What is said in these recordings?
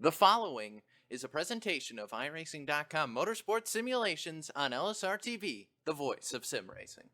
The following is a presentation of iRacing.com Motorsports Simulations on LSRTV, the voice of sim racing.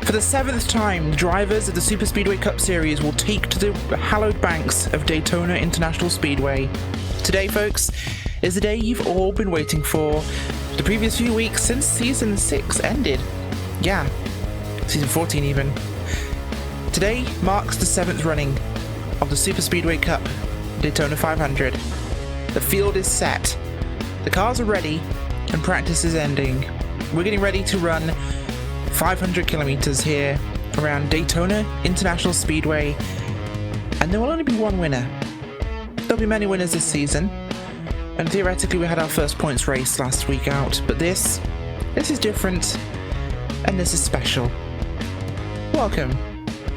For the 7th time, the drivers of the Superspeedway Cup Series will take to the hallowed banks of Daytona International Speedway. Today, folks, is the day you've all been waiting for. The previous few weeks since Season 6 ended. Yeah, Season 14 even. Today marks the 7th running of the Superspeedway Cup Daytona 500. The field is set, the cars are ready, and practice is ending. We're getting ready to run 500 kilometers here around Daytona International Speedway, and there will only be one winner. There'll be many winners this season, and theoretically we had our first points race last week out, but this is different, and this is special. Welcome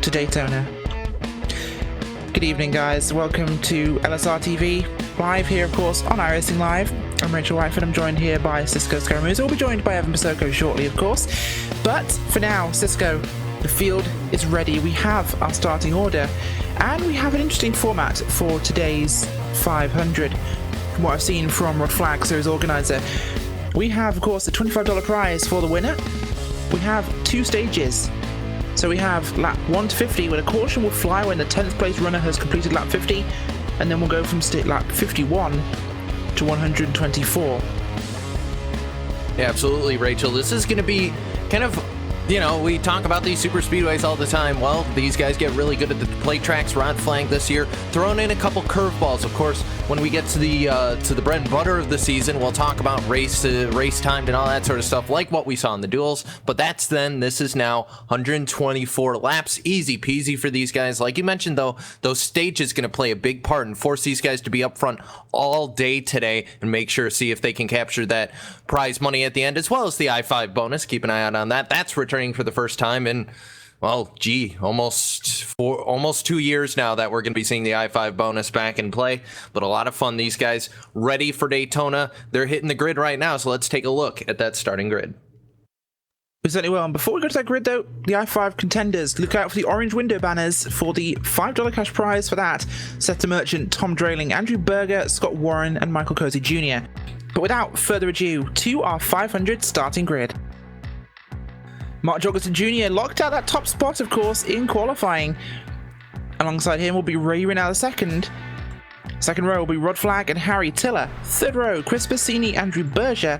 to Daytona. Good evening, guys. Welcome to LSRTV, live here, of course, on iRacing Live. I'm Rachel Whiteford. I'm joined here by Cisco Scaramouche. We'll be joined by Evan Pasoko shortly, of course. But for now, Cisco, the field is ready. We have our starting order, and we have an interesting format for today's 500. From what I've seen from Rod Flag, series organizer, we have, of course, a $25 prize for the winner. We have two stages. So we have lap 1 to 50, where the caution will fly when the 10th place runner has completed lap 50, and then we'll go from lap 51 to 124. Yeah, absolutely, Rachel. This is going to be kind of, we talk about these super speedways all the time. Well, these guys get really good at the plate tracks. Rod Flag this year throwing in a couple curveballs. Of course, when we get to the bread and butter of the season, we'll talk about race time and all that sort of stuff, like what we saw in the duels. But that's then. This is now 124 laps, easy peasy for these guys. Like you mentioned, though, those stages going to play a big part and force these guys to be up front all day today and make sure see if they can capture that prize money at the end, as well as the I-5 bonus. Keep an eye out on that. That's returning for the first time in, well, almost 2 years now that we're going to be seeing the I-5 bonus back in play. But a lot of fun. These guys ready for Daytona. They're hitting the grid right now, so let's take a look at that starting grid. Certainly will. And before we go to that grid, though, the I-5 contenders, look out for the orange window banners for the $5 cash prize for that. Seth Merchant, Tom Drayling, Andrew Berger, Scott Warren, and Michael Cozy Jr. But without further ado, to our 500 starting grid. Mark Jorgenson Jr. locked out that top spot, of course, in qualifying. Alongside him will be Ray Rinal second. Second row will be Rod Flag and Harry Tiller. Third row, Chris Bassini, Andrew Berger.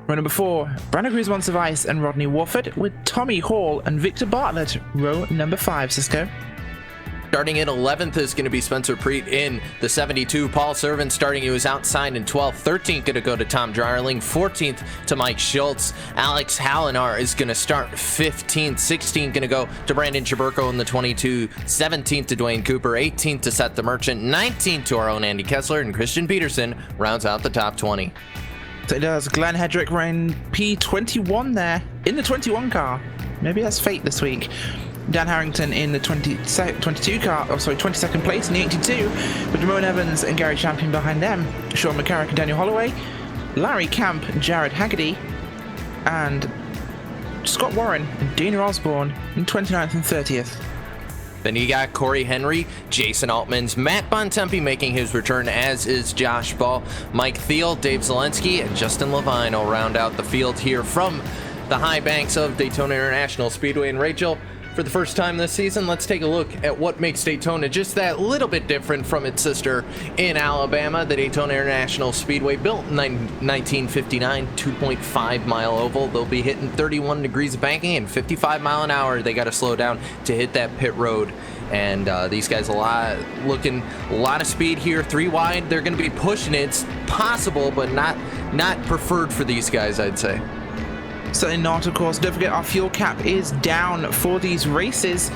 Row number 4, Brandon Cruz Montevice and Rodney Warford, with Tommy Hall and Victor Bartlett. Row number 5, Cisco. Starting in 11th is going to be Spencer Preet in the 72. Paul Servant starting, he was outside in 12th. 13th going to go to Tom Dryerling. 14th to Mike Schultz. Alex Hallinar is going to start 15th. 16th going to go to Brandon Chaburko in the 22. 17th to Dwayne Cooper. 18th to Seth the Merchant. 19th to our own Andy Kessler. And Christian Peterson rounds out the top 20. So it does. Glenn Hedrick ran P21 there in the 21 car. Maybe that's fate this week. Dan Harrington in the 22 car, 22nd place in the 82, with Ramon Evans and Gary Champion behind them. Sean McCarrick and Daniel Holloway, Larry Camp and Jared Haggerty, and Scott Warren and Dana Osborne in 29th and 30th. Then you got Corey Henry, Jason Altmans, Matt Bontempi making his return, as is Josh Ball, Mike Thiel, Dave Zelensky, and Justin Levine will round out the field here from the high banks of Daytona International Speedway. And Rachel, for the first time this season, let's take a look at what makes Daytona just that little bit different from its sister in Alabama, the Daytona International Speedway, built in 1959, 2.5 mile oval. They'll be hitting 31 degrees of banking and 55 mile an hour. They got to slow down to hit that pit road. And these guys looking a lot of speed here, 3 wide. They're going to be pushing it. It's possible, but not preferred for these guys, I'd say. Certainly not, of course. Don't forget our fuel cap is down for these races.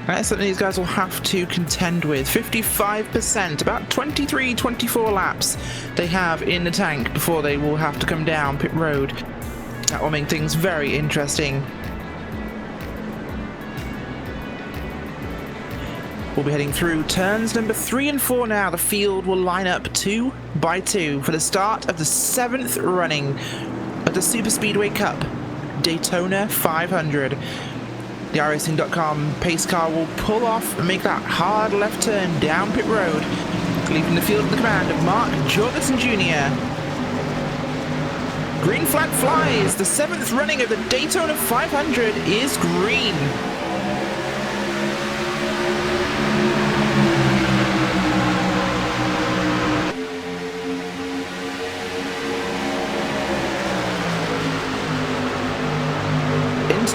That's something these guys will have to contend with. 55%, about 23, 24 laps they have in the tank before they will have to come down pit road. That will make things very interesting. We'll be heading through turns number 3 and 4 now. The field will line up 2 by 2 for the start of the 7th running of the Superspeedway Cup, Daytona 500. The iRacing.com pace car will pull off and make that hard left turn down pit road, leaving the field in the command of Mark Jorgenson Jr. Green flag flies. The 7th running of the Daytona 500 is green.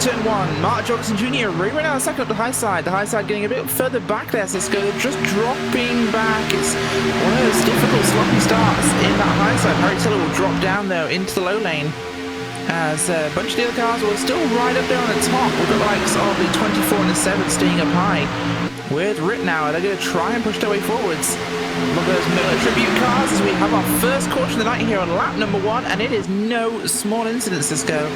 Turn 1, Mark Jorgenson Jr. right now second up the high side. The high side getting a bit further back there, Cisco. Just dropping back. It's one of those difficult sloppy starts in that high side. Harry Tiller will drop down though into the low lane as a bunch of the other cars will still right up there on the top with the likes of the 24 and the 7 staying up high. With Rittenauer, they're going to try and push their way forwards. Look at those Miller Tribute cars as we have our first caution of the night here on lap number 1, and it is no small incident, Cisco.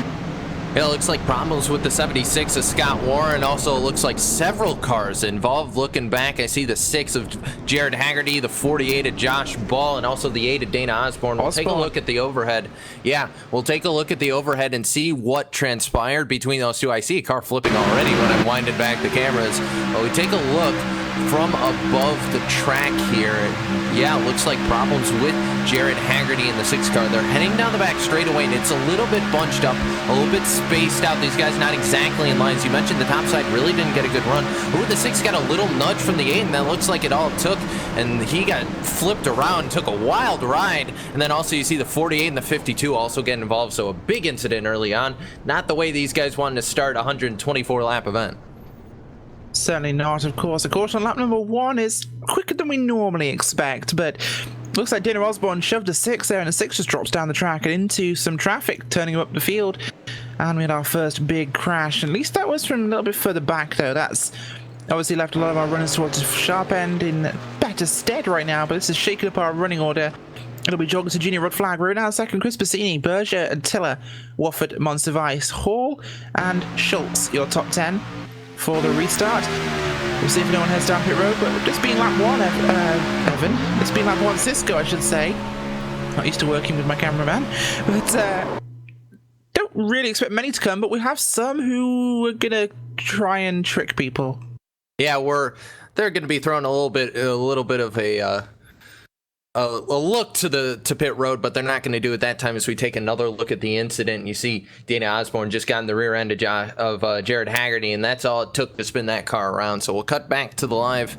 It looks like problems with the 76 of Scott Warren. Also, it looks like several cars involved. Looking back, I see the 6 of Jared Haggerty, the 48 of Josh Ball, and also the 8 of Dana Osborne. We'll take a look at the overhead. Yeah, we'll take a look at the overhead and see what transpired between those two. I see a car flipping already when I'm winding back the cameras. But we take a look from above the track here. Yeah, it looks like problems with Jared Haggerty in the 6 car. They're heading down the back straightaway, and it's a little bit bunched up, a little bit spaced out. These guys not exactly in line. As you mentioned, the top side really didn't get a good run. Ooh, the 6 got a little nudge from the 8, and that looks like it all took, and he got flipped around, took a wild ride. And then also you see the 48 and the 52 also getting involved, so a big incident early on. Not the way these guys wanted to start a 124-lap event. Certainly not, of course. Of course, on lap number 1 is quicker than we normally expect, but looks like Dana Osborne shoved a 6 there, and the 6 just drops down the track and into some traffic, turning him up the field. And we had our first big crash. At least that was from a little bit further back, though. That's obviously left a lot of our runners towards the sharp end in better stead right now, but this is shaking up our running order. It'll be Jorgenson Jr. Rod Flag. We're now second. Chris Bassini, Berger and Tiller, Wofford, Monster Hall, and Schultz, your top 10 for the restart. We'll see if anyone heads down pit road, but this being lap 1, Evan. This being lap 1, Cisco, I should say. Not used to working with my cameraman, but don't really expect many to come, but we have some who are gonna try and trick people. Yeah, they're gonna be throwing a little bit of a look to pit road, but they're not going to do it that time. As we take another look at the incident, you see Dana Osborne just got in the rear end of Jared Haggerty, and that's all it took to spin that car around. So we'll cut back to the live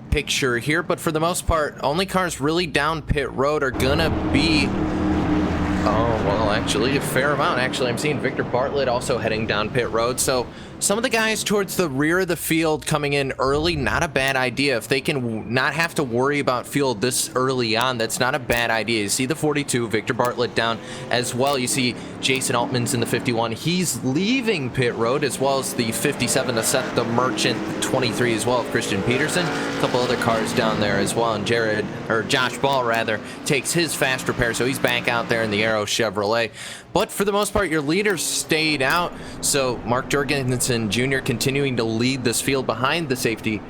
picture here, but for the most part, only cars really down pit road are gonna be, oh, well, actually a fair amount. Actually, I'm seeing Victor Bartlett also heading down pit road. So some of the guys towards the rear of the field coming in early, not a bad idea. If they can not have to worry about fuel this early on, that's not a bad idea. You see the 42, Victor Bartlett down as well. You see Jason Altman's in the 51. He's leaving pit road, as well as the 57 to set the Merchant 23 as well, Christian Peterson. A couple other cars down there as well. And Josh Ball rather takes his fast repair, so he's back out there in the Arrow Chevrolet. But for the most part, your leaders stayed out. So Mark Jorgenson Jr. continuing to lead this field behind the safety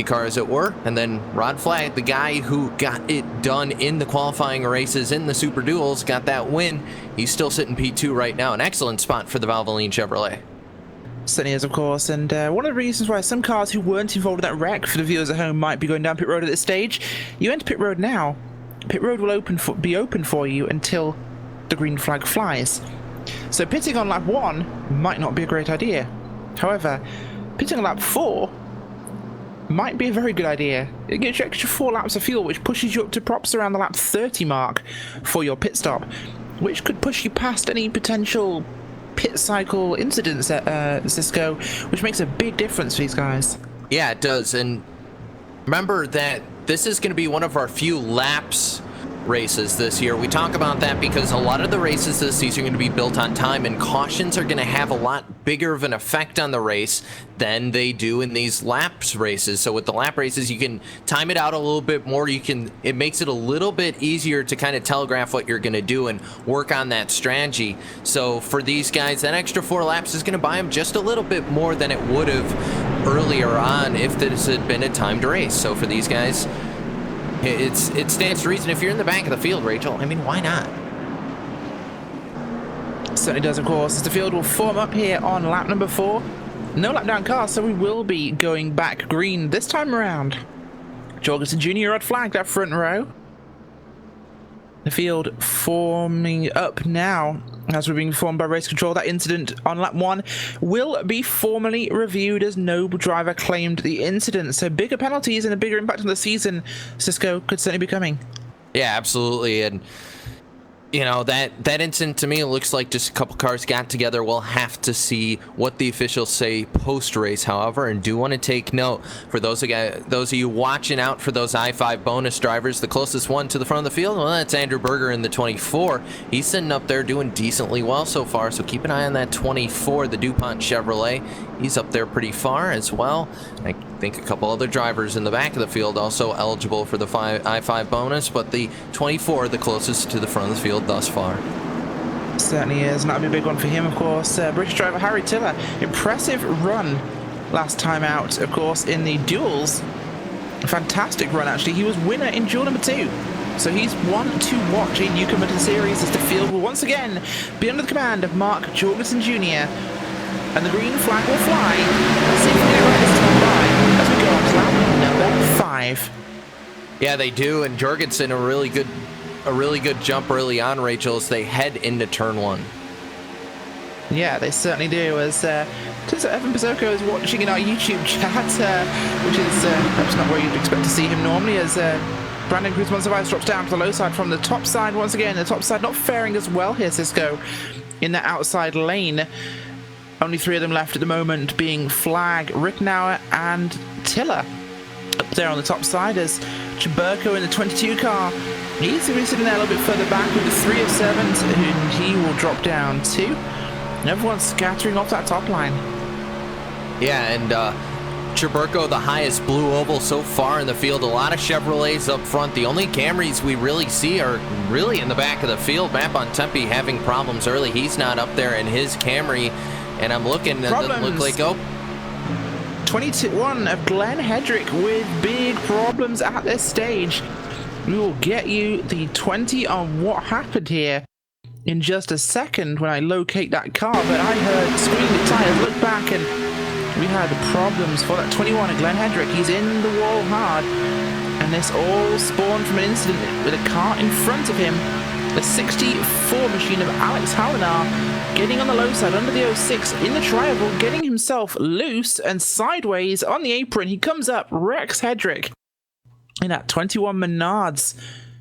car, as it were. And then Rod Flag, the guy who got it done in the qualifying races in the Super Duels, got that win. He's still sitting P2 right now. An excellent spot for the Valvoline Chevrolet. Certainly is, of course, and one of the reasons why some cars who weren't involved in that wreck, for the viewers at home, might be going down pit road at this stage. You enter pit road now. Pit road will be open for you until the green flag flies. So pitting on lap 1 might not be a great idea. However, pitting on lap 4 might be a very good idea. It gets you extra 4 laps of fuel, which pushes you up to props around the lap 30 mark for your pit stop, which could push you past any potential pit cycle incidents at Cisco, which makes a big difference for these guys. Yeah, it does. And remember that this is going to be one of our few laps races this year. We talk about that because a lot of the races this season are going to be built on time, and cautions are going to have a lot bigger of an effect on the race than they do in these laps races. So with the lap races, you can time it out a little bit more. It makes it a little bit easier to kind of telegraph what you're going to do and work on that strategy. So for these guys, that extra 4 laps is going to buy them just a little bit more than it would have earlier on if this had been a timed race. So for these guys, it stands to reason. If you're in the back of the field, Rachel, I mean, why not? Certainly does, of course, as the field will form up here on lap number 4. No lap down car, so we will be going back green this time around. Jorgenson Jr. red flag that front row. The field forming up now as we're being informed by race control. That incident on lap 1 will be formally reviewed as no driver claimed the incident. So bigger penalties and a bigger impact on the season, Cisco, could certainly be coming. Yeah, absolutely. And you know, that incident to me looks like just a couple cars got together. We'll have to see what the officials say post-race, however, and do want to take note for those of you watching out for those I-5 bonus drivers. The closest one to the front of the field, well, that's Andrew Berger in the 24. He's sitting up there doing decently well so far, so keep an eye on that 24, the DuPont Chevrolet. He's up there pretty far as well. I think a couple other drivers in the back of the field also eligible for the I-5 bonus, but the 24, the closest to the front of the field thus far. Certainly is, and that'll be a big one for him, of course. British driver Harry Tiller, impressive run last time out, of course, in the duels. A fantastic run, actually. He was winner in duel number 2. So he's one to watch in newcomer to the series as the field will once again be under the command of Mark Jorgenson Jr. And the green flag will fly. Let's see if we get it right this time by as we go on to lap number 5. Yeah, they do, and Jorgenson a really good jump early on, Rachel, as they head into turn 1. Yeah, they certainly do. As turns out Evan Pizzoco is watching in our YouTube chat, which is perhaps not where you'd expect to see him normally, as Brandon Cruz Monsiváis drops down to the low side from the top side once again. The top side not faring as well here, Cisco, in that outside lane. Only 3 of them left at the moment, being Flag, Rittenauer, and Tiller. Up there on the top side as Cheburko in the 22 car. He's going to be sitting there a little bit further back with the 3 of 7, and he will drop down too. And everyone's scattering off that top line. Yeah, and Cheburko, the highest blue oval so far in the field. A lot of Chevrolets up front. The only Camrys we really see are really in the back of the field. Map on Tempe having problems early. He's not up there in his Camry. And I'm looking, it doesn't look like, 21 of Glenn Hedrick with big problems at this stage. We will get you the 20 on what happened here in just a second when I locate that car. But I heard screaming tires, look back, and we had problems for that 21 of Glenn Hedrick. He's in the wall hard, and this all spawned from an incident with a car in front of him. The 64 machine of Alex Hallinar getting on the low side under the 06 in the tri-oval, getting himself loose and sideways on the apron. He comes up, wrecks Hedrick in that 21 Menards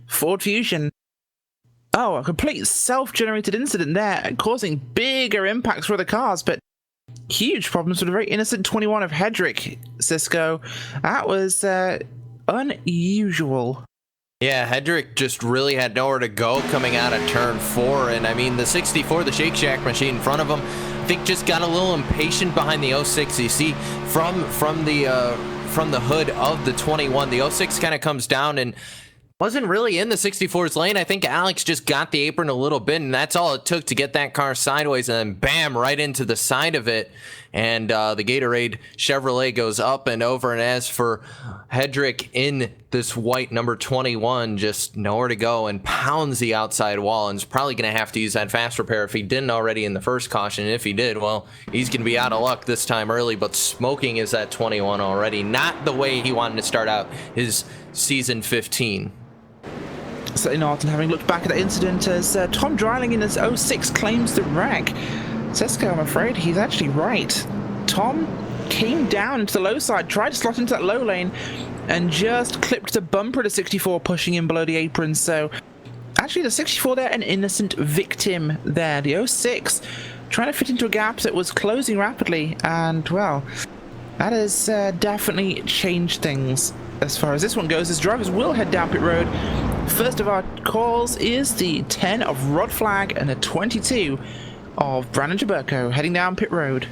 Ford Fusion. Oh, a complete self-generated incident there, causing bigger impacts for the cars, but huge problems for the very innocent 21 of Hedrick, Cisco. That was unusual. Yeah, Hedrick just really had nowhere to go coming out of turn 4, and I mean the 64, the Shake Shack machine in front of him, I think just got a little impatient behind the 06. You see from the hood of the 21, the 06 kind of comes down and wasn't really in the 64's lane. I think Alex just got the apron a little bit, and that's all it took to get that car sideways, and then bam, right into the side of it. And the Gatorade Chevrolet goes up and over. And as for Hedrick in this white number 21, just nowhere to go and pounds the outside wall, and is probably going to have to use that fast repair if he didn't already in the first caution. And if he did, well, he's going to be out of luck this time early. But smoking is that 21 already. Not the way he wanted to start out his season 15. Certainly not, and having looked back at the incident as Tom Dreiling in his 06 claims the wreck. Cisco, I'm afraid he's actually right. Tom came down into the low side, tried to slot into that low lane, and just clipped the bumper of the 64, pushing him below the apron. So actually the 64 there, an innocent victim there. The 06 trying to fit into a gap that was closing rapidly, and well, that has definitely changed things as far as this one goes, as drivers will head down pit road. First of our calls is the 10 of Rod Flag and the 22 of Brandon Jaberko heading down pit road.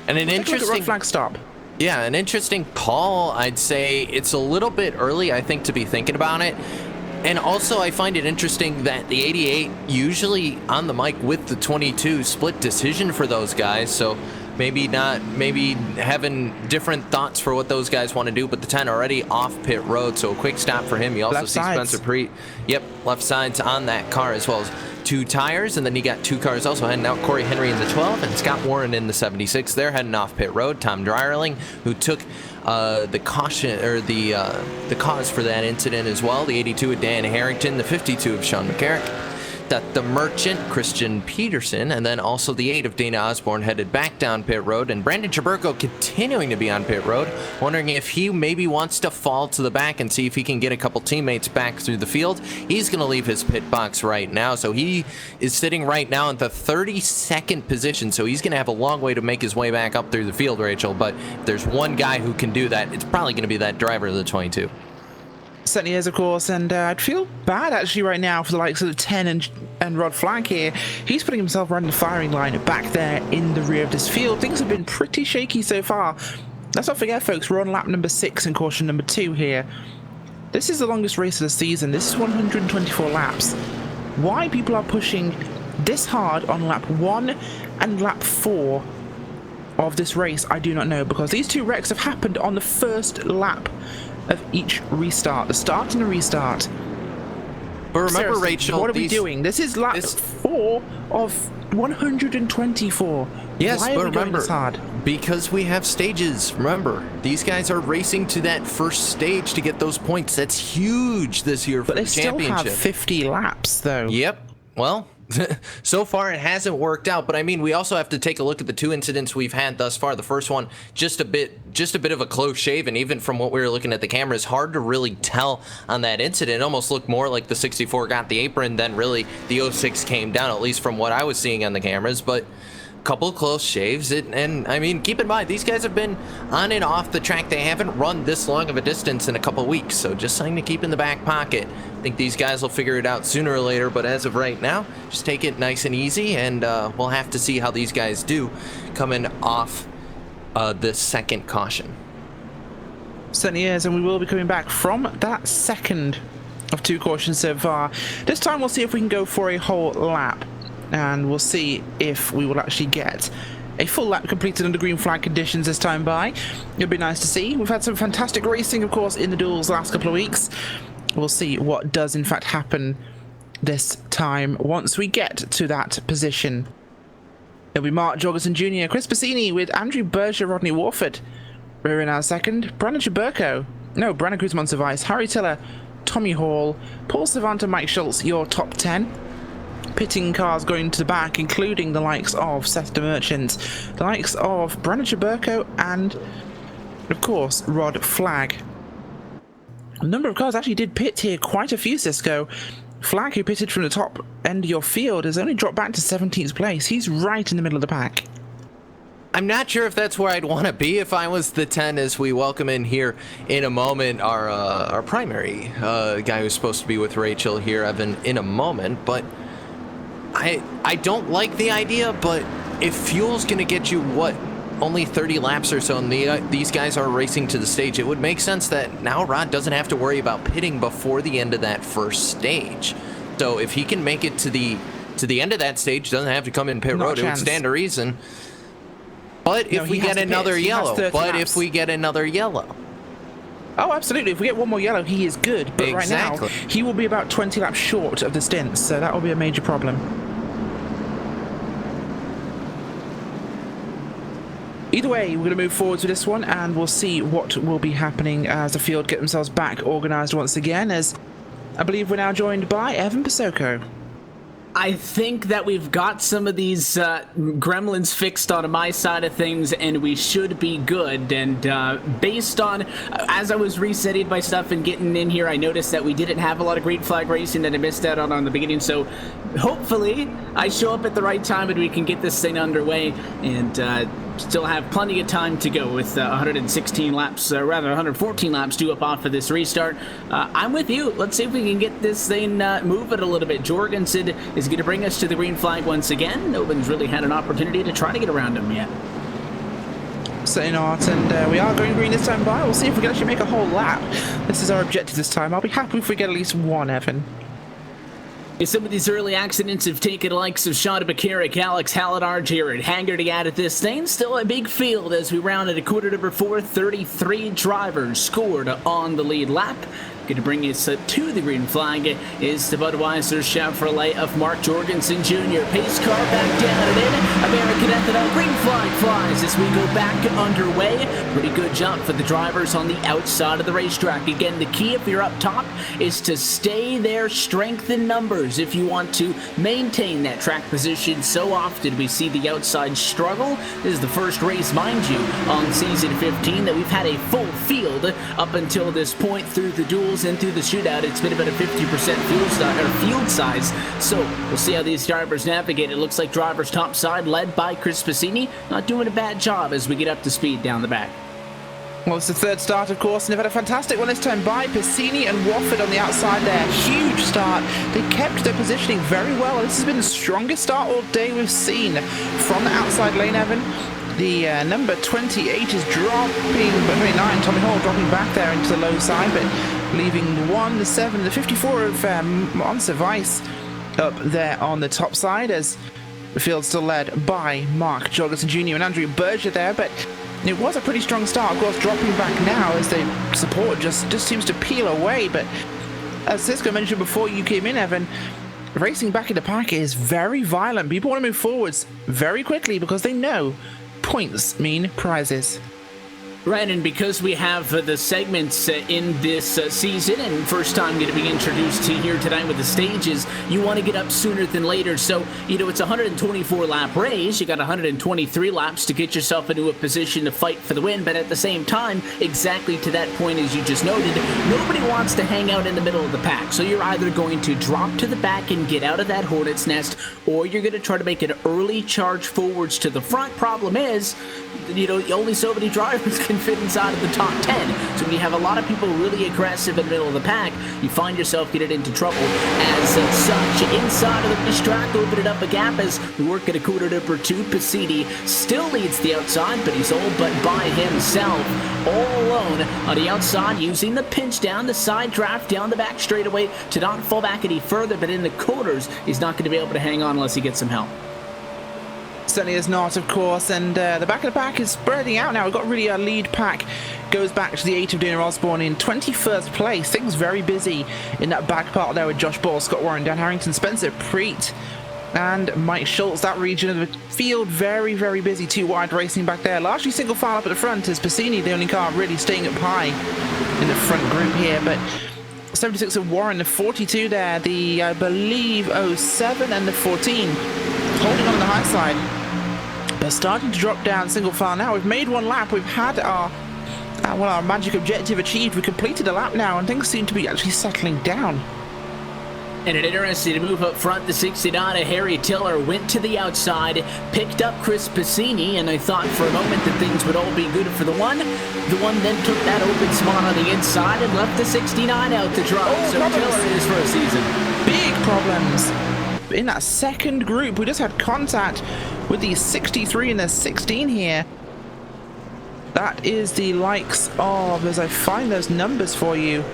And an interesting Rod Flag stop. Yeah, an interesting call. I'd say it's a little bit early, I think, to be thinking about it. And also, I find it interesting that the 88 usually on the mic with the 22 split decision for those guys. So maybe having different thoughts for what those guys want to do, but the 10 already off pit road, so a quick stop for him. You also see Spencer Preet. Yep, left sides on that car, as well as 2 tires, and then you got 2 cars also heading out. Corey Henry in the 12 and Scott Warren in the 76. They're heading off pit road. Tom Dryerling, who took the caution or the cause for that incident as well. The 82 of Dan Harrington, the 52 of Sean McCarrick. That the merchant Christian Peterson, and then also the 8 of Dana Osborne headed back down pit road, and Brandon Jaberko continuing to be on pit road, wondering if he maybe wants to fall to the back and see if he can get a couple teammates back through the field. He's going to leave his pit box right now, so he is sitting right now in the 32nd position, so he's going to have a long way to make his way back up through the field, Rachel, but if there's one guy who can do that, it's probably going to be that driver of the 22. Certainly is, of course, and I'd feel bad actually right now for the likes of the 10 and Rod Flag here. He's putting himself right in the firing line back there in the rear of this field. Things have been pretty shaky so far. Let's not forget, folks, we're on lap number 6 and caution number 2 here. This is the longest race of the season. This is 124 laps. Why people are pushing this hard on lap 1 and lap 4 of this race, I do not know, because these 2 wrecks have happened on the first lap of each restart, the start and the restart. But remember, seriously, Rachel, what are we doing? This is lap 4 of 124. Yes, why are but we going this hard? Because we have stages. Remember, these guys are racing to that first stage to get those points. That's huge this year for the championship. But they still have 50 laps, though. Yep. Well, so far it hasn't worked out, but I mean, we also have to take a look at the 2 incidents we've had thus far. The first one, just a bit of a close shave, and even from what we were looking at the camera, it's hard to really tell on that incident. It almost looked more like the 64 got the apron than really the 06 came down, at least from what I was seeing on the cameras. But couple of close shaves, and I mean, keep in mind, these guys have been on and off the track. They haven't run this long of a distance in a couple weeks, so just something to keep in the back pocket. I think these guys will figure it out sooner or later, but as of right now, just take it nice and easy, and we'll have to see how these guys do coming off this second caution. Certainly is, and we will be coming back from that second of 2 cautions so far. This time we'll see if we can go for a whole lap, and we'll see if we will actually get a full lap completed under green flag conditions this time by. It'll be nice to see. We've had some fantastic racing, of course, in the duels the last couple of weeks. We'll see what does in fact happen this time once we get to that position. It'll be Mark Jorgenson Jr., Chris Bassini with Andrew Berger, Rodney Warford. We're in our second. Brandon Jaberko. No, Brandon Cruz-Monsivice, Harry Tiller, Tommy Hall, Paul Savant and Mike Schultz, your top 10. Pitting cars going to the back, including the likes of Seth de Merchant, the likes of Brandon Jaberko, and of course Rod Flag. A number of cars actually did pit here, quite a few, Cisco. Flag, who pitted from the top end of your field, has only dropped back to 17th place. He's right in the middle of the pack. I'm not sure if that's where I'd want to be if I was the 10, as we welcome in here in a moment our primary guy who's supposed to be with Rachel here, Evan, in a moment, but I don't like the idea, but if fuel's going to get you, what, only 30 laps or so, and these guys are racing to the stage, it would make sense that now Rod doesn't have to worry about pitting before the end of that first stage. So if he can make it to the end of that stage, doesn't have to come in pit road, it would stand to reason. But if we get another yellow, Oh, absolutely. If we get one more yellow, he is good. But exactly. Right now, he will be about 20 laps short of the stint, so that will be a major problem. Either way, we're going to move forward to this one, and we'll see what will be happening as the field get themselves back organised once again, as I believe we're now joined by Evan Pasoko. I think that we've got some of these gremlins fixed on my side of things, and we should be good. And based on, as I was resetting my stuff and getting in here, I noticed that we didn't have a lot of green flag racing that I missed out on the beginning. So hopefully I show up at the right time and we can get this thing underway and still have plenty of time to go with 116 laps, rather 114 laps due up off of this restart. I'm with you. Let's see if we can get this thing moving a little bit. Jorgenson is going to bring us to the green flag once again. No one's really had an opportunity to try to get around him yet. Certainly not, and we are going green this time by. We'll see if we can actually make a whole lap. This is our objective this time. I'll be happy if we get at least one, Evan. Some of these early accidents have taken the likes of Shada Bakaric, Alex Halidar, Jared Haggerty out of this thing. Still a big field as we rounded a quarter number 4. 33 drivers scored on the lead lap. Going to bring us to the green flag is the Budweiser Chevrolet of Mark Jorgenson Jr. Pace car back down and in. American Ethanol green flag flies as we go back underway. Pretty good jump for the drivers on the outside of the racetrack. Again, the key if you're up top is to stay there, strengthen numbers if you want to maintain that track position. So often we see the outside struggle. This is the first race, mind you, on season 15 that we've had a full field up until this point through the duels and through the shootout. It's been about a 50% field size, so we'll see how these drivers navigate. It looks like drivers top side led by Chris Piscini, not doing a bad job as we get up to speed down the back. Well, it's the third start, of course, and they've had a fantastic one this time by Piscini and Wofford on the outside there. Huge start. They kept their positioning very well. This has been the strongest start all day we've seen from the outside lane, Evan. The number 28 is dropping, but 29, Tommy Hall dropping back there into the low side, but leaving the 1, the 7, the 54 of Monster Vice up there on the top side as the field still led by Mark Jorgenson Jr. and Andrew Berger there, but it was a pretty strong start. Of course, dropping back now as the support just seems to peel away, but as Cisco mentioned before you came in, Evan, racing back in the pack is very violent. People want to move forwards very quickly because they know points mean prizes. Right, and because we have the segments in this season, and first time going to be introduced to here tonight with the stages, you want to get up sooner than later. So, it's a 124-lap race. You got 123 laps to get yourself into a position to fight for the win, but at the same time, exactly to that point as you just noted, nobody wants to hang out in the middle of the pack. So you're either going to drop to the back and get out of that hornet's nest, or you're going to try to make an early charge forwards to the front. Problem is, only so many drivers can fit inside of the top 10. So when you have a lot of people really aggressive in the middle of the pack, you find yourself getting into trouble. As such, inside of the racetrack, opening up a gap as we work at a quarter number 2. Piscini still leads the outside, but he's all but by himself, all alone on the outside, using the pinch down, the side draft down the back straightaway to not fall back any further, but in the corners, he's not going to be able to hang on unless he gets some help. Certainly is not, of course, and the back of the pack is spreading out now. We've got really a lead pack. Goes back to the 8 of Dana Osborne in 21st place. Things very busy in that back part there with Josh Ball, Scott Warren, Dan Harrington, Spencer Preet, and Mike Schultz. That region of the field very, very busy. 2 wide racing back there. Largely single file up at the front as Piscini, the only car really staying up high in the front group here, but 76 of Warren, the 42 there, the, I believe, 07 and the 14 holding on the high side. They're starting to drop down single file now. We've made one lap. We've had our magic objective achieved. We completed a lap now, and things seem to be actually settling down. And an interesting move up front. The 69 of Harry Tiller went to the outside, picked up Chris Piscini, and I thought for a moment that things would all be good for the one. The one then took that open spot on the inside and left the 69 out to dry. So Tiller is for a season. Big problems. In that second group, we just had contact with the 63 and the 16 here. That is the likes of, as I find those numbers for you,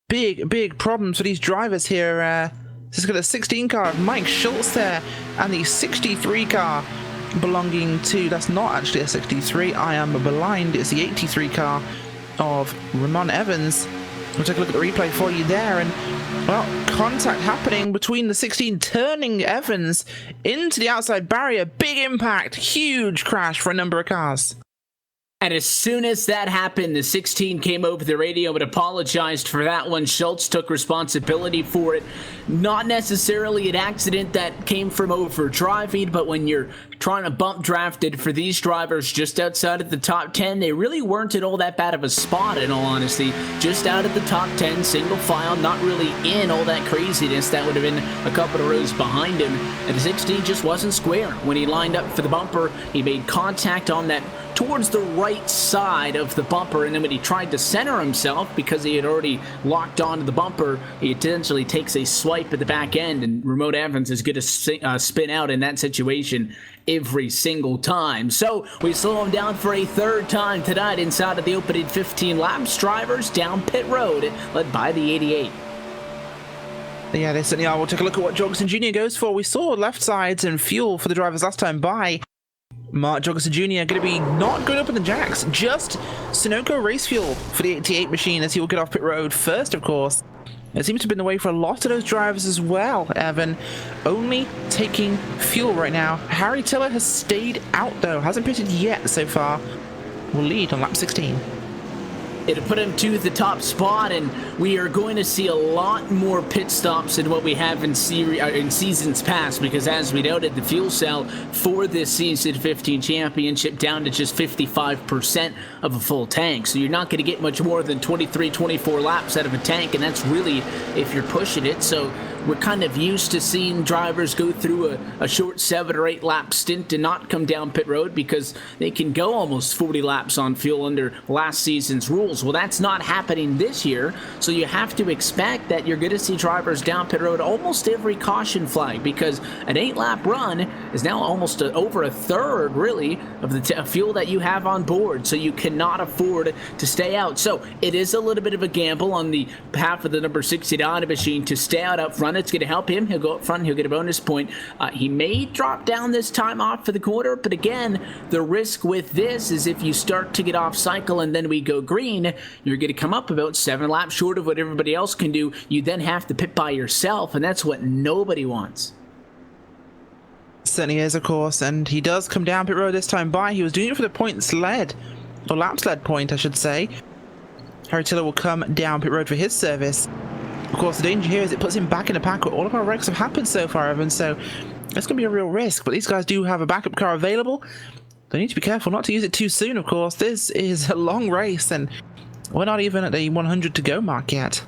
big problems for these drivers here. This has got a 16 car of Mike Schultz there, and the 63 car belonging to, that's not actually a 63, I am blind, it's the 83 car of Ramon Evans. We'll take a look at the replay for you there, and well, contact happening between the 16 turning Evans into the outside barrier. Big impact, huge crash for a number of cars. And as soon as that happened, the 16 came over the radio and apologized for that one. Schultz took responsibility for it. Not necessarily an accident that came from overdriving, but when you're trying to bump drafted for these drivers just outside of the top 10, they really weren't at all that bad of a spot, in all honesty. Just out of the top 10, single file, not really in all that craziness. That would have been a couple of rows behind him. And the 16 just wasn't square. When he lined up for the bumper, he made contact on that towards the right side of the bumper, and then when he tried to center himself, because he had already locked onto the bumper, he essentially takes a swipe at the back end, and Remote Evans is going to spin out in that situation every single time. So we slow him down for a third time tonight inside of the opening 15 laps. Drivers down pit road, led by the 88. Yeah, they certainly are. We'll take a look at what Jorgenson Jr. goes for. We saw left sides and fuel for the drivers last time by. Mark Jorgenson Jr. going to be not going up in the jacks, just Sunoco race fuel for the 88 machine as he will get off pit road first, of course. It seems to have been the way for a lot of those drivers as well, Evan. Only taking fuel right now. Harry Tiller has stayed out, though. Hasn't pitted yet so far. Will lead on lap 16. It'll put him to the top spot, and we are going to see a lot more pit stops than what we have in seasons past, because as we noted, the fuel cell for this season 15 championship down to just 55% of a full tank. So you're not going to get much more than 23, 24 laps out of a tank, and that's really if you're pushing it. So we're kind of used to seeing drivers go through a short 7 or 8 lap stint and not come down pit road because they can go almost 40 laps on fuel under last season's rules. Well, that's not happening this year, so you have to expect that you're going to see drivers down pit road almost every caution flag, because an 8-lap run is now almost over a third, really, of the fuel that you have on board, so you cannot afford to stay out. So it is a little bit of a gamble on the behalf of the number 69 machine to stay out up front. It's going to help him. He'll go up front. He'll get a bonus point. He may drop down this time off for the quarter, but again, the risk with this is if you start to get off cycle and then we go green, you're going to come up about 7 laps short of what everybody else can do. You then have to pit by yourself, and that's what nobody wants. Certainly is, of course, and he does come down pit road this time by. He was doing it for the points led, or laps led point, I should say. Harry Tiller will come down pit road for his service. Of course, the danger here is it puts him back in the pack where all of our wrecks have happened so far, Evan, so it's going to be a real risk. But these guys do have a backup car available. They need to be careful not to use it too soon, of course. This is a long race, and we're not even at the 100 to go mark yet.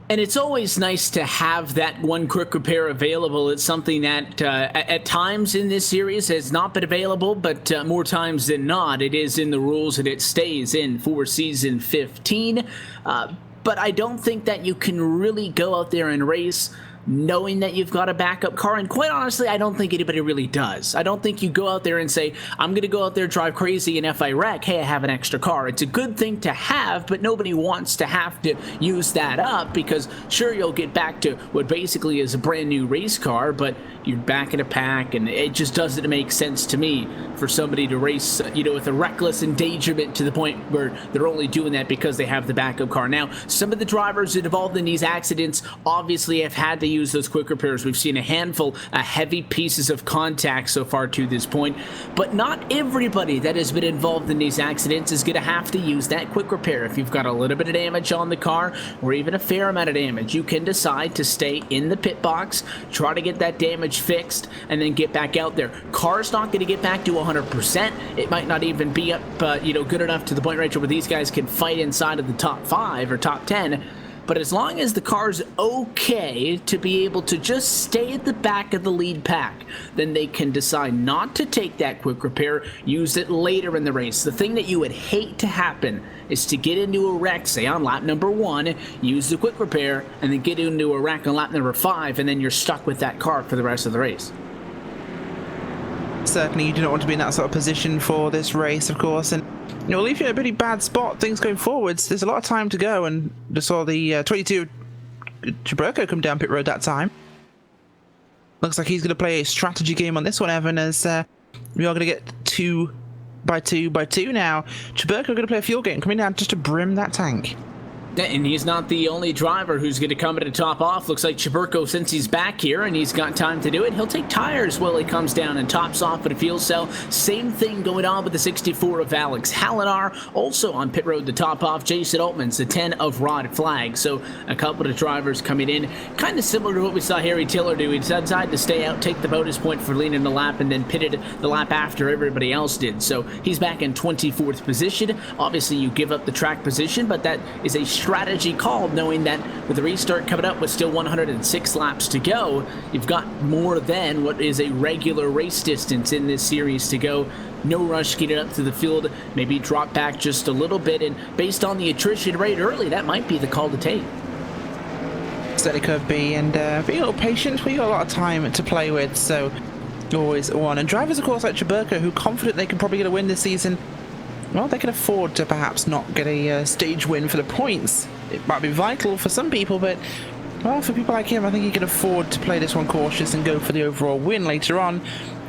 And it's always nice to have that one quick repair available. It's something that at times in this series has not been available, but more times than not, it is in the rules and it stays in for season 15. But I don't think that you can really go out there and race knowing that you've got a backup car, and quite honestly, I don't think anybody really does. I don't think you go out there and say, I'm going to go out there, drive crazy, and if I wreck, hey, I have an extra car. It's a good thing to have, but nobody wants to have to use that up, because sure, you'll get back to what basically is a brand new race car, but you're back in a pack, and it just doesn't make sense to me for somebody to race, with a reckless endangerment to the point where they're only doing that because they have the backup car. Now, some of the drivers involved in these accidents obviously have had to use those quick repairs. We've seen a handful of heavy pieces of contact so far to this point, but not everybody that has been involved in these accidents is going to have to use that quick repair. If you've got a little bit of damage on the car, or even a fair amount of damage, you can decide to stay in the pit box, try to get that damage fixed, and then get back out there. Car's not going to get back to 100%. It might not even be up, good enough to the point, Rachel, where these guys can fight inside of the top 5 or top 10. But as long as the car's okay to be able to just stay at the back of the lead pack, then they can decide not to take that quick repair, use it later in the race. The thing that you would hate to happen is to get into a wreck, say on lap number 1, use the quick repair, and then get into a wreck on lap number 5, and then you're stuck with that car for the rest of the race. Certainly, you do not want to be in that sort of position for this race, of course, and it'll leave you in a pretty bad spot, things going forwards. There's a lot of time to go, and just saw the 22 Chaburko come down pit road that time. Looks like he's going to play a strategy game on this one, Evan, as we are going to get 2 by 2 by 2 now. Chaburko going to play a fuel game, coming down just to brim that tank. And he's not the only driver who's going to come to top off. Looks like Cheburko, since he's back here and he's got time to do it, he'll take tires while he comes down and tops off at a fuel cell. Same thing going on with the 64 of Alex Hallinar. Also on pit road to top off, Jason Altman's the 10 of Rod Flag. So a couple of drivers coming in, kind of similar to what we saw Harry Tiller do. He decided to stay out, take the bonus point for leading the lap, and then pitted the lap after everybody else did. So he's back in 24th position. Obviously, you give up the track position, but that is a strategy called, knowing that with the restart coming up with still 106 laps to go, you've got more than what is a regular race distance in this series to go. No rush getting up to the field, maybe drop back just a little bit, and based on the attrition rate early, that might be the call to take. Certainly could be, and being a little patient, we got a lot of time to play with, so always one. And drivers, of course, like Cheburko, who are confident they can probably get a win this season, well, they can afford to perhaps not get a stage win for the points. It might be vital for some people, but, well, for people like him, I think he can afford to play this one cautious and go for the overall win later on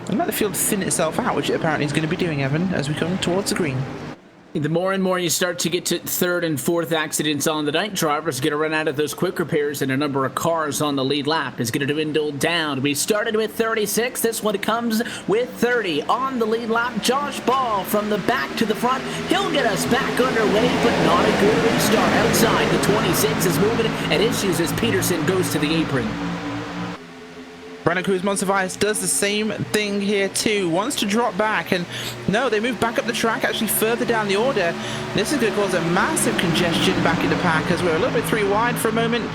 and let the field thin itself out, which it apparently is going to be doing, Evan, as we come towards the green. The more and more you start to get to third and fourth accidents on the night, drivers are going to run out of those quick repairs, and a number of cars on the lead lap is going to dwindle down. We started with 36. This one comes with 30. On the lead lap, Josh Ball from the back to the front. He'll get us back underway, but not a good restart. Outside, the 26 is moving at issues as Peterson goes to the apron. Brennan Cruz Monsivice does the same thing here too. Wants to drop back, and no, they move back up the track, actually further down the order. This is going to cause a massive congestion back in the pack as we're a little bit three wide for a moment.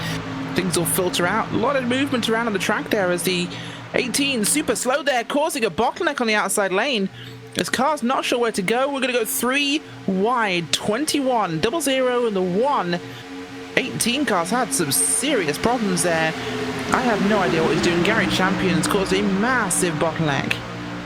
Things will filter out. A lot of movement around on the track there as the 18 super slow there, causing a bottleneck on the outside lane. This car's not sure where to go. We're going to go three wide, 21, 00 and the 1. 18 cars had some serious problems there. I have no idea what he's doing. Gary Champion's caused a massive bottleneck.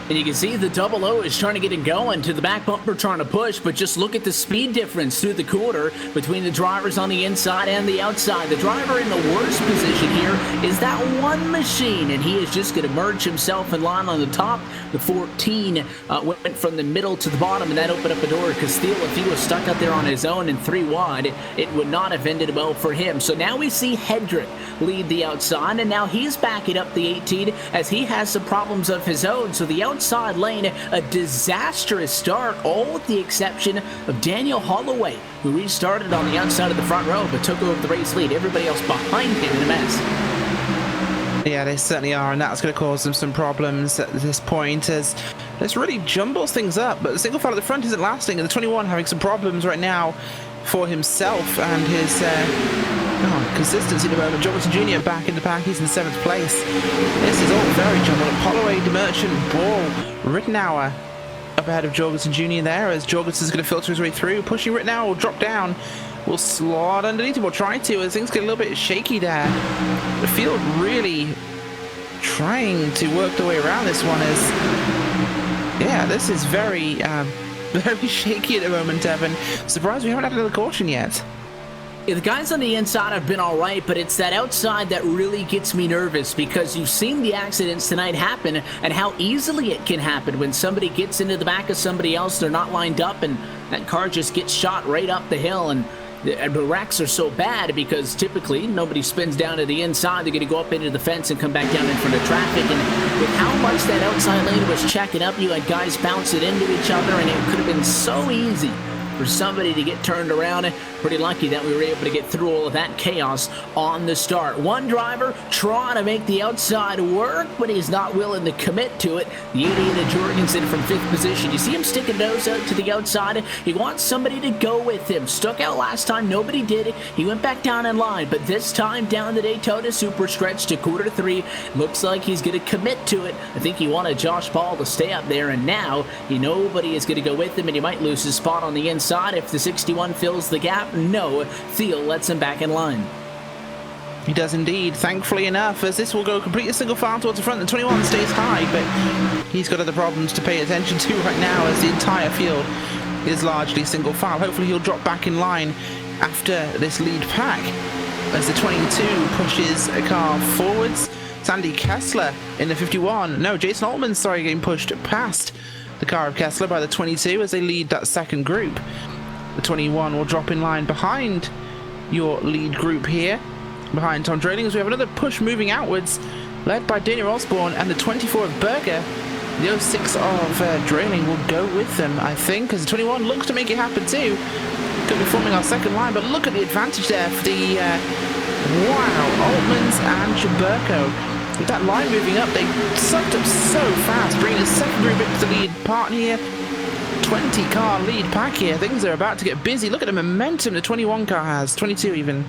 And you can see the 00 is trying to get it going to the back bumper, trying to push, but just look at the speed difference through the quarter between the drivers on the inside and the outside. The driver in the worst position here is that one machine, and he is just going to merge himself in line on the top. The 14 went from the middle to the bottom, and that opened up a door because Steele, if he was stuck out there on his own and three wide, it would not have ended well for him. So now we see Hedrick lead the outside, and now he's backing up the 18 as he has some problems of his own. So the outside lane, a disastrous start, all with the exception of Daniel Holloway, who restarted on the outside of the front row but took over the race lead. Everybody else behind him in a mess. Yeah, they certainly are, and that's going to cause them some problems at this point as this really jumbles things up. But the single file at the front isn't lasting, and the 21 having some problems right now for himself and his consistency at the moment. Jorgenson Jr. back in the pack, he's in 7th place. This is all very jumbled up. Holloway, DeMerchant, Ball, Rittenauer up ahead of Jorgenson Jr. there as Jorgenson's going to filter his way through. Pushing Rittenauer will drop down. Will slot underneath him, or try to, as things get a little bit shaky there. The field really trying to work their way around this one as, yeah, this is very, very shaky at the moment, Evan. Surprised we haven't had another caution yet. Yeah, the guys on the inside have been all right, but it's that outside that really gets me nervous because you've seen the accidents tonight happen and how easily it can happen when somebody gets into the back of somebody else, they're not lined up, and that car just gets shot right up the hill. And the wrecks are so bad because typically nobody spins down to the inside. They're going to go up into the fence and come back down in front of traffic. And with how much that outside lane was checking up, you had guys bouncing into each other, and it could have been so easy for somebody to get turned around. Pretty lucky that we were able to get through all of that chaos on the start. One driver trying to make the outside work, but he's not willing to commit to it. The 88 of Jorgenson from 5th position. You see him sticking nose out to the outside. He wants somebody to go with him. Stuck out last time, nobody did it. He went back down in line, but this time down the Daytona Super Stretch to quarter 3. Looks like he's going to commit to it. I think he wanted Josh Ball to stay up there, and now nobody is going to go with him, and he might lose his spot on the inside if the 61 fills the gap. No, Thiel lets him back in line. He does indeed, thankfully enough, as this will go completely single file towards the front. The 21 stays high, but he's got other problems to pay attention to right now as the entire field is largely single file. Hopefully he'll drop back in line after this lead pack as the 22 pushes a car forwards. Sandy Kessler in the 51. No, Jason Altman, sorry, getting pushed past the car of Kessler by the 22 as they lead that second group. The 21 will drop in line behind your lead group here. Behind Tom Drailing, as we have another push moving outwards, led by Daniel Osborne and the 24 of Berger. The 06 of Drailing will go with them, I think, as the 21 looks to make it happen too. Could be forming our second line, but look at the advantage there for the, wow, Altmans and Chaburko. With that line moving up, they sucked up so fast, bringing the second group into the lead part here. 20-car lead pack here. Things are about to get busy. Look at the momentum the 21 car has, 22 even.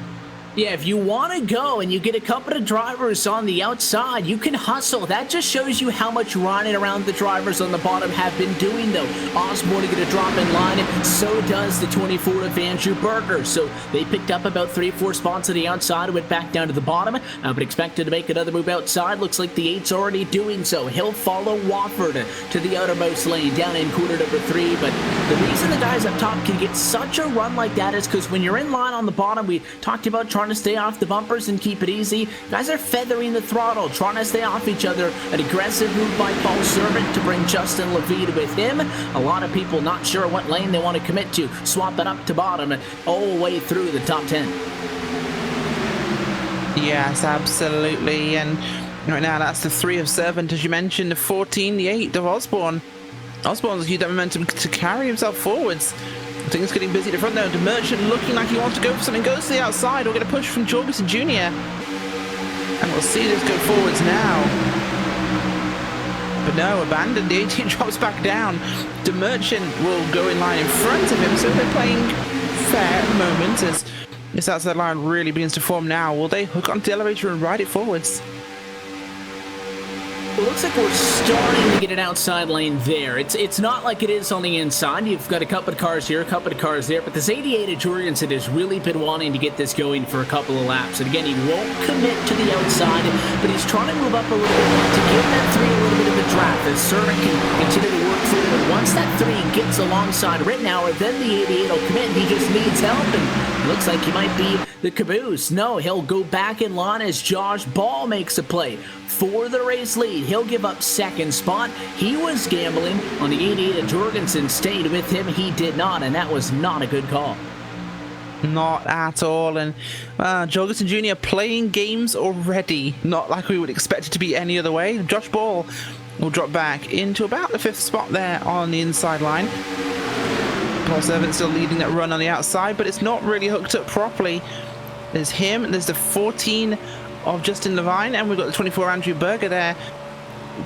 Yeah, if you want to go and you get a couple of drivers on the outside, you can hustle. That just shows you how much running around the drivers on the bottom have been doing, though. Osborne going to drop in line. So does the 24 of Andrew Berger. So they picked up about 3-4 spots on the outside, went back down to the bottom, but expected to make another move outside. Looks like the 8's already doing so. He'll follow Wofford to the outermost lane down in quarter number 3. But the reason the guys up top can get such a run like that is because when you're in line on the bottom, we talked about trying to stay off the bumpers and keep it easy. Guys are feathering the throttle, trying to stay off each other. An aggressive move by Paul Servant to bring Justin Levine with him. A lot of people not sure what lane they want to commit to. Swap it up to bottom all the way through the top 10. Yes, absolutely. And right now that's the 3 of Servant, as you mentioned, the 14, the 8 of Osborne. Osborne's used that momentum to carry himself forwards. Things getting busy at the front there. The Merchant looking like he wants to go for something. Goes to the outside. We'll get a push from Jorgenson Jr. And we'll see this go forwards now. But no, abandoned. The 18 drops back down. The Merchant will go in line in front of him. So they're playing fair at the moment as this outside line really begins to form now. Will they hook onto the elevator and ride it forwards? It looks like we're starting to get an outside lane there. It's not like it is on the inside. You've got a couple of cars here, a couple of cars there, but this 88 of Jorgenson has really been wanting to get this going for a couple of laps. And again, he won't commit to the outside, but he's trying to move up a little bit to give that 3 a little bit of a draft as Servant can continue to work through it. But once that 3 gets alongside Rittenauer, then the 88 will commit, and he just needs help, and it looks like he might be the caboose. No, he'll go back in line as Josh Ball makes a play for the race lead. He'll give up second spot. He was gambling on the 88 of Jorgenson, stayed with him. He did not, and that was not a good call. Not at all. And Jorgenson Jr. playing games already, not like we would expect it to be any other way. Josh Ball will drop back into about the 5th spot there on the inside line. Paul Servant still leading that run on the outside, but it's not really hooked up properly. There's him, there's the 14 of Justin Levine, and we've got the 24 Andrew Berger there.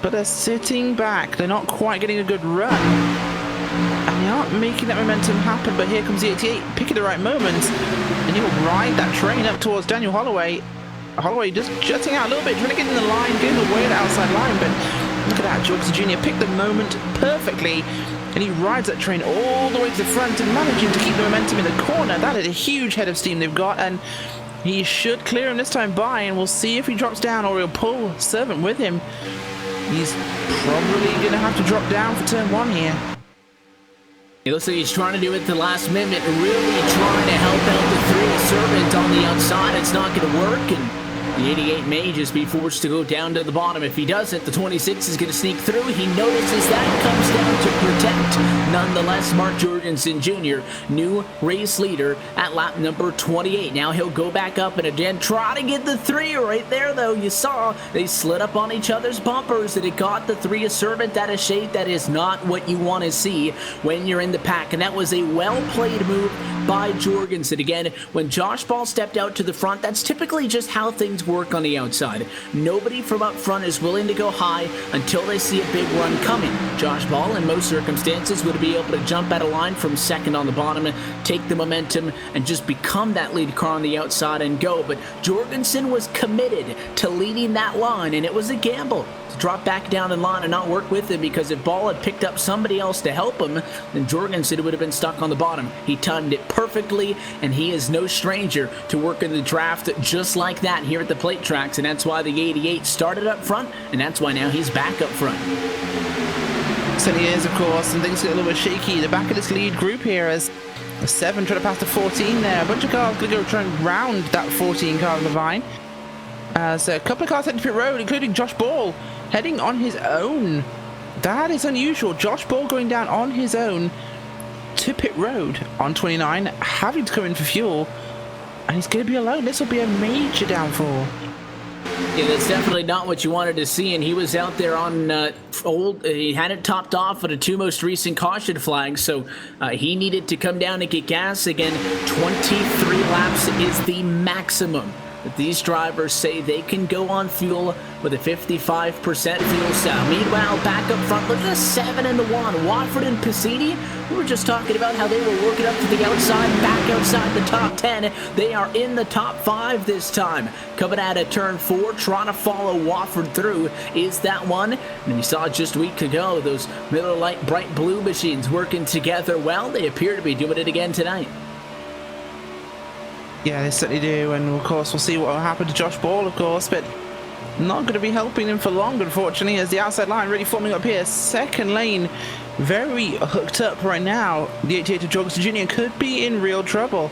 But they're sitting back. They're not quite getting a good run. And they aren't making that momentum happen, but here comes the 88, picking the right moment. And he'll ride that train up towards Daniel Holloway. Holloway just jutting out a little bit, trying to get in the line, getting away the outside line, but look at that, Jorgenson Jr. picked the moment perfectly. And he rides that train all the way to the front and managing to keep the momentum in the corner. That is a huge head of steam they've got, and he should clear him this time by, and we'll see if he drops down or he'll pull Servant with him. He's probably going to have to drop down for turn 1 here. It looks like he's trying to do it at the last minute, really trying to help out the 3 of Servant on the outside. It's not going to work, and the 88 may just be forced to go down to the bottom. If he doesn't, the 26 is going to sneak through. He notices that, comes down to protect. Nonetheless, Mark Jorgenson Jr., new race leader at lap number 28. Now he'll go back up and again try to get the 3 right there, though. You saw they slid up on each other's bumpers and it got the 3 of Servant out of shape. That is not what you want to see when you're in the pack, and that was a well-played move by Jorgenson. Again, when Josh Ball stepped out to the front, that's typically just how things work on the outside. Nobody from up front is willing to go high until they see a big run coming. Josh Ball, in most circumstances, would be able to jump out of line from second on the bottom, take the momentum, and just become that lead car on the outside and go. But Jorgenson was committed to leading that line, and it was a gamble to drop back down in line and not work with him, because if Ball had picked up somebody else to help him, then Jorgenson would have been stuck on the bottom. He timed it perfectly, and he is no stranger to working the draft just like that here at the plate tracks, and that's why the 88 started up front, and that's why now he's back up front. So he is, of course, and things get a little bit shaky. The back of this lead group here as the 7 trying to pass the 14 there. A bunch of cars going to go try and round that 14 car on the vine. So a couple of cars heading to pit road, including Josh Ball, heading on his own. That is unusual. Josh Ball going down on his own to pit road on 29, having to come in for fuel. And he's going to be alone. This will be a major downfall. Yeah, that's definitely not what you wanted to see, and he was out there on he hadn't topped off on the 2 most recent caution flags, so he needed to come down and get gas again. 23 laps is the maximum that these drivers say they can go on fuel with a 55% fuel cell. Meanwhile, back up front, look at the 7 and the 1. Watford and Piscini, we were just talking about how they were working up to the outside, back outside the top 10. They are in the top 5 this time. Coming out of turn 4, trying to follow Watford through is that one. And you saw just a week ago, those Miller Lite bright blue machines working together well. They appear to be doing it again tonight. Yeah, they certainly do, and of course we'll see what will happen to Josh Ball, of course, but not going to be helping him for long, unfortunately, as the outside line really forming up here. Second lane, very hooked up right now. The 88 of Jorgenson Jr. could be in real trouble.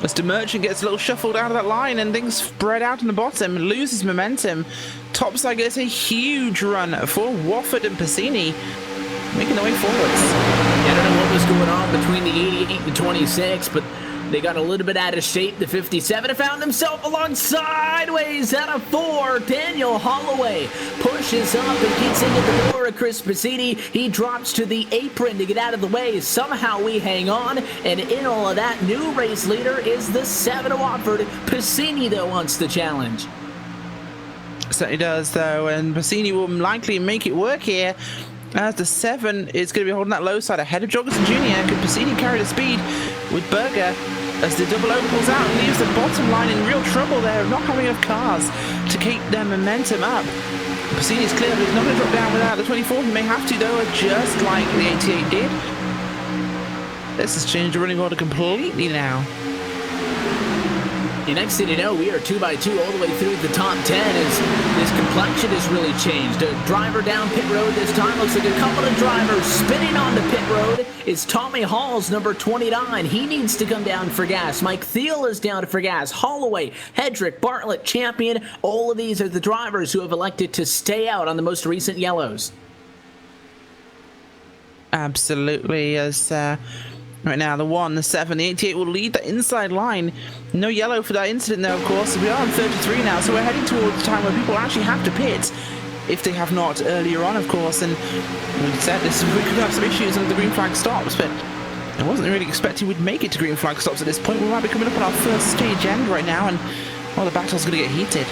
As the Merchant gets a little shuffled out of that line and things spread out in the bottom, loses momentum. Topside gets a huge run for Wofford and Piscini, making their way forwards. Yeah, I don't know what was going on between the 88 and 26, but they got a little bit out of shape. The 57 found himself along sideways out of 4. Daniel Holloway pushes up and gets into the door of Chris Piscini. He drops to the apron to get out of the way. Somehow we hang on, and in all of that, new race leader is the 7 of Watford. Piscini, though, wants the challenge. Certainly does, though, and Piscini will likely make it work here, as the 7 is going to be holding that low side ahead of Jorgenson Jr. Could Piscini carry the speed with Berger as the double O pulls out and leaves the bottom line in real trouble there of not having enough cars to keep their momentum up. Piscini's clear, but he's not going to drop down without the 24. He may have to, though, just like the 88 did. This has changed the running order completely now. The next thing you know, we are 2x2 all the way through the top 10 as this complexion has really changed. A driver down pit road this time. Looks like a couple of drivers spinning onto pit road. It's Tommy Hall's number 29. He needs to come down for gas. Mike Thiel is down for gas. Holloway, Hedrick, Bartlett, Champion. All of these are the drivers who have elected to stay out on the most recent yellows. Absolutely, as right now the 1, the 7, the 88 will lead the inside line. No yellow for that incident though, of course. We are on 33 now, so we're heading towards the time where people actually have to pit if they have not earlier on, of course. And we said this, we could have some issues with the green flag stops, but I wasn't really expecting we'd make it to green flag stops at this point. We might be coming up on our first stage end right now, and well, the battle's going to get heated.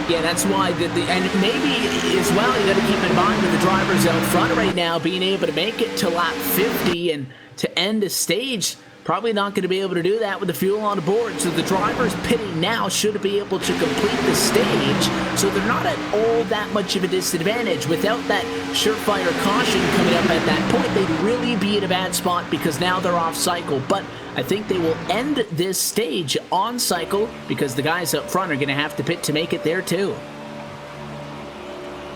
Yeah, that's why, and maybe as well, you got to keep in mind with the drivers out front right now being able to make it to lap 50 and to end the stage. Probably not going to be able to do that with the fuel on board. So the drivers pitting now should be able to complete the stage. So they're not at all that much of a disadvantage. Without that surefire caution coming up at that point, they'd really be in a bad spot because now they're off cycle. But I think they will end this stage on cycle because the guys up front are going to have to pit to make it there too.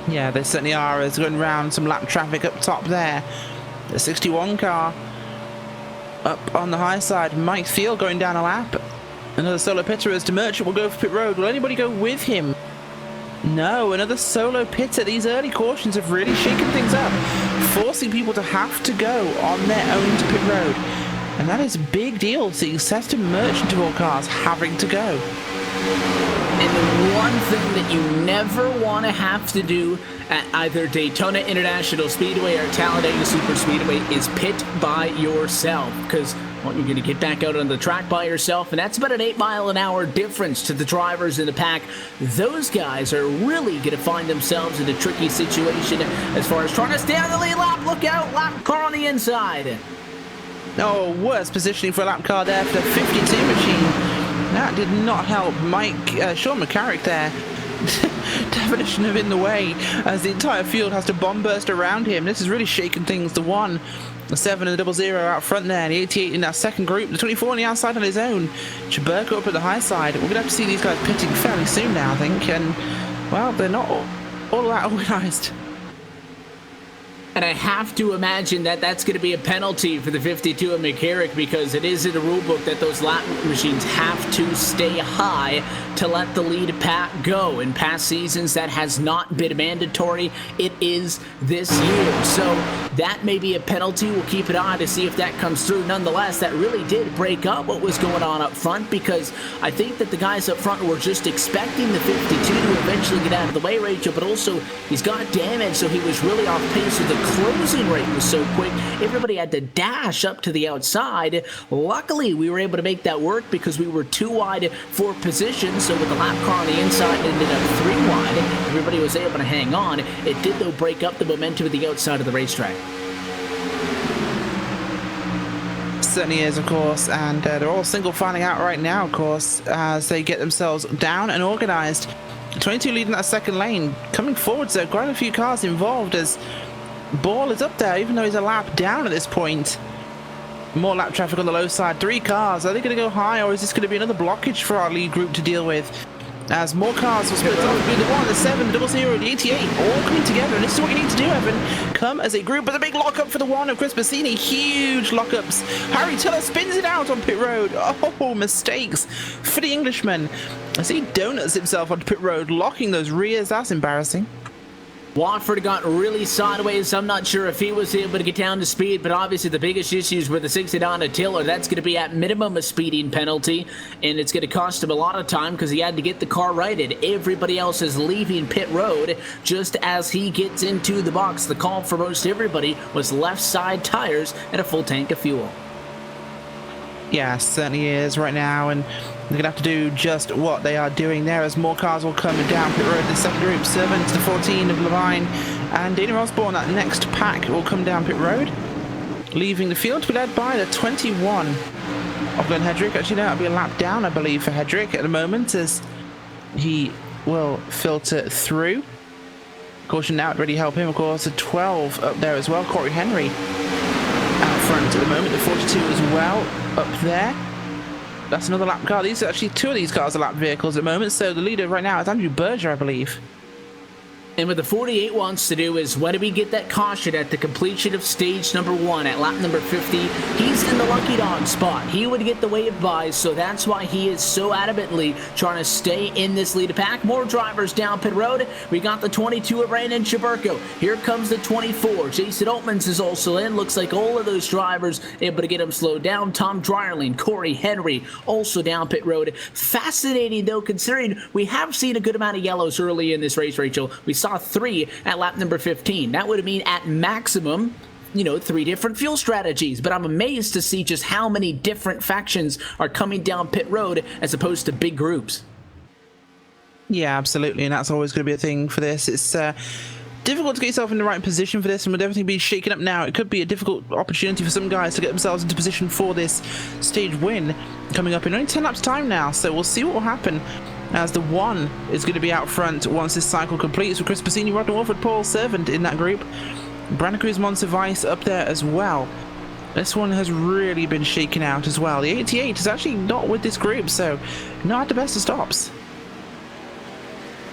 Yeah, they certainly are. As going around some lap traffic up top there. The 61 car up on the high side. Mike Thiel going down a lap. Another solo pitter as the Merchant will go for pit road. Will anybody go with him? No, another solo pitter. These early cautions have really shaken things up, forcing people to have to go on their own to pit road. And that is a big deal, seeing Seston Merchant of all cars having to go. And the one thing that you never want to have to do at either Daytona International Speedway or Talladega Superspeedway is pit by yourself, because well, you're going to get back out on the track by yourself, and that's about an 8-mile-an-hour difference to the drivers in the pack. Those guys are really going to find themselves in a tricky situation as far as trying to stay on the lead lap. Look out, lap car on the inside. Oh, worse positioning for a lap car there for the 52 machine. That did not help Sean McCarrick there. Definition of in the way, as the entire field has to bomb burst around him. This is really shaking things. The 1, the 7 and the 00 out front there, the 88 in that second group, the 24 on the outside on his own. Chaburko up at the high side. We're going to have to see these guys pitting fairly soon now, I think, and well, they're not all that organised. And I have to imagine that that's going to be a penalty for the 52 of McCarrick, because it is in the rule book that those lap machines have to stay high to let the lead pack go. In past seasons, that has not been mandatory. It is this year. So that may be a penalty. We'll keep an eye to see if that comes through. Nonetheless, that really did break up what was going on up front, because I think that the guys up front were just expecting the 52 to eventually get out of the way, Rachel, but also he's got damage, so he was really off pace with the closing rate was so quick, everybody had to dash up to the outside. Luckily, we were able to make that work because we were 2 wide for position, so with the lap car on the inside, it ended up 3 wide. Everybody was able to hang on. It did, though, break up the momentum of the outside of the racetrack. Certainly is, of course, and they're all single filing out right now, of course, as they get themselves down and organized. 22 leading that second lane. Coming forward, so quite a few cars involved as Ball is up there, even though he's a lap down at this point. More lap traffic on the low side. 3 cars. Are they going to go high, or is this going to be another blockage for our lead group to deal with? As more cars will split off between the 1, the 7, the 00, the 88, all coming together. And this is what you need to do, Evan. Come as a group with a big lockup for the 1 of Chris Bassini. Huge lockups. Harry Tiller spins it out on pit road. Oh, mistakes for the Englishman as he donuts himself onto pit road, locking those rears. That's embarrassing. Watford got really sideways. I'm not sure if he was able to get down to speed, but obviously the biggest issues were the 69 to Tiller. That's going to be at minimum a speeding penalty, and it's going to cost him a lot of time because he had to get the car righted. Everybody else is leaving pit road just as he gets into the box. The call for most everybody was left side tires and a full tank of fuel. Yeah, certainly is right now, and they're going to have to do just what they are doing there as more cars will come down pit road. The second group, 7 to the 14 of Levine, and Dana Osborne, that next pack, will come down pit road, leaving the field to be led by the 21 of Glenn Hedrick. Actually, no, that'll be a lap down, I believe, for Hedrick at the moment, as he will filter through. Caution now, ready to help him, of course, the 12 up there as well, Corey Henry out front at the moment, the 42 as well up there. That's another lap car. These are actually 2 of these cars are lap vehicles at the moment, so the leader right now is Andrew Berger, I believe. And what the 48 wants to do is, when do we get that caution at the completion of stage number 1 at lap number 50? He's in the lucky dog spot. He would get the wave by, so that's why he is so adamantly trying to stay in this lead pack. More drivers down pit road. We got the 22 of Brandon Chaburko. Here comes the 24. Jason Altmans is also in. Looks like all of those drivers able to get him slowed down. Tom Drierling, Corey Henry also down pit road. Fascinating, though, considering we have seen a good amount of yellows early in this race, Rachel. We saw 3 at lap number 15. That would mean at maximum, 3 different fuel strategies, but I'm amazed to see just how many different factions are coming down pit road as opposed to big groups. Yeah, absolutely, and that's always going to be a thing for this. It's difficult to get yourself in the right position for this, and with everything being shaken up now, it could be a difficult opportunity for some guys to get themselves into position for this stage win coming up in only 10 laps time now, so we'll see what will happen as the 1 is going to be out front once this cycle completes, with Chris Bassini, Rodney Wolford, Paul Servant in that group. Brandon Cruz, Montevice up there as well. This one has really been shaken out as well. The 88 is actually not with this group, so not the best of stops.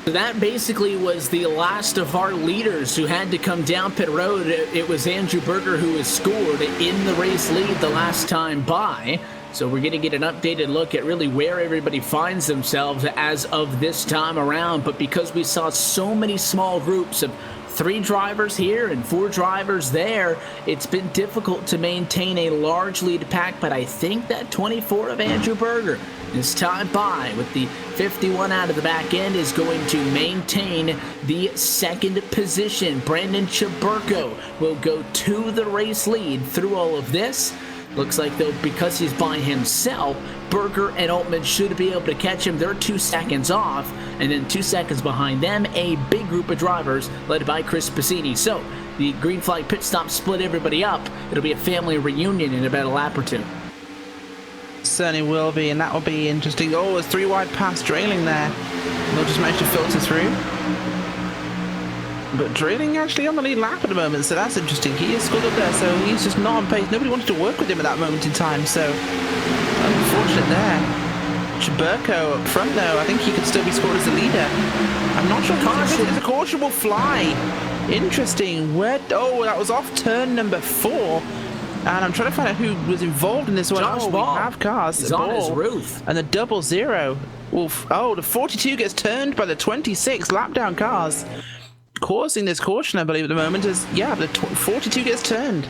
So that basically was the last of our leaders who had to come down pit road. It was Andrew Berger who was scored in the race lead the last time by. So we're going to get an updated look at really where everybody finds themselves as of this time around. But because we saw so many small groups of 3 drivers here and 4 drivers there, it's been difficult to maintain a large lead pack. But I think that 24 of Andrew Berger this time by with the 51 out of the back end is going to maintain the 2nd position. Brandon Chaburko will go to the race lead through all of this. Looks like, though, because he's by himself, Berger and Altman should be able to catch him. They're 2 seconds off, and then 2 seconds behind them, a big group of drivers led by Chris Bassini. So the green flag pit stop split everybody up. It'll be a family reunion in about a lap or 2. Certainly will be, and that will be interesting. Oh, there's 3 wide past Drailing there. They'll just manage to filter through. But Drailing actually on the lead lap at the moment, so that's interesting. He is scored up there, so he's just not on pace. Nobody wanted to work with him at that moment in time, so unfortunate there. Chaburko up front, though. I think he could still be scored as the leader. I'm not sure. Caution. The caution will fly Interesting. Oh, that was off turn number 4. And I'm trying to find out who was involved in this one. Josh Ball. We have cars. He's on his roof. And the 00. Oof. Oh, the 42 gets turned by the 26 lap down cars. Causing this caution, I believe, at the moment is, yeah, the 42 gets turned.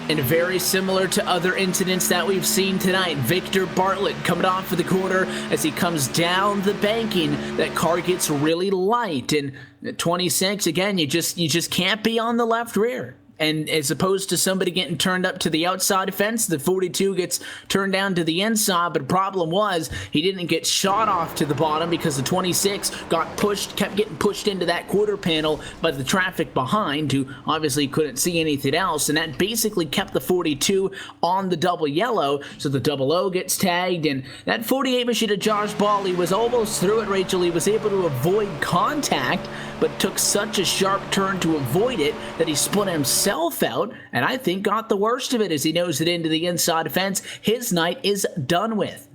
And very similar to other incidents that we've seen tonight, Victor Bartlett coming off of the corner as he comes down the banking. That car gets really light, and at 26, again, you just can't be on the left rear. And as opposed to somebody getting turned up to the outside fence, the 42 gets turned down to the inside. But the problem was he didn't get shot off to the bottom because the 26 kept getting pushed into that quarter panel by the traffic behind, who obviously couldn't see anything else. And that basically kept the 42 on the double yellow. So the 00 gets tagged. And that 48 machine of Josh Ball, he was almost through it, Rachel. He was able to avoid contact, but took such a sharp turn to avoid it that he spun himself out, and I think got the worst of it as he nosed it into the inside fence. His night is done with.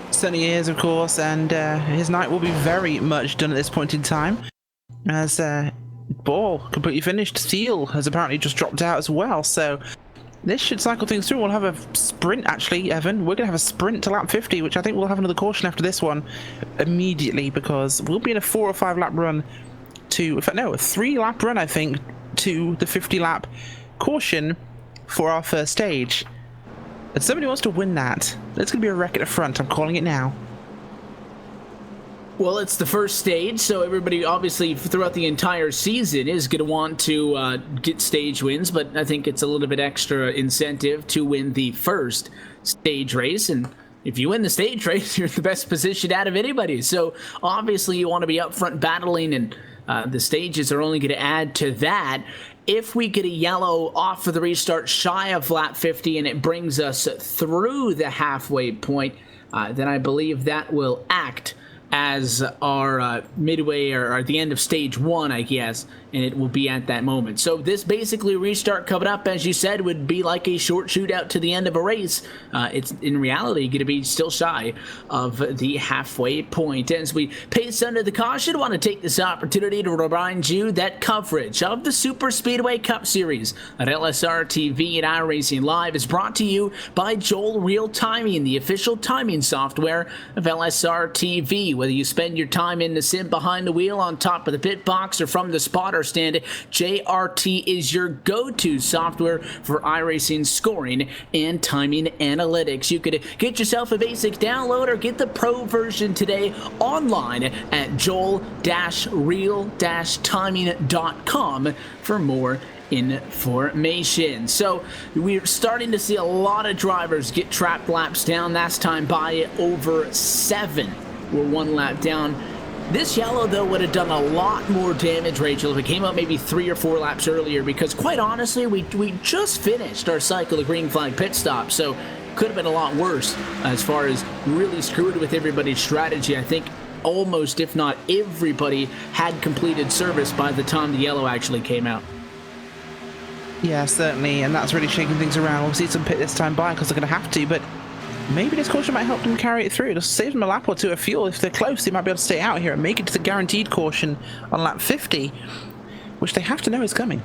Certainly is, of course, and his night will be very much done at this point in time, as Ball completely finished. Seal has apparently just dropped out as well, so this should cycle things through. We'll have a sprint, actually, Evan. We're going to have a sprint to lap 50, which I think we'll have another caution after this one immediately, because we'll be in a 4 or 5 lap run to, in fact, no, a 3 lap run, I think, to the 50 lap caution for our first stage. And somebody wants to win that. There's going to be a wreck at the front. I'm calling it now. Well, it's the first stage, so everybody obviously throughout the entire season is going to want to get stage wins, but I think it's a little bit extra incentive to win the first stage race. And if you win the stage race, you're in the best position out of anybody. So obviously you want to be up front battling, and the stages are only going to add to that. If we get a yellow off of the restart shy of lap 50 and it brings us through the halfway point, then I believe that will act as our midway or the end of stage 1, I guess, and it will be at that moment. So this basically restart coming up, as you said, would be like a short shootout to the end of a race. It's in reality going to be still shy of the halfway point. As we pace under the caution, I want to take this opportunity to remind you that coverage of the Superspeedway Cup Series at LSRTV and iRacing Live is brought to you by Joel Real Timing, the official timing software of LSRTV. Whether you spend your time in the sim behind the wheel, on top of the pit box, or from the spotter stand, JRT is your go-to software for iRacing scoring and timing analytics. You could get yourself a basic download or get the pro version today online at joel-real-timing.com for more information. So we're starting to see a lot of drivers get trapped laps down. Last time by over 7 were 1 lap down. This yellow, though, would have done a lot more damage, Rachel, if it came out maybe 3 or 4 laps earlier, because quite honestly, we just finished our cycle of green flag pit stop, so could have been a lot worse as far as really screwed with everybody's strategy. I think almost, if not everybody, had completed service by the time the yellow actually came out. Yeah, certainly, and that's really shaking things around. We'll see some pit this time by because they're going to have to, but maybe this caution might help them carry it through. It'll save them a lap or 2 of fuel. If they're close, they might be able to stay out here and make it to the guaranteed caution on lap 50, which they have to know is coming.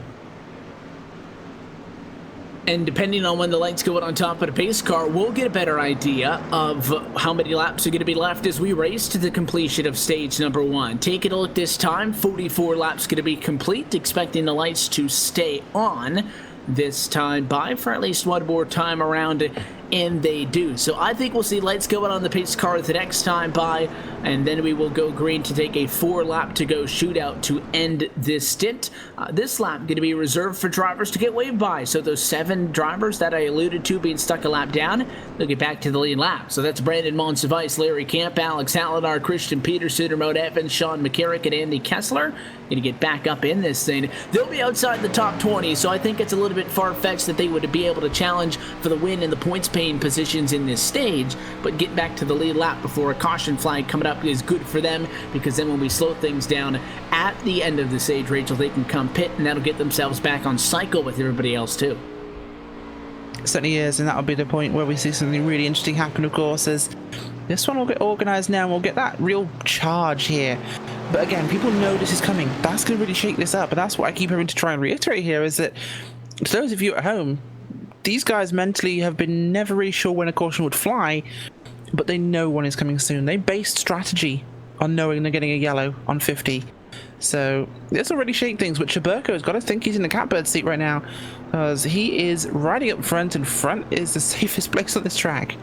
And depending on when the lights go out on top of the pace car, we'll get a better idea of how many laps are going to be left as we race to the completion of stage number 1. Taking a look this time, 44 laps going to be complete, expecting the lights to stay on this time by for at least one more time around, and they do. So I think we'll see lights going on the pace car the next time by, and then we will go green to take a 4 lap to go shootout to end this stint. This lap going to be reserved for drivers to get waved by. So those 7 drivers that I alluded to being stuck a lap down, they'll get back to the lead lap. So that's Brandon Monsivice, Larry Camp, Alex Hallinar, Christian Peterson, Remote Evans, Sean McCarrick, and Andy Kessler going to get back up in this thing. They'll be outside the top 20, so I think it's a little bit far-fetched that they would be able to challenge for the win in the points paying positions in this stage, but get back to the lead lap before a caution flag coming up is good for them, because then when we slow things down at the end of the stage, Rachel, they can come pit, and that'll get themselves back on cycle with everybody else too. It certainly is, and that'll be the point where we see something really interesting happen, of course, as This one will get organized now, and we'll get that real charge here. But again, people know this is coming. That's going to really shake this up, and that's what I keep having to try and reiterate here, is that to those of you at home, these guys mentally have been never really sure when a caution would fly, but they know one is coming soon. They based strategy on knowing they're getting a yellow on 50. So this will really shake things, but Cheburko's got to think he's in the catbird seat right now, because he is riding up front, and front is the safest place on this track.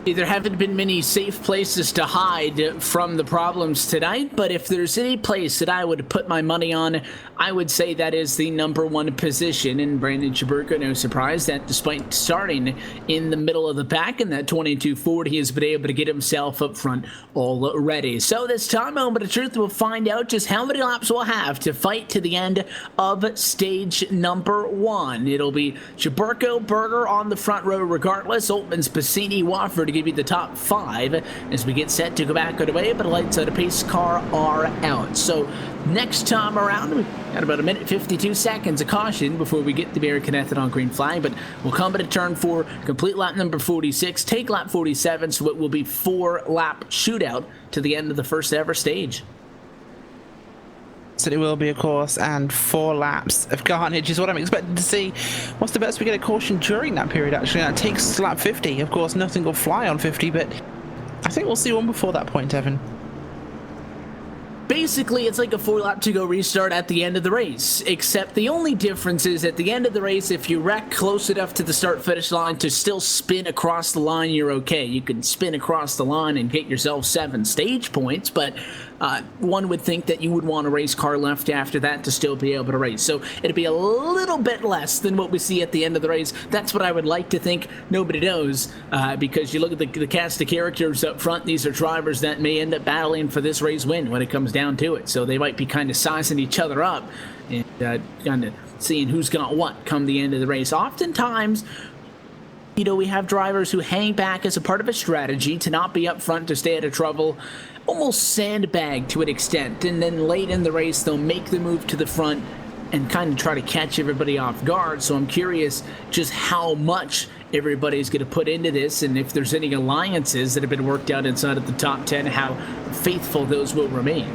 There haven't been many safe places to hide from the problems tonight, but if there's any place that I would put my money on, I would say that is the number one position. And Brandon Cheburko, no surprise that despite starting in the middle of the pack in that 2240, he has been able to get himself up front already. So this time, moment of truth, we'll find out just how many laps we'll have to fight to the end of stage number 1. It'll be Cheburko, Berger on the front row regardless, Altman's, Bassini, Wofford, give you the top 5 as we get set to go back underway, but the lights of the pace car are out. So next time around, we've got about a minute 52 seconds of caution before we get the American Ethanol green flag, but we'll come into turn 4, complete lap number 46, take lap 47, so it will be 4-lap shootout to the end of the first ever stage. So it will be, of course, and 4 laps of carnage is what I'm expecting to see. What's the best we get a caution during that period, actually? That takes lap 50. Of course, nothing will fly on 50, but I think we'll see one before that point, Evan. Basically, it's like a 4-lap to go restart at the end of the race, except the only difference is at the end of the race, if you wreck close enough to the start-finish line to still spin across the line, you're okay. You can spin across the line and get yourself 7 stage points, but one would think that you would want a race car left after that to still be able to race. So it'd be a little bit less than what we see at the end of the race. That's what I would like to think. Nobody knows, because you look at the cast of characters up front, these are drivers that may end up battling for this race win when it comes down to it. So they might be kind of sizing each other up and kind of seeing who's got what come the end of the race. Oftentimes, you know, we have drivers who hang back as a part of a strategy to not be up front, to stay out of trouble, almost sandbag to an extent, and then late in the race they'll make the move to the front and kind of try to catch everybody off guard. So I'm curious just how much everybody's going to put into this, and if there's any alliances that have been worked out inside of the top 10, how faithful those will remain.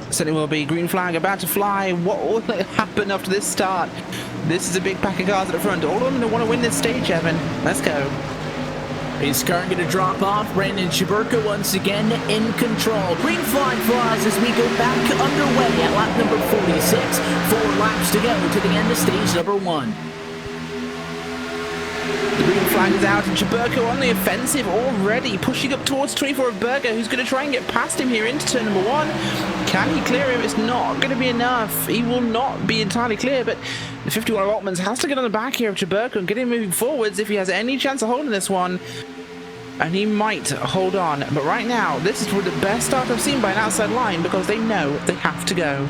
Certainly will be. Green flag about to fly. What will happen after this start? This is a big pack of cars at the front. All of them want to win this stage, Evan. Let's go. Pace car going to drop off. Brandon Cheburko once again in control. Green flag flies as we go back underway at lap number 46. 4 laps to go to the end of stage number 1. The green flag is out, and Cheburko on the offensive already, pushing up towards 24 of Berger, who's going to try and get past him here into turn number 1. Can he clear him? It's not going to be enough. He will not be entirely clear, but the 51 of Altman's has to get on the back here of Cheburko and get him moving forwards if he has any chance of holding this one. And he might hold on, but right now, this is the best start I've seen by an outside line, because they know they have to go.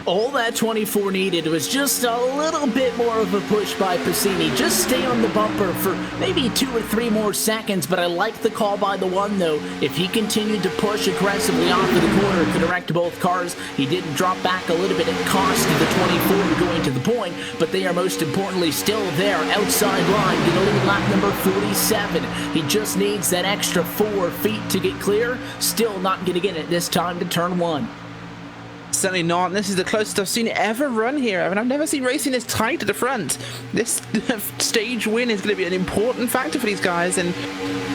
All that 24 needed was just a little bit more of a push by Bassini. Just stay on the bumper for maybe 2 or 3 more seconds, but I like the call by the 1, though. If he continued to push aggressively off of the corner, could have wrecked both cars. He did drop back a little bit at cost to the 24 going to the point, but they are most importantly still there, outside line, going to lead lap number 47. He just needs that extra 4 feet to get clear. Still not going to get it this time to turn 1. Certainly not. This is the closest I've seen it ever run here, and I've never seen racing this tight at the front. This stage win is going to be an important factor for these guys, and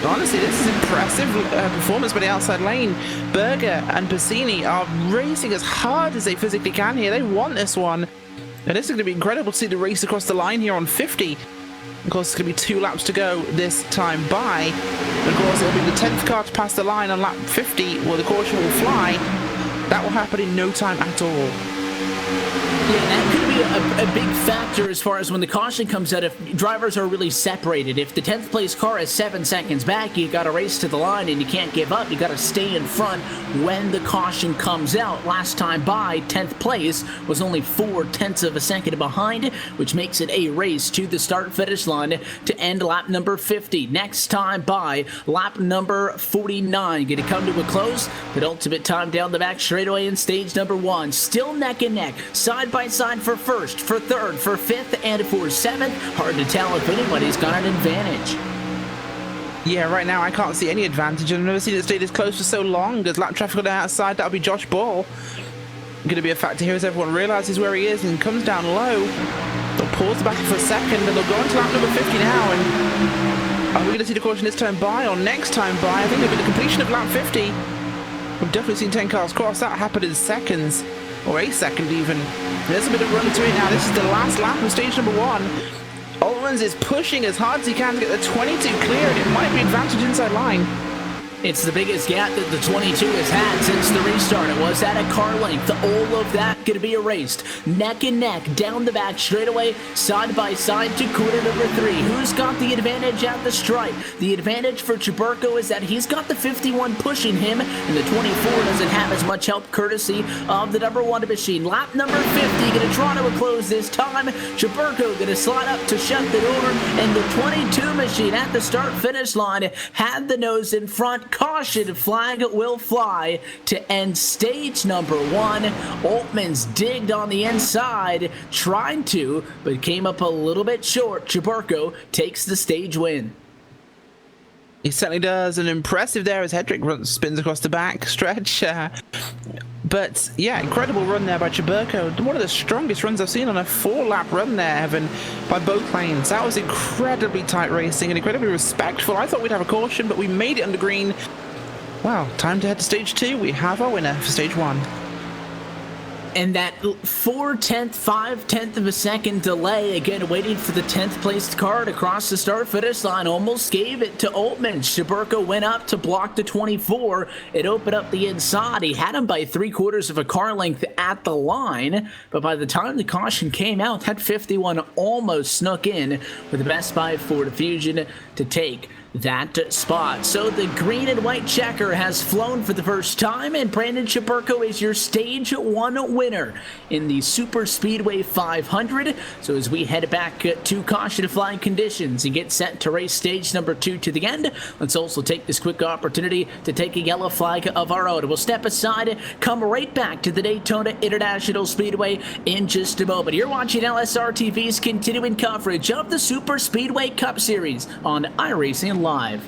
honestly, this is impressive performance by the outside lane. Berger and Bassini are racing as hard as they physically can here. They want this one, and this is going to be incredible to see the race across the line here on 50. Of course, it's going to be 2 laps to go this time by. Of course, it'll be the 10th car to pass the line on lap 50, where the caution will fly. That will happen in no time at all. Yeah, that could be a big factor as far as when the caution comes out, if drivers are really separated. If the 10th place car is 7 seconds back, you got to race to the line and you can't give up. You got to stay in front when the caution comes out. Last time by, 10th place was only 4/10 of a second behind, which makes it a race to the start-finish line to end lap number 50. Next time by, lap number 49. Going to come to a close. The ultimate time down the back straightaway in stage number 1. Still neck and neck, side by side for first, for third, for 5th, and for 7th. Hard to tell if anybody's got an advantage. Yeah, right now I can't see any advantage. I've never seen it stay this close for so long. There's lap traffic on the outside. That'll be Josh Ball. Going to be a factor here as everyone realizes where he is and comes down low. They'll pause the battle for a second and they'll go into lap number 50 now. And are we going to see the caution this time by or next time by? I think it'll be the completion of lap 50. We've definitely seen 10 cars cross. That happened in seconds, or a second even. There's a bit of run to it now. This is the last lap of stage number 1. Alman is pushing as hard as he can to get the 22 clear, and it might be advantage inside line. It's the biggest gap that the 22 has had since the restart. It was at a car length. All of that going to be erased. Neck and neck, down the back, straightaway, side by side to quarter number 3. Who's got the advantage at the stripe? The advantage for Cheburko is that he's got the 51 pushing him, and the 24 doesn't have as much help courtesy of the number 1 machine. Lap number 50, going to try to close this time. Cheburko going to slide up to shut the door, and the 22 machine at the start-finish line had the nose in front. Caution flag will fly to end stage number 1. Altman's digged on the inside, trying to, but came up a little bit short. Cheburko takes the stage win. He certainly does, and impressive there as Hedrick spins across the back stretch. But yeah, incredible run there by Cheburko. One of the strongest runs I've seen on a 4-lap run there, Evan, by both lanes. That was incredibly tight racing and incredibly respectful. I thought we'd have a caution, but we made it under green. Wow, time to head to stage 2. We have our winner for stage 1. And that 5/10 of a second delay, again waiting for the 10th placed car to cross the start finish line, almost gave it to Altman. Cheburko went up to block the 24. It opened up the inside. He had him by 3/4 of a car length at the line, but by the time the caution came out, that 51 almost snuck in with the best by Ford Fusion to take that spot. So the green and white checker has flown for the first time, and Brandon Cheburko is your stage 1 winner in the Superspeedway 500. So as we head back to caution flying conditions and get set to race stage number 2 to the end, let's also take this quick opportunity to take a yellow flag of our own. We'll step aside, come right back to the Daytona International Speedway in just a moment. You're watching LSRTV's continuing coverage of the Superspeedway Cup Series on iRacing Live.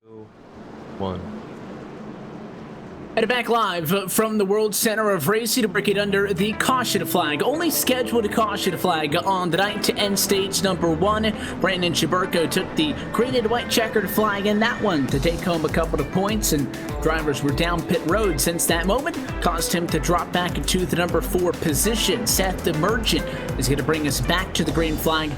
1. And back live from the World Center of Racing to break it under the caution flag. Only scheduled caution flag on the night to end stage number 1. Brandon Chiburko took the green and white checkered flag in that one to take home a couple of points, and drivers were down pit road since that moment. Caused him to drop back into the number 4 position. Seth the Merchant is going to bring us back to the green flag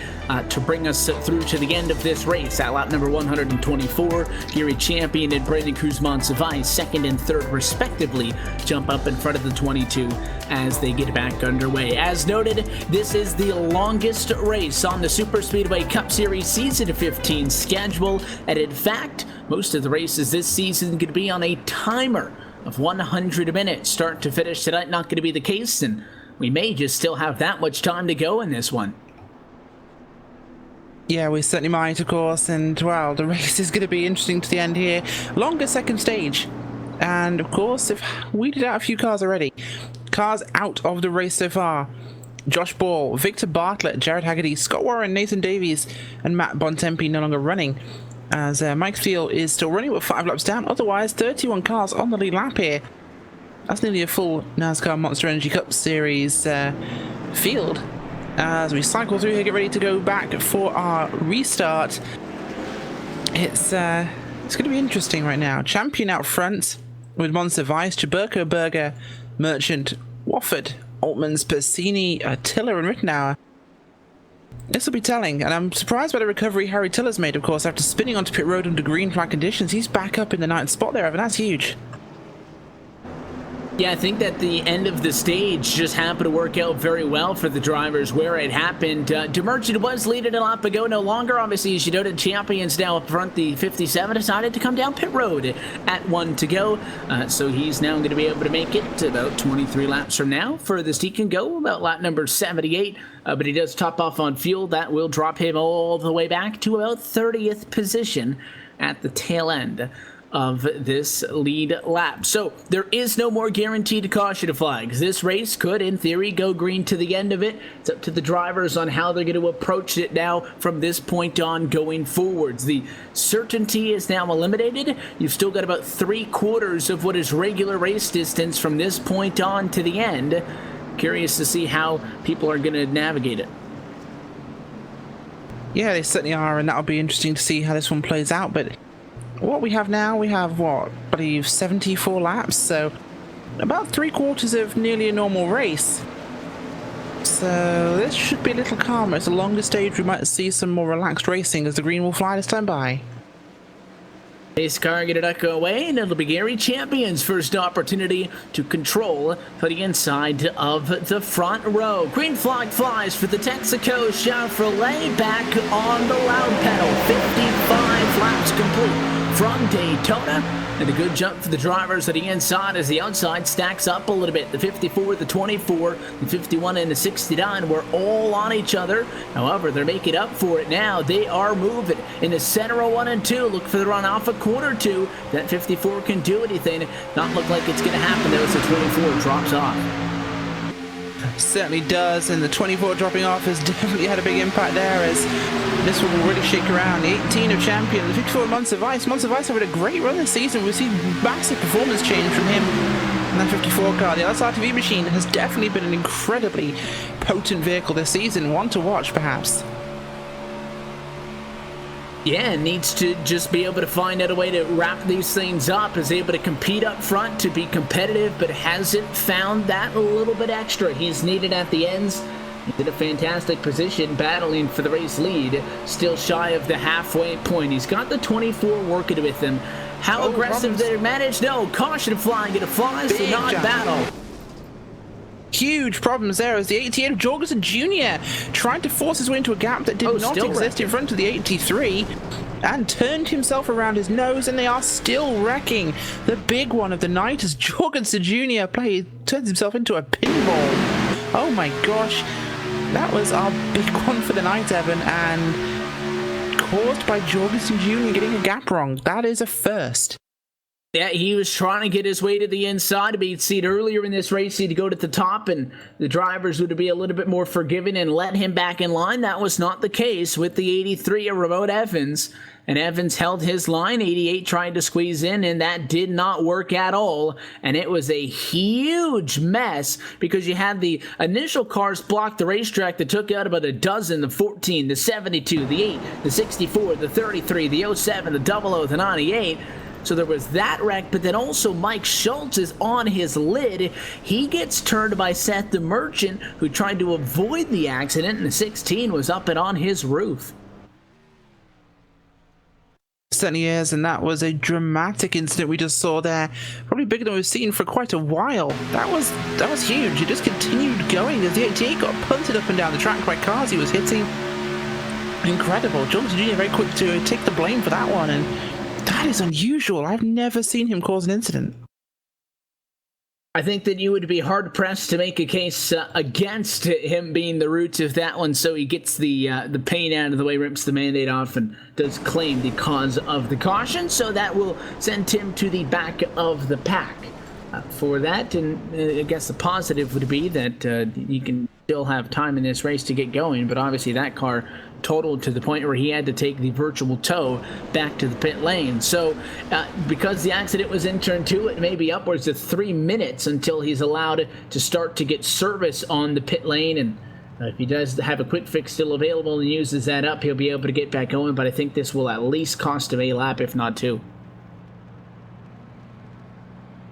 to bring us through to the end of this race. At lap number 124, Gary Champion and Brandon Cruz-Monsivais, second and third respectively, jump up in front of the 22 as they get back underway. As noted, this is the longest race on the Superspeedway Cup Series Season 15 schedule, and in fact, most of the races this season are going to be on a timer of 100 minutes, start to finish. Tonight not going to be the case, and we may just still have that much time to go in this one. Yeah, we certainly might, of course, and, well, the race is going to be interesting to the end here. Longer second stage, and, of course, they've weeded out a few cars already. Cars out of the race so far. Josh Ball, Victor Bartlett, Jared Haggerty, Scott Warren, Nathan Davies, and Matt Bontempi no longer running, as Mike Steele is still running with 5 laps down. Otherwise, 31 cars on the lead lap here. That's nearly a full NASCAR Monster Energy Cup Series field. As we cycle through here, get ready to go back for our restart. It's going to be interesting right now. Champion out front with Monsivais, Chiburko, Berger, Merchant, Wofford, Altmans, Persini, Tiller, and Rittenauer. This will be telling, and I'm surprised by the recovery Harry Tiller's made, of course, after spinning onto pit road under green flag conditions. He's back up in the 9th spot there, Evan. That's huge. Yeah, I think that the end of the stage just happened to work out very well for the drivers where it happened. DeMerchant was leading a lap ago, no longer. Obviously, as you noted, Champions now up front. The 57 decided to come down pit road at 1 to go. So he's now going to be able to make it to about 23 laps from now. Furthest he can go, about lap number 78. But he does top off on fuel. That will drop him all the way back to about 30th position at the tail end of this lead lap. So there is no more guaranteed caution flags. This race could, in theory, go green to the end of it. It's up to the drivers on how they're going to approach it now from this point on going forwards. The certainty is now eliminated. You've still got about 3/4 of what is regular race distance from this point on to the end. Curious to see how people are going to navigate it. Yeah, they certainly are, and that'll be interesting to see how this one plays out, but what we have now, we have, what, I believe 74 laps, so about 3/4 of nearly a normal race. So this should be a little calmer. It's a longer stage. We might see some more relaxed racing as the green will fly this time by. Pace car get it duck away, and it'll be Gary Champion's first opportunity to control for the inside of the front row. Green flag flies for the Texaco Chevrolet back on the loud pedal. 55 laps complete from Daytona, and a good jump for the drivers at the inside as the outside stacks up a little bit. The 54, the 24, the 51, and the 69 were all on each other. However, they're making up for it now. They are moving in the center of 1 and 2. Look for the run off a quarter 2. That 54 can do anything. Not look like it's going to happen though as the 24 drops off. Certainly does, and the 24 dropping off has definitely had a big impact there as this one will really shake around. The 18 of Champion, the 54 of Monsivais. Monsivais having a great run this season. We've seen massive performance change from him in that 54 car. The LSRTV machine has definitely been an incredibly potent vehicle this season. One to watch, perhaps. Yeah, needs to just be able to find out a way to wrap these things up, is able to compete up front, to be competitive, but hasn't found that a little bit extra he's needed at the ends. He's in a fantastic position battling for the race lead, still shy of the halfway point. He's got the 24 working with him. How aggressive they managed? No, caution flying, it flies to not battle. Huge problems there as the 88 of Jorgenson Jr. tried to force his way into a gap that did not exist in front of the 83 and turned himself around his nose, and they are still wrecking. The big one of the night as Jorgenson Jr. turns himself into a pinball. Oh my gosh, that was our big one for the night, Evan, and caused by Jorgenson Jr. getting a gap wrong. That is a first. Yeah, he was trying to get his way to the inside. We'd seen earlier in this race he'd go to the top and the drivers would be a little bit more forgiving and let him back in line. That was not the case with the 83 of Ramon Evans. And Evans held his line. 88 tried to squeeze in, and that did not work at all. And it was a huge mess because you had the initial cars block the racetrack that took out about a dozen, the 14, the 72, the 8, the 64, the 33, the 07, the 00, the 98. So there was that wreck, but then also Mike Schultz is on his lid. He gets turned by Seth the Merchant, who tried to avoid the accident, and the 16 was up and on his roof. Certainly is, and that was a dramatic incident we just saw there. Probably bigger than we've seen for quite a while. That was huge. He just continued going as the 88 got punted up and down the track by cars he was hitting. Incredible. Jorgenson Jr. very quick to take the blame for that one, and that is unusual. I've never seen him cause an incident. I think that you would be hard-pressed to make a case against him being the root of that one, so he gets the pain out of the way, rips the Mandate off, and does claim the cause of the caution, so that will send him to the back of the pack for that. And I guess the positive would be that you can still have time in this race to get going, but obviously that car totaled to the point where he had to take the virtual tow back to the pit lane. So because the accident was in turn 2, it may be upwards of 3 minutes until he's allowed to start to get service on the pit lane. And if he does have a quick fix still available and uses that up, he'll be able to get back going, but I think this will at least cost him a lap, if not 2.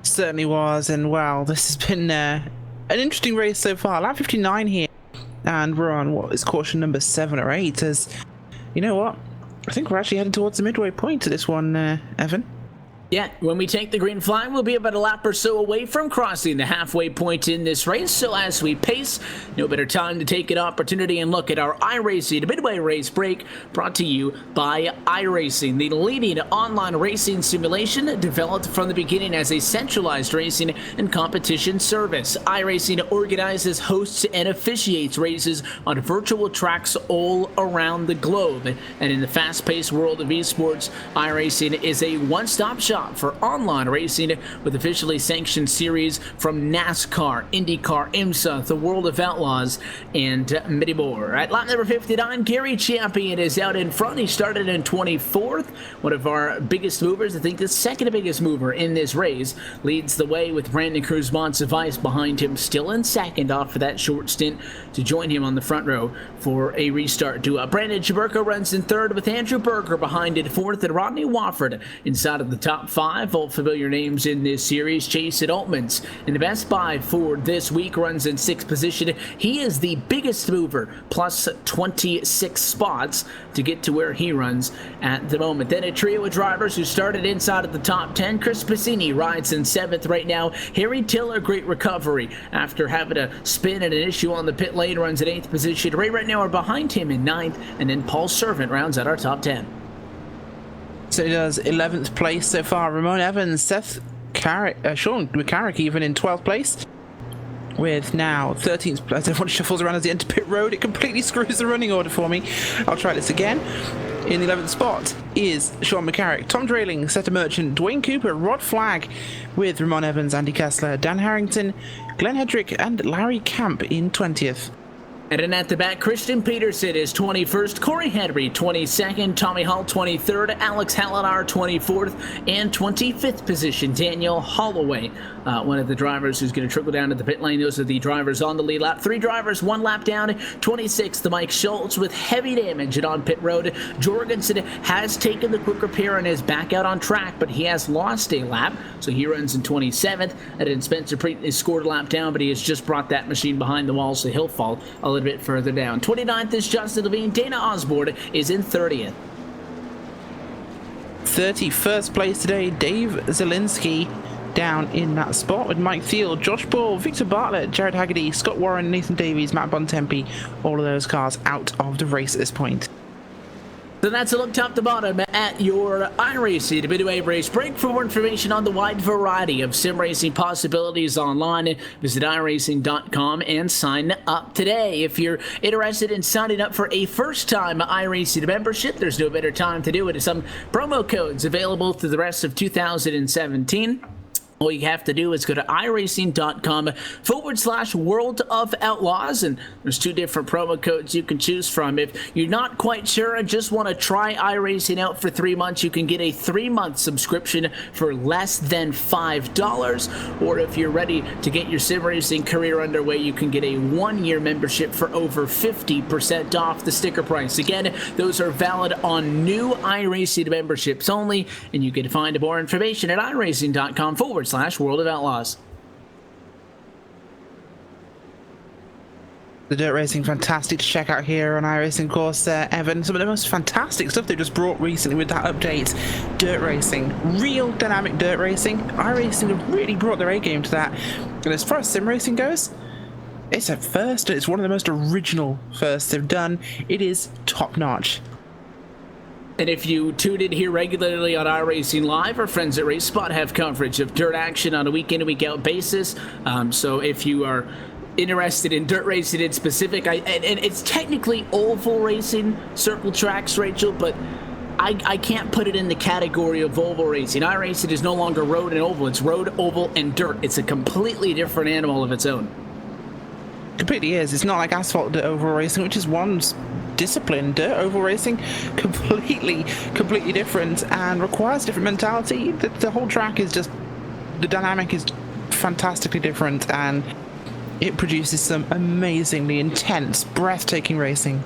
Certainly was, and wow, this has been an interesting race so far. Lap 59 here, and we're on what is caution number 7 or 8. As you know what, I think we're actually heading towards the midway point to this one, Evan. Yeah, when we take the green flag, we'll be about a lap or so away from crossing the halfway point in this race. So as we pace, no better time to take an opportunity and look at our iRacing Midway race break, brought to you by iRacing, the leading online racing simulation developed from the beginning as a centralized racing and competition service. iRacing organizes, hosts, and officiates races on virtual tracks all around the globe. And in the fast-paced world of esports, iRacing is a one-stop shop for online racing with officially sanctioned series from NASCAR, IndyCar, IMSA, the World of Outlaws, and many more. At lap number 59, Gary Champion is out in front. He started in 24th. One of our biggest movers, I think the second biggest mover in this race, leads the way with Brandon Cruz-Montsevice behind him, still in second off for that short stint to join him on the front row for a restart duo. Brandon Chaburko runs in third with Andrew Berger behind in fourth, and Rodney Wofford inside of the top 5. All familiar names in this series. Jason Altman's in the best buy for this week, runs in 6th position. He is the biggest mover, plus 26 spots to get to where he runs at the moment. Then a trio of drivers who started inside of the top 10. Chris Piscini rides in 7th right now. Harry Tiller, great recovery after having a spin and an issue on the pit lane, runs in 8th position. Ray right now are behind him in 9th, and then Paul Servant rounds out our top 10. So he does 11th place so far. Ramon Evans, Seth Carrick, Sean McCarrick even in 12th place. With now 13th place. Everyone shuffles around as they enter pit road. It completely screws the running order for me. I'll try this again. In the 11th spot is Sean McCarrick, Tom Drayling, Seth Merchant, Dwayne Cooper, Rod Flagg with Ramon Evans, Andy Kessler, Dan Harrington, Glenn Hedrick, and Larry Camp in 20th. And then at the back, Christian Peterson is 21st, Corey Henry 22nd, Tommy Hall 23rd, Alex Hallinar 24th, and 25th position, Daniel Holloway, one of the drivers who's going to trickle down to the pit lane. Those are the drivers on the lead lap. 3 drivers, 1 lap down. 26th, the Mike Schultz with heavy damage and on pit road. Jorgenson has taken the quick repair and is back out on track, but he has lost a lap, so he runs in 27th. And then Spencer Preet is scored a lap down, but he has just brought that machine behind the wall, so he'll fall a little bit further down. 29th is Justin Levine. Dana Osborne is in 30th. 31st place today, Dave Zielinski down in that spot with Mike Thiel, Josh Ball, Victor Bartlett, Jared Haggerty, Scott Warren, Nathan Davies, Matt Bontempi, all of those cars out of the race at this point. So that's a look top to bottom at your iRacing Midway race break. For more information on the wide variety of sim racing possibilities online, visit iRacing.com and sign up today. If you're interested in signing up for a first-time iRacing membership, there's no better time to do it. Some promo codes available through the rest of 2017. All you have to do is go to iRacing.com/World of Outlaws, and there's 2 different promo codes you can choose from. If you're not quite sure and just want to try iRacing out for 3 months, you can get a 3-month subscription for less than $5. Or if you're ready to get your sim racing career underway, you can get a 1-year membership for over 50% off the sticker price. Again, those are valid on new iRacing memberships only, and you can find more information at iRacing.com/World of Outlaws. The dirt racing, fantastic to check out here on iRacing, of course, Evan. Some of the most fantastic stuff they just brought recently with that update. Dirt racing, real dynamic dirt racing. iRacing have really brought their A game to that. And as far as sim racing goes, it's a first, and it's one of the most original firsts they've done. It is top notch. And if you tune in here regularly on iRacing Live, our friends at RaceSpot have coverage of dirt action on a week-in and week-out basis. So if you are interested in dirt racing in specific, and it's technically oval racing, circle tracks, Rachel, but I can't put it in the category of oval racing. iRacing is no longer road and oval. It's road, oval, and dirt. It's a completely different animal of its own. Completely is. It's not like asphalt dirt oval racing, which is one discipline. Dirt oval racing, completely different and requires different mentality. The whole track is just, the dynamic is fantastically different, and it produces some amazingly intense, breathtaking racing.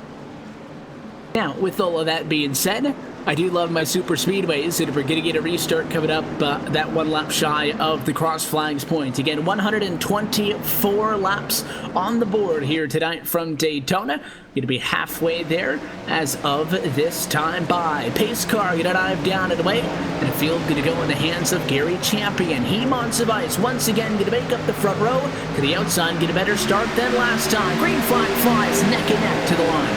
Now, with all of that being said, I do love my Superspeedways, and we're going to get a restart coming up that 1 lap shy of the cross flags point. Again, 124 laps on the board here tonight from Daytona. Going to be halfway there as of this time by. Pace car going to dive down and away, and a field going to go in the hands of Gary Champion. He on some ice once again, going to make up the front row. To the outside, get a better start than last time. Green flag flies neck and neck to the line.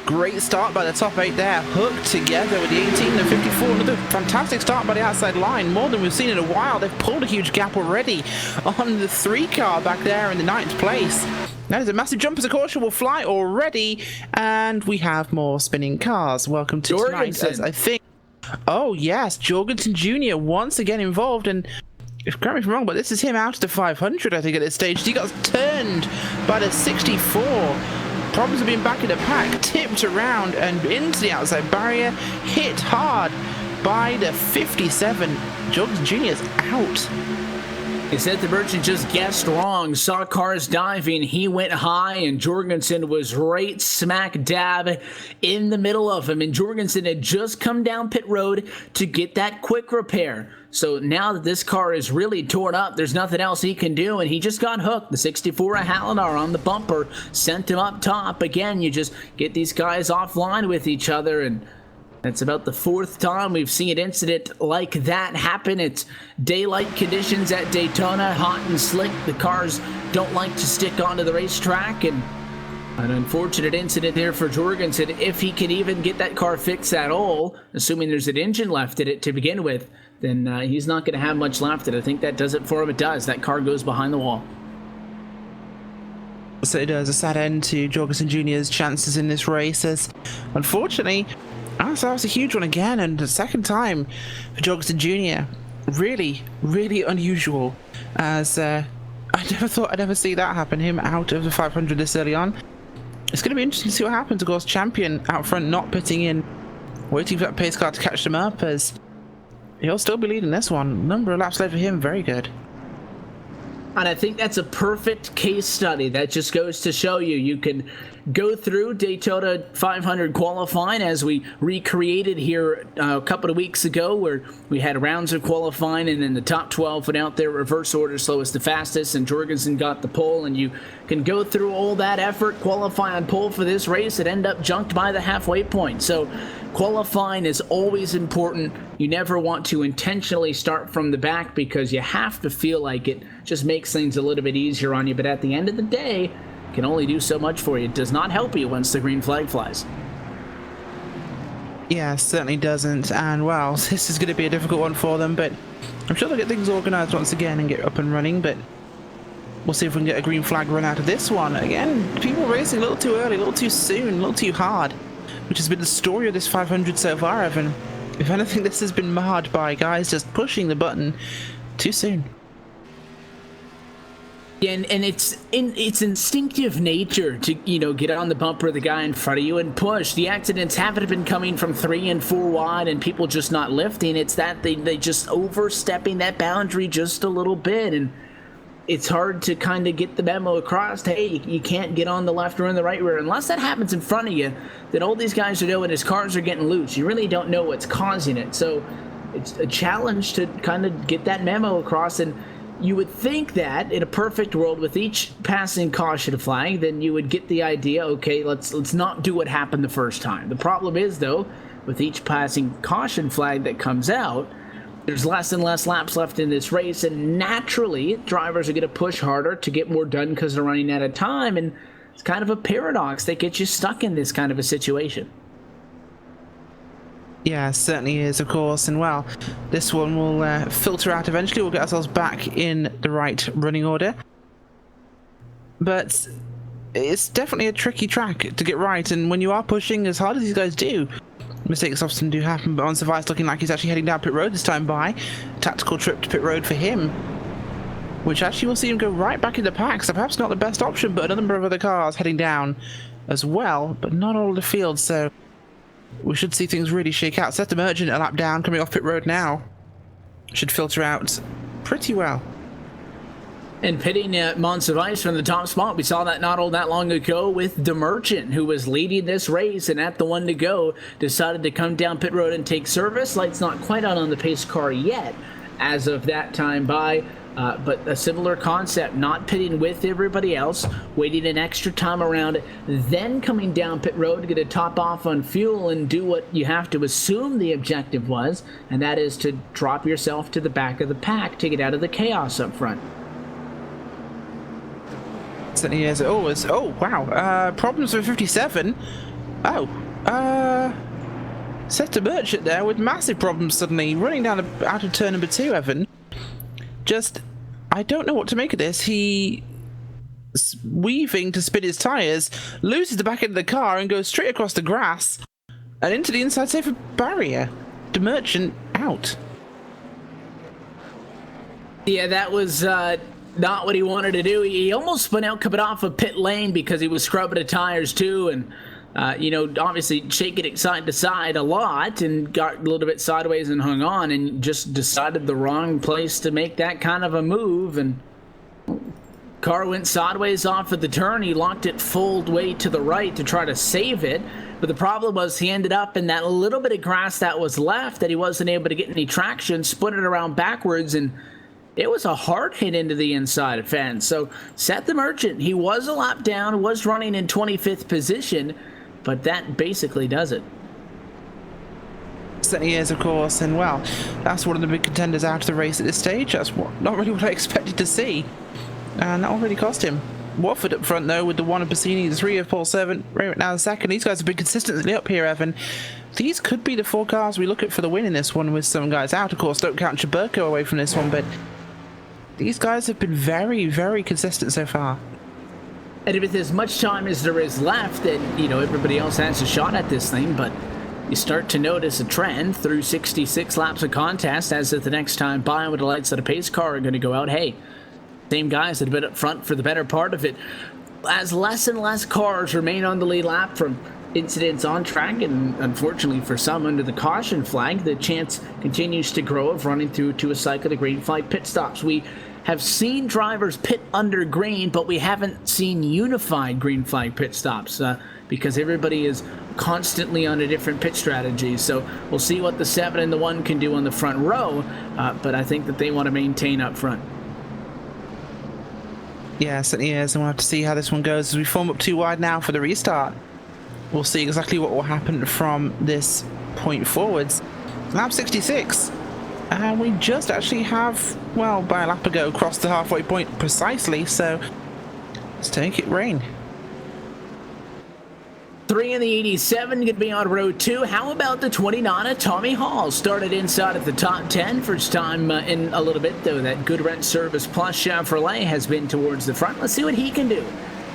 Great start by the top 8 there, hooked together with the 18 and 54. Another fantastic start by the outside line, more than we've seen in a while. They've pulled a huge gap already on the 3 car back there in the 9th place. That is a massive jump as a caution will fly already, and we have more spinning cars. Welcome to tonight, as I think. Oh yes, Jorgenson Jr. once again involved, and correct me if I'm wrong, but this is him out of the 500, I think, at this stage. He got turned by the 64. Problems of being back in the pack, tipped around and into the outside barrier, hit hard by the 57. Jorgenson Jr. is out. He said the merchant just guessed wrong, saw cars diving, he went high, and Jorgenson was right smack dab in the middle of him. And Jorgenson had just come down pit road to get that quick repair. So now that this car is really torn up, there's nothing else he can do, and he just got hooked. The 64 Halinar on the bumper sent him up top. Again, you just get these guys offline with each other, and that's about the 4th time we've seen an incident like that happen. It's daylight conditions at Daytona, hot and slick. The cars don't like to stick onto the racetrack, and an unfortunate incident there for Jorgenson. If he can even get that car fixed at all, assuming there's an engine left in it to begin with, then he's not going to have much left. And I think that does it for him. It does. That car goes behind the wall. So it does a sad end to Jorgenson Jr.'s chances in this race, as unfortunately, that was a huge one again, and the 2nd time for Jorgenson Jr. Really unusual, as I never thought I'd ever see that happen, him out of the 500 this early on. It's going to be interesting to see what happens. Of course, Champion out front not pitting in, waiting for that pace car to catch them up, as he'll still be leading this one. Number of laps left for him, very good. And I think that's a perfect case study. That just goes to show you can go through Daytona 500 qualifying as we recreated here a couple of weeks ago, where we had rounds of qualifying and then the top 12 went out there reverse order, slowest to fastest, and Jorgenson got the pole. And you can go through all that effort, qualify on pole for this race, and end up junked by the halfway point. So qualifying is always important. You never want to intentionally start from the back, because you have to feel like it just makes things a little bit easier on you. But at the end of the day, can only do so much for you. It does not help you once the green flag flies. Yeah, certainly doesn't. And, well, this is going to be a difficult one for them, but I'm sure they'll get things organised once again and get up and running, but we'll see if we can get a green flag run out of this one. Again, people racing a little too early, a little too soon, a little too hard, which has been the story of this 500 so far, Evan. If anything, this has been marred by guys just pushing the button too soon. And it's instinctive nature to, get on the bumper of the guy in front of you and push. The accidents haven't been coming from 3 and 4 wide and people just not lifting. It's that they just overstepping that boundary just a little bit, and it's hard to kind of get the memo across. Hey, you can't get on the left or on the right rear unless that happens in front of you. Then all these guys are doing is cars are getting loose. You really don't know what's causing it. So it's a challenge to kind of get that memo across. And you would think that in a perfect world, with each passing caution flag, then you would get the idea, okay, let's not do what happened the first time. The problem is, though, with each passing caution flag that comes out, there's less and less laps left in this race, and naturally, drivers are going to push harder to get more done because they're running out of time, and it's kind of a paradox that gets you stuck in this kind of a situation. Yeah, certainly is, of course, and well, this one will filter out eventually. We'll get ourselves back in the right running order. But it's definitely a tricky track to get right, and when you are pushing as hard as these guys do, mistakes often do happen. But on Survive's looking like he's actually heading down pit road this time by. Tactical trip to pit road for him, which actually will see him go right back in the pack, so perhaps not the best option, but a number of other cars heading down as well, but not all of the field, so we should see things really shake out. Seth the Merchant a lap down, coming off pit road now. Should filter out pretty well. And pitting Monsivice from the top spot, we saw that not all that long ago with the Merchant, who was leading this race and at the one to go decided to come down pit road and take service. Lights not quite on the pace car yet as of that time by, but a similar concept, not pitting with everybody else, waiting an extra time around, then coming down pit road to get a top off on fuel and do what you have to assume the objective was, and that is to drop yourself to the back of the pack to get out of the chaos up front. Certainly is. Oh, wow. Problems with 57. Seth the Merchant there with massive problems suddenly, running down out of turn number 2, Evan. Just, I don't know what to make of this. He weaving to spin his tyres, loses the back end of the car and goes straight across the grass and into the inside safer barrier. The Merchant out. Yeah, that was not what he wanted to do. He almost spun out coming off of pit lane because he was scrubbing the tires too, and obviously shaking it side to side a lot and got a little bit sideways and hung on and just decided the wrong place to make that kind of a move, and car went sideways off of the turn. He locked it full way to the right to try to save it, but the problem was he ended up in that little bit of grass that was left that he wasn't able to get any traction, spun it around backwards, and it was a hard hit into the inside fence. So Seth the Merchant, he was a lap down, was running in 25th position, but that basically does it. Certainly is, of course, and well, that's one of the big contenders out of the race at this stage. That's not really what I expected to see, and that already cost him. Watford up front, though, with the 1 of Bassini, the 3 of Paul Servant, right now the 2nd. These guys have been consistently up here, Evan. These could be the 4 cars we look at for the win in this one, with some guys out. Of course, don't count Chaburko away from this one, but these guys have been very, very consistent so far. And with as much time as there is left, and everybody else has a shot at this thing, but you start to notice a trend through 66 laps of contest as if the next time by with the lights of the pace car are going to go out. Hey, same guys that have been up front for the better part of it. As less and less cars remain on the lead lap from incidents on track, and unfortunately for some under the caution flag, the chance continues to grow of running through to a cycle of green flag pit stops. We have seen drivers pit under green, but we haven't seen unified green flag pit stops because everybody is constantly on a different pit strategy. So we'll see what the 7 and the 1 can do on the front row, but I think that they want to maintain up front. Yeah, certainly is, and we'll have to see how this one goes as we form up 2 wide now for the restart. We'll see exactly what will happen from this point forwards. Lap 66. And we just actually have, well, by a lap ago, crossed the halfway point precisely, so let's take it rain. 3 in the 87 going to be on row 2. How about the 29 of Tommy Hall? Started inside of the top 10. First time in a little bit, though. That Good Rent Service Plus Chevrolet has been towards the front. Let's see what he can do.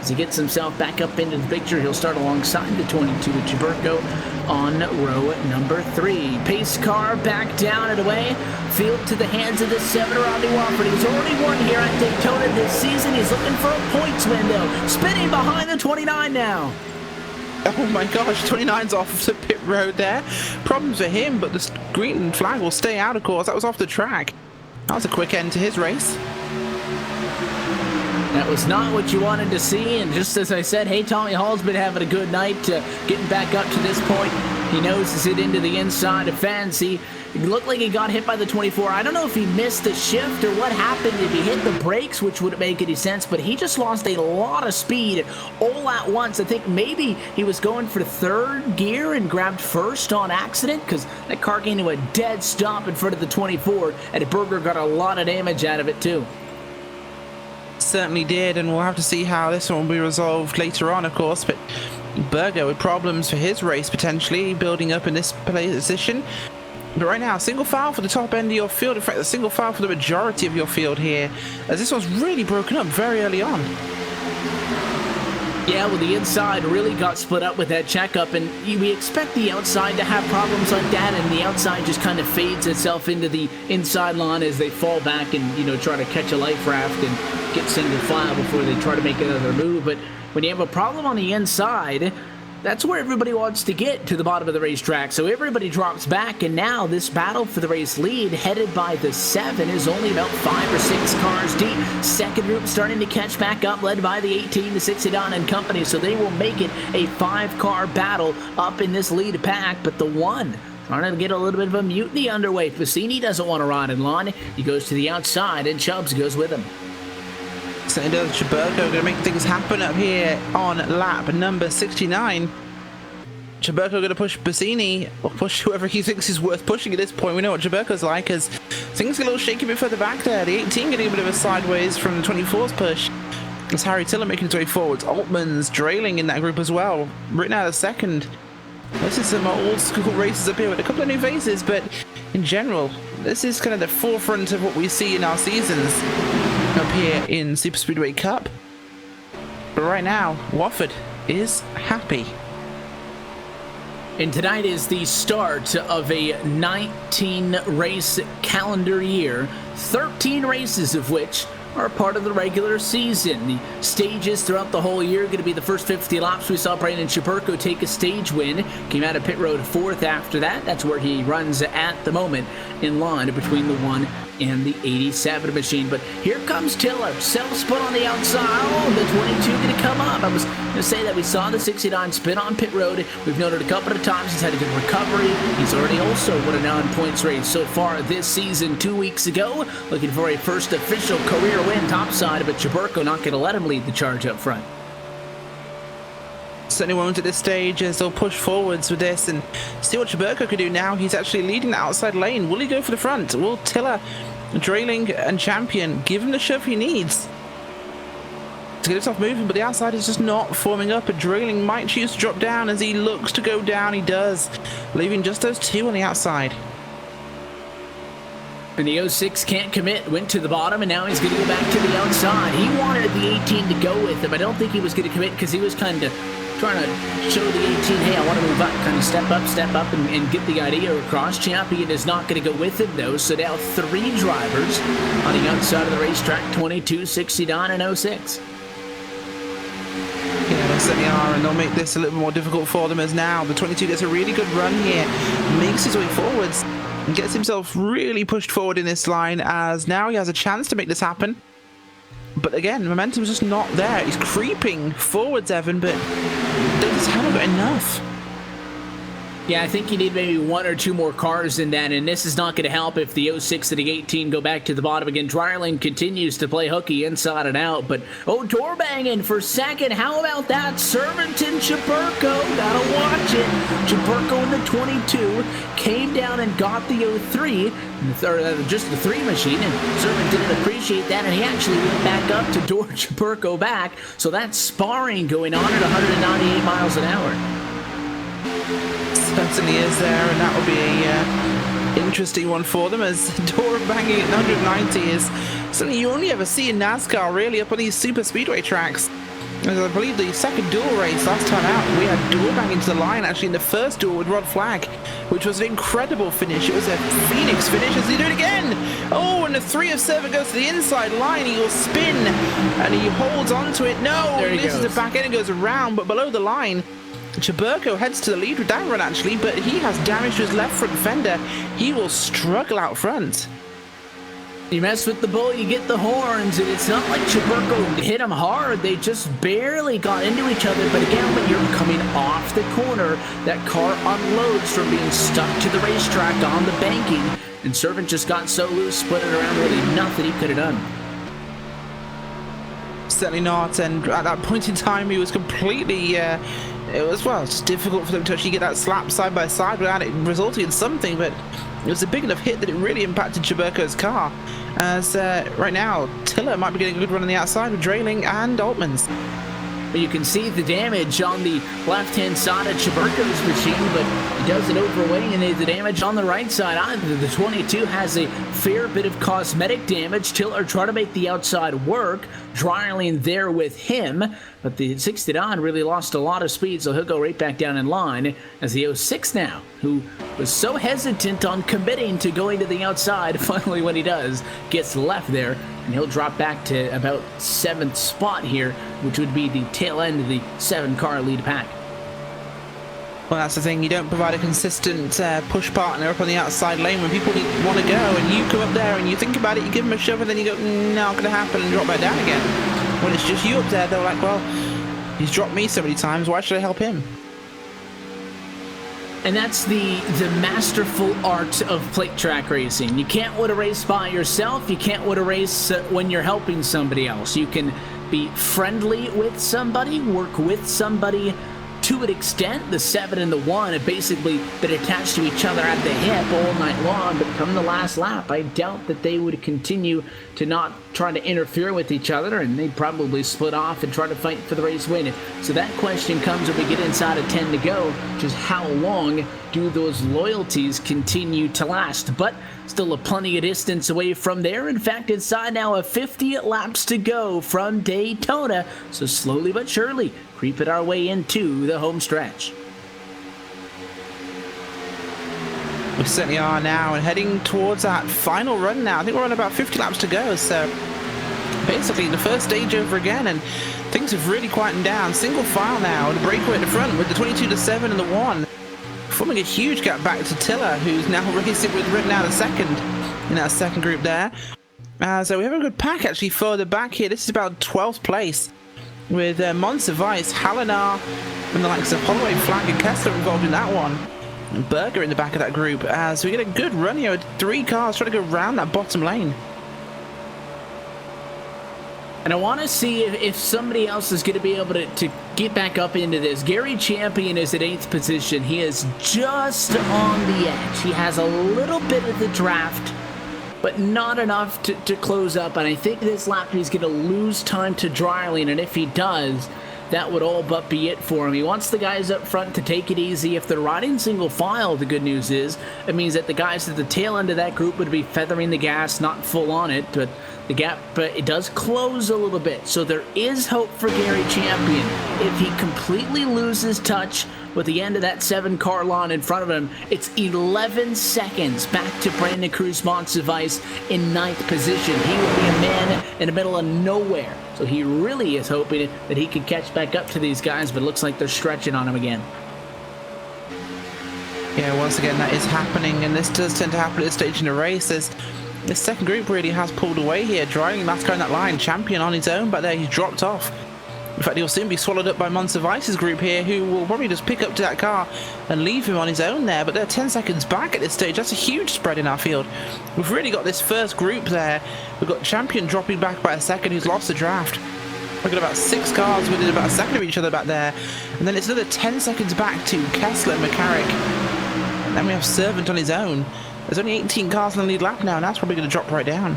As he gets himself back up into the picture, he'll start alongside the 22 of Chaburko on row number 3. Pace car back down and away. Field to the hands of the 7 Rodney Wofford. He's already won here at Daytona this season. He's looking for a points win, though. Spinning behind the 29 now. Oh my gosh, 29's off the pit road there. Problems for him, but the green flag will stay out, of course. That was off the track. That was a quick end to his race. That was not what you wanted to see, and just as I said, hey, Tommy Hall's been having a good night, getting back up to this point. He noses it into the inside of fence. He looked like he got hit by the 24. I don't know if he missed the shift or what happened, if he hit the brakes, which wouldn't make any sense, but he just lost a lot of speed all at once. I think maybe he was going for third gear and grabbed first on accident, because that car came to a dead stop in front of the 24, and Berger got a lot of damage out of it too. Certainly did, and we'll have to see how this one will be resolved later on, of course. But Berger with problems for his race, potentially building up in this position. But right now, single file for the top end of your field. In fact, a single file for the majority of your field here, as this one's really broken up very early on. Yeah, well, the inside really got split up with that checkup, and we expect the outside to have problems like that, and the outside just kind of fades itself into the inside lawn as they fall back and, you know, try to catch a life raft and get single file before they try to make another move. But when you have a problem on the inside, that's where everybody wants to get to the bottom of the racetrack. So everybody drops back, and now this battle for the race lead, headed by the 7, is only about 5 or 6 cars deep. Second group starting to catch back up, led by the 18, the 60 and company. So they will make it a 5-car battle up in this lead pack. But the 1 trying to get a little bit of a mutiny underway. Facini doesn't want to ride in lawn. He goes to the outside, and Chubbs goes with him. So does Chaburko going to make things happen up here on lap number 69. Chaburko going to push Bassini, or push whoever he thinks is worth pushing at this point. We know what Chaburko's like, as things get a little shaky a bit further back there. The 18 getting a bit of a sideways from the 24's push. It's Harry Tiller making his way forwards. Altman's drailing in that group as well. Written out of second. This is some old school races up here with a couple of new faces, but in general, this is kind of the forefront of what we see in our seasons up here in Superspeedway Cup. But right now, Wofford is happy. And tonight is the start of a 19-race calendar year, 13 races of which are part of the regular season. The stages throughout the whole year are going to be the first 50 laps. We saw Brandon Chaburko take a stage win. Came out of pit road 4th after that. That's where he runs at the moment, in line between the 1 and the 87 machine. But here comes Tiller. Self-spin on the outside. Oh, the 22 going to come up. I was going to say that we saw the 69 spin on pit road. We've noted a couple of times he's had a good recovery. He's already also won a non-points race so far this season 2 weeks ago. Looking for a first official career win topside, but Chaburko not going to let him lead the charge up front. Certainly won't at this stage, as they'll push forwards with this and see what Chaburko can do now. He's actually leading the outside lane. Will he go for the front? Will Tiller, Drailing and Champion give him the shove he needs to get himself moving? But the outside is just not forming up, and Drailing might choose to drop down. As he looks to go down, he does, leaving just those 2 on the outside. And the 06 can't commit, went to the bottom, and now he's going to go back to the outside. He wanted the 18 to go with him. I don't think he was going to commit, because he was kind of trying to show the 18, hey, I want to move up, kind of step up and get the idea across. Champion is not going to go with him, though, so now 3 drivers on the outside of the racetrack, 22, 69, and 06. Yeah, they certainly are, and they'll make this a little more difficult for them, as now the 22 gets a really good run here, makes his way forwards, and gets himself really pushed forward in this line, as now he has a chance to make this happen. But again, momentum's just not there. He's creeping forwards, Evan, but they just haven't got enough. Yeah, I think you need maybe 1 or 2 more cars in that, and this is not going to help if the 06 and the 18 go back to the bottom again. Dryerling continues to play hooky inside and out, but door banging for second. How about that? Servington Chaburko, gotta watch it. Chaburko in the 22 came down and got the 03, or just the 3 machine, and Servant didn't appreciate that, and he actually went back up to door Chaburko back. So that's sparring going on at 198 miles an hour. Certainly is there, and that will be a interesting one for them, as door banging at 190 is something you only ever see in NASCAR, really, up on these super speedway tracks. As I believe the second duel race last time out, we had door banging to the line actually in the first duel with Rod Flag, which was an incredible finish. It was a Phoenix finish as he do it again. Oh, and the 3 of 7 goes to the inside line. He will spin and he holds on to it. No, he loses the back end and goes around, but below the line. Chaburko heads to the lead with that run actually, but he has damage to his left front fender. He will struggle out front. You mess with the bull, you get the horns, and it's not like Chaburko hit him hard. They just barely got into each other. But again, when you're coming off the corner, that car unloads from being stuck to the racetrack on the banking, and Servant just got so loose, split it around, really nothing he could have done. Certainly not, and at that point in time, he was completely... it was, well, it's difficult for them to actually get that slap side by side without it resulting in something, but it was a big enough hit that it really impacted Chaburko's car. As right now, Tiller might be getting a good run on the outside with Drayling and Altman's. But you can see the damage on the left-hand side of Chaburko's machine, but he does it overweight, and the damage on the right side. Either the 22 has a fair bit of cosmetic damage. Tiller trying to make the outside work. Drayling there with him, but the 69 really lost a lot of speed, so he'll go right back down in line as the 06 now, who was so hesitant on committing to going to the outside, finally when he does, gets left there, and he'll drop back to about 7th spot here, which would be the tail end of the 7-car lead pack. Well, that's the thing. You don't provide a consistent push partner up on the outside lane when people want to go, and you come up there and you think about it, you give them a shove, and then you go, not going to happen, and drop back down again. When it's just you up there, they're like, well, he's dropped me so many times, why should I help him? And that's the masterful art of plate track racing. You can't win a race by yourself. You can't win a race when you're helping somebody else. You can be friendly with somebody, work with somebody to an extent. The 7 and the 1 have basically been attached to each other at the hip all night long, but come the last lap, I doubt that they would continue to not try to interfere with each other, and they'd probably split off and try to fight for the race win. So that question comes when we get inside of 10 to go, just how long do those loyalties continue to last? But still a plenty of distance away from there. In fact, inside now of 50 laps to go from Daytona, so slowly but surely creeping our way into the home stretch. We certainly are now, and heading towards that final run now. I think we're on about 50 laps to go, so basically the first stage over again, and things have really quietened down. Single file now, and a breakaway at the front with the 22 to 7 and the 1. Forming a huge gap back to Tiller, who's now racing with Rick now the second in that second group there. So we have a good pack actually further back here. This is about 12th place with Monster Vice, Hallinar, and the likes of Holloway, Flag, and Kessler involved in that one. And Berger in the back of that group. So we get a good run here with 3 cars trying to go around that bottom lane. And I want to see if somebody else is going to be able to get back up into this. Gary Champion is at 8th position. He is just on the edge. He has a little bit of the draft, but not enough to close up. And I think this lap he's going to lose time to Drayling, and if he does, that would all but be it for him. He wants the guys up front to take it easy. If they're riding single file, the good news is it means that the guys at the tail end of that group would be feathering the gas, not full on it, but the gap, but it does close a little bit. So there is hope for Gary Champion. If he completely loses touch with the end of that 7-car line in front of him, it's 11 seconds back to Brandon Cruz-Monsivice in 9th position. He will be a man in the middle of nowhere. So he really is hoping that he can catch back up to these guys, but it looks like they're stretching on him again. Yeah, once again, that is happening, and this does tend to happen at this stage in the race. This second group really has pulled away here. Driving last guy in that line, Champion on his own, but there he's dropped off. In fact, he'll soon be swallowed up by Monsivice's group here, who will probably just pick up to that car and leave him on his own there. But they're 10 seconds back at this stage. That's a huge spread in our field. We've really got this first group there. We've got Champion dropping back by a second, who's lost the draft. We've got about 6 cars within about a second of each other back there. And then it's another 10 seconds back to Kessler and McCarrick. And then we have Servant on his own. There's only 18 cars in the lead lap now, and that's probably going to drop right down.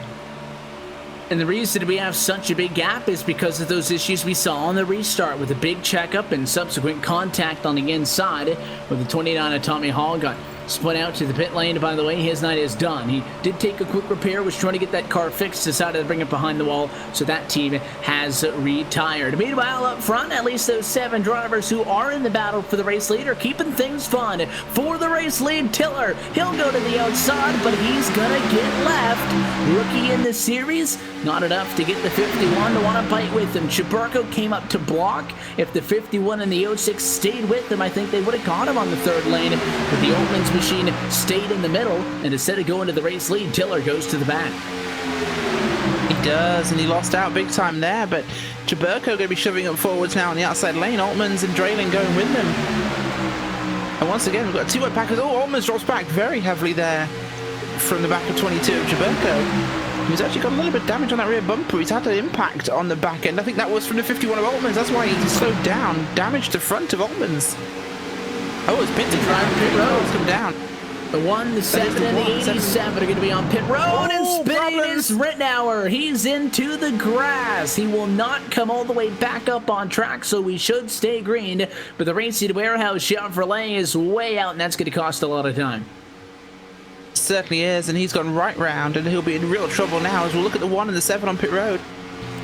And the reason we have such a big gap is because of those issues we saw on the restart with a big checkup and subsequent contact on the inside with the 29 of Tommy Hall got spun out to the pit lane. By the way, his night is done. He did take a quick repair, was trying to get that car fixed, decided to bring it behind the wall, so that team has retired. Meanwhile, up front, at least those 7 drivers who are in the battle for the race lead are keeping things fun. For the race lead, Tiller, he'll go to the outside, but he's gonna get left. Rookie in the series, not enough to get the 51 to want to bite with him. Chaburko came up to block. If the 51 and the 06 stayed with him, I think they would have caught him on the 3rd lane, but the Altman's machine stayed in the middle, and instead of going to the race lead, Tiller goes to the back. He does, and he lost out big time there, but Chaburko going to be shoving up forwards now on the outside lane. Altman's and Drayling going with them. And once again, we've got 2 wet packers. Oh, Altman's drops back very heavily there from the back of 22 of Chaburko. He's actually got a little bit of damage on that rear bumper. He's had an impact on the back end. I think that was from the 51 of Altman's. That's why he slowed down. Damage to front of Altman's. Oh, it's pit to drive. Pit road's come down. The 1, the 7, and the 87 are going to be on pit road, and spinning is Rittenauer. He's into the grass. He will not come all the way back up on track, so we should stay green. But the Racing Warehouse Chevrolet is way out, and that's going to cost a lot of time. Certainly is, and he's gone right round, and he'll be in real trouble now as we'll look at the 1 and the 7 on pit road.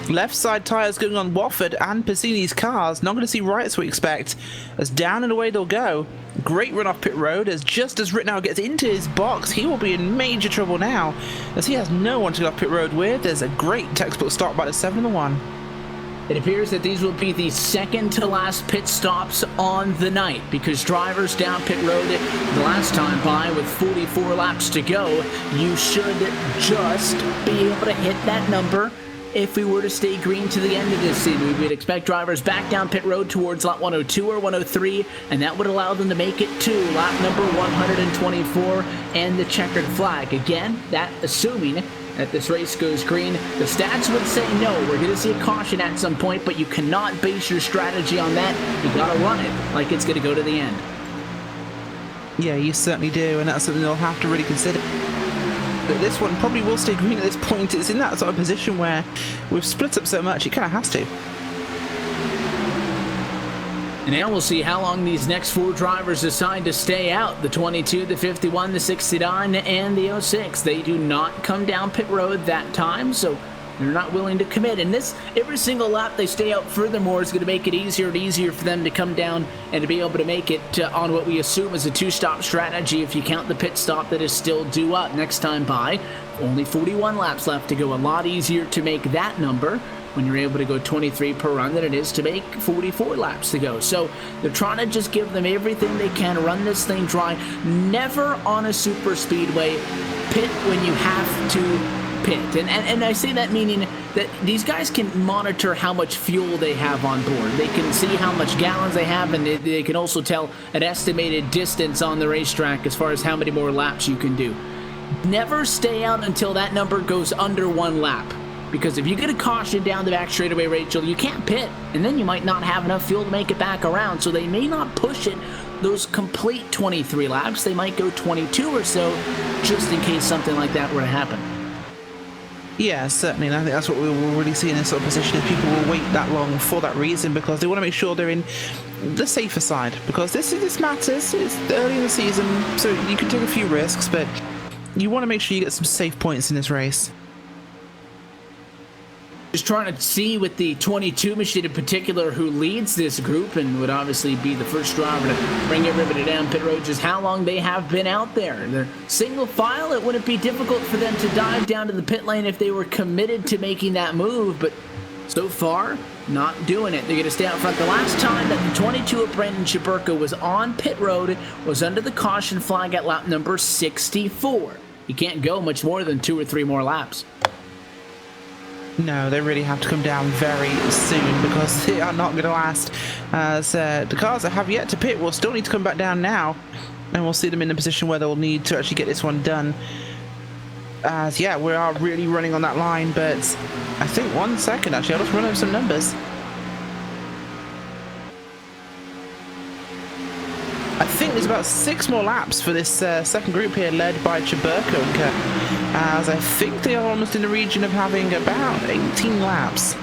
Left side tyres going on Wofford and Piscini's cars. Not going to see rights, we expect, as down and away they'll go. Great run off pit road as just as Rittenauer gets into his box, he will be in major trouble now as he has no one to get off pit road with. There's a great textbook start by the 7 and the 1. It appears that these will be the second to last pit stops on the night because drivers down pit road the last time by with 44 laps to go. You should just be able to hit that number. If we were to stay green to the end of this season, we would expect drivers back down pit road towards lap 102 or 103, and that would allow them to make it to lap number 124 and the checkered flag. Again, that assuming that this race goes green. The stats would say no. We're going to see a caution at some point, but you cannot base your strategy on that. You got to run it like it's going to go to the end. Yeah, you certainly do, and that's something they'll have to really consider. But this one probably will stay green at this point. It's in that sort of position where we've split up so much, it kind of has to. And now we'll see how long these next 4 drivers decide to stay out. The 22, the 51, the 69, and the 06. They do not come down pit road that time, so they're not willing to commit. And this, every single lap they stay out furthermore is going to make it easier and easier for them to come down and to be able to make it on what we assume is a 2-stop strategy if you count the pit stop that is still due up next time by. Only 41 laps left to go. A lot easier to make that number when you're able to go 23 per run than it is to make 44 laps to go. So they're trying to just give them everything they can, run this thing dry. Never on a super speedway pit when you have to pit. And I say that meaning that these guys can monitor how much fuel they have on board. They can see how much gallons they have, and they can also tell an estimated distance on the racetrack as far as how many more laps you can do. Never stay out until that number goes under 1 lap. Because if you get a caution down the back straightaway, Rachel, you can't pit, and then you might not have enough fuel to make it back around. So they may not push it those complete 23 laps. They might go 22 or so, just in case something like that were to happen. Yeah, certainly, and I think that's what we will really see in this sort of position, if people will wait that long for that reason, because they want to make sure they're in the safer side, because this matters. It's early in the season, so you can take a few risks, but you want to make sure you get some safe points in this race. Just trying to see with the 22 machine in particular who leads this group and would obviously be the first driver to bring everybody down pit road, just how long they have been out there. They're single file. It wouldn't be difficult for them to dive down to the pit lane if they were committed to making that move, but so far, not doing it. They're going to stay out front. The last time that the 22 of Brandon Chaburko was on pit road was under the caution flag at lap number 64. You can't go much more than 2 or 3 more laps. No, they really have to come down very soon because they are not going to last. As the cars that have yet to pit will still need to come back down now, and we'll see them in a position where they'll need to actually get this one done. As yeah, we are really running on that line, but I think 1 second actually, I'll just run over some numbers. I think think there's about 6 more laps for this second group here, led by Checkered, as I think they are almost in the region of having about 18 laps.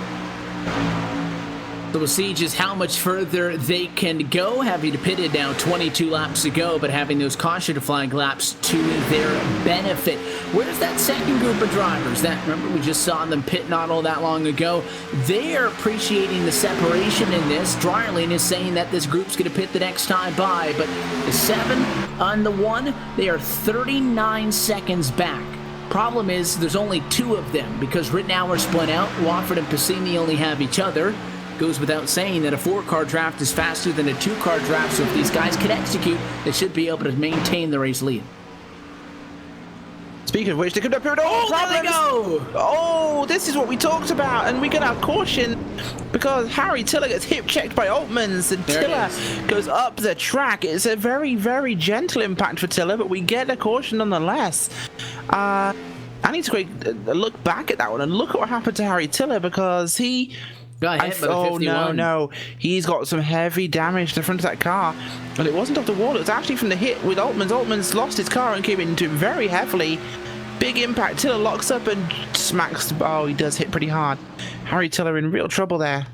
So we'll see just how much further they can go, having to pitted now 22 laps to go, but having those caution flag laps to their benefit. Where's that second group of drivers? Remember, we just saw them pit not all that long ago. They are appreciating the separation in this. Dryerling is saying that this group's going to pit the next time by, but the 7 on the 1, they are 39 seconds back. Problem is, there's only 2 of them, because Rittenauer split out. Wofford and Piscini only have each other. Goes without saying that a 4-car draft is faster than a 2-car draft, so if these guys can execute, they should be able to maintain the race lead. Speaking of which, they could have put there they go! Oh, this is what we talked about, and we got our caution because Harry Tiller gets hip-checked by Altmans, and Tiller goes up the track. It's a very, very gentle impact for Tiller, but we get a caution nonetheless. I need to take a look back at that one and look at what happened to Harry Tiller, because he... got hit by the 51. No. He's got some heavy damage to the front of that car. And it wasn't off the wall. It was actually from the hit with Altmans. Altmans lost his car and came into it very heavily. Big impact. Tiller locks up and smacks. Oh, he does hit pretty hard. Harry Tiller in real trouble there.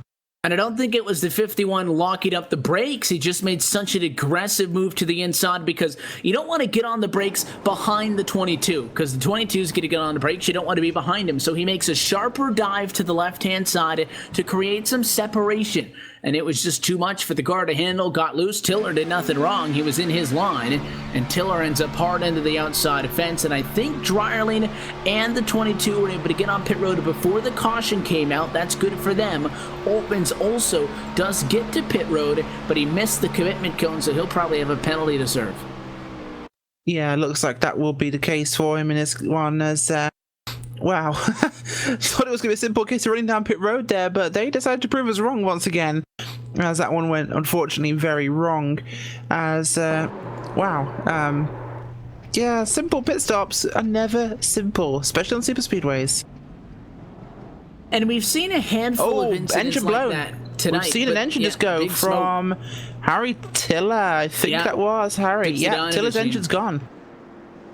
And I don't think it was the 51 locking up the brakes. He just made such an aggressive move to the inside, because you don't want to get on the brakes behind the 22, because the 22 is going to get on the brakes. You don't want to be behind him. So he makes a sharper dive to the left-hand side to create some separation. And it was just too much for the car to handle. Got loose. Tiller did nothing wrong. He was in his line. And Tiller ends up hard into the outside fence. And I think Dryerling and the 22 were able to get on pit road before the caution came out. That's good for them. Altmans also does get to pit road, but he missed the commitment cone, so he'll probably have a penalty to serve. Yeah, looks like that will be the case for him in this one, as... wow. Thought it was going to be a simple case of running down pit road there, but they decided to prove us wrong once again, as that one went, unfortunately, very wrong. As, wow. Yeah, simple pit stops are never simple, especially on superspeedways. And we've seen a handful of incidents like that tonight. We've seen an engine just go from Harry Tiller. I think that was Harry. Yeah, Tiller's engine's gone.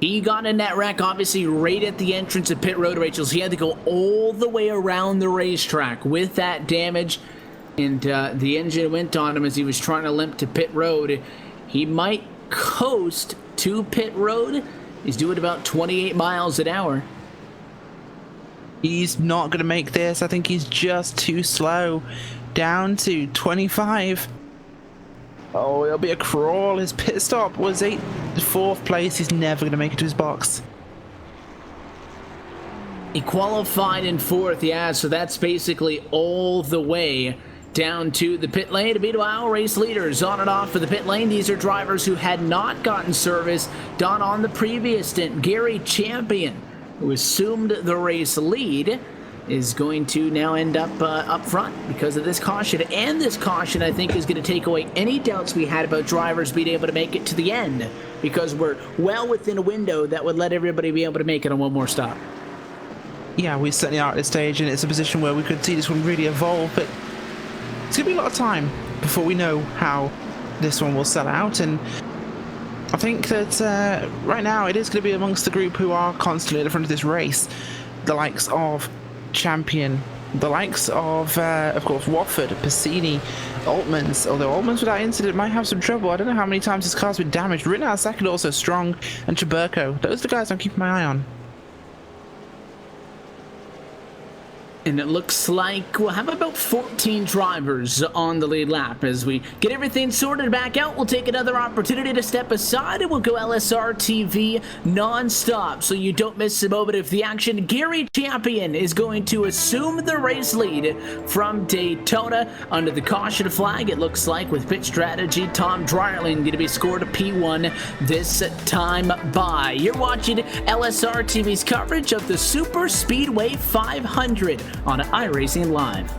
He got in that wreck, obviously, right at the entrance of pit road, Rachel. So he had to go all the way around the racetrack with that damage. And the engine went on him as he was trying to limp to pit road. He might coast to pit road. He's doing about 28 miles an hour. He's not going to make this. I think he's just too slow. Down to 25. Oh, it'll be a crawl. His pit stop was 4th place. He's never going to make it to his box. He qualified in 4th, yeah, so that's basically all the way down to the pit lane. To be to our race leaders on and off for the pit lane. These are drivers who had not gotten service done on the previous stint. Gary Champion, who assumed the race lead, is going to now end up front because of this caution. And this caution, I think, is going to take away any doubts we had about drivers being able to make it to the end, because we're well within a window that would let everybody be able to make it on one more stop. Yeah, we certainly are at this stage, and it's a position where we could see this one really evolve, but it's going to be a lot of time before we know how this one will sell out. And I think that right now it is going to be amongst the group who are constantly at the front of this race, the likes of Champion, the likes of course, Wofford, Piscini, Altmans. Although Altmans, without incident, might have some trouble. I don't know how many times his car's been damaged. Rittenauer second, also strong, and Checkered. Those are the guys I'm keeping my eye on. And it looks like we'll have about 14 drivers on the lead lap. As we get everything sorted back out, we'll take another opportunity to step aside and we'll go LSRTV non-stop so you don't miss a moment of the action. Gary Champion is going to assume the race lead from Daytona under the caution flag. It looks like with pit strategy, Tom Dryerling going to be scored a P1 this time by. You're watching LSRTV's coverage of the Superspeedway 500 on iRacing Live.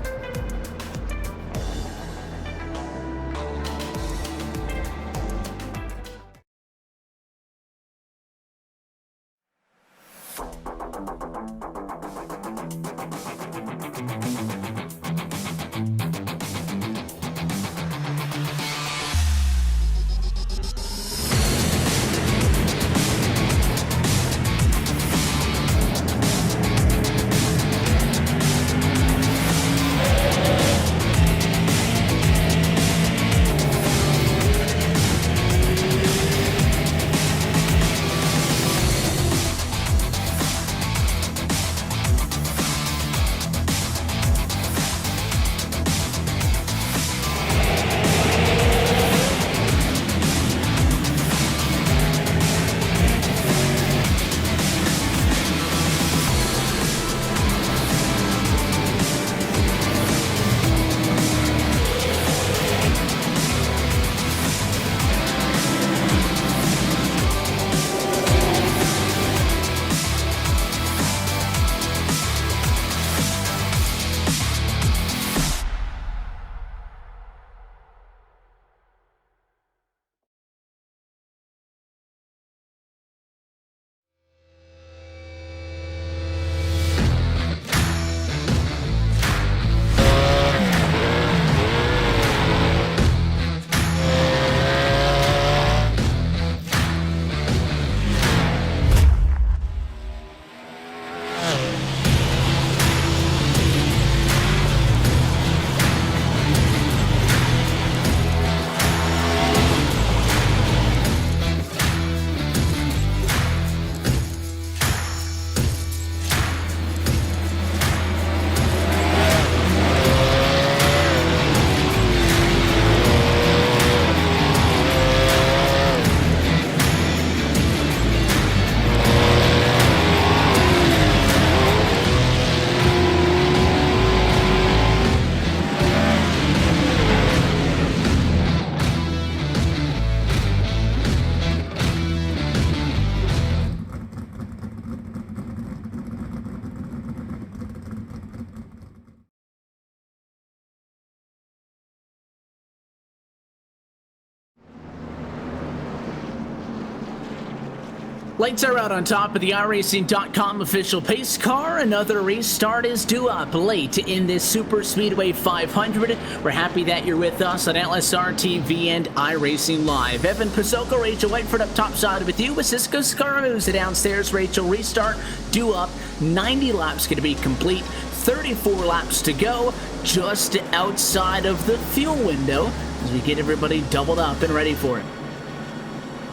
Lights are out on top of the iRacing.com official pace car. Another race start is due up late in this Superspeedway 500. We're happy that you're with us on LSRTV and iRacing Live. Evan Pasoko, Rachel Whiteford up topside with you with Cisco Scaramuza downstairs. Rachel, restart due up. 90 laps going to be complete. 34 laps to go, just outside of the fuel window as we get everybody doubled up and ready for it.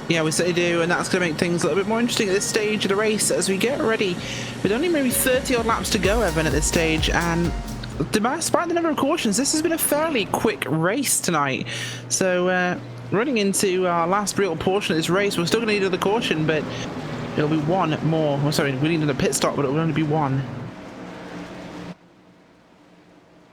Yeah, we certainly do, and that's going to make things a little bit more interesting at this stage of the race as we get ready. With only maybe 30 odd laps to go, Evan, at this stage, and despite the number of cautions, this has been a fairly quick race tonight. So, running into our last real portion of this race, we're still going to need another caution, but it'll be one more. Well, sorry, we need another pit stop, but it'll only be one.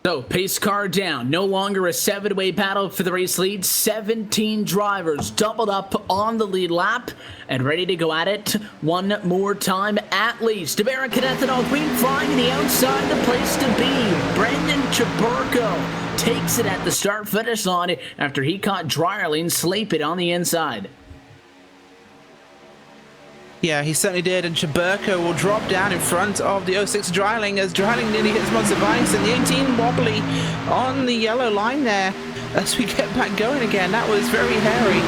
So, pace car down. No longer a 7-way battle for the race lead. 17 drivers doubled up on the lead lap and ready to go at it one more time at least. American Ethanol Queen flying in the outside, the place to be. Brendan Chaburko takes it at the start-finish line after he caught Dryerling sleeping on the inside. Yeah, he certainly did, and Chaburko will drop down in front of the 06 Dryerling as Dryerling nearly hits Mods of Ice, and the 18 wobbly on the yellow line there as we get back going again. That was very hairy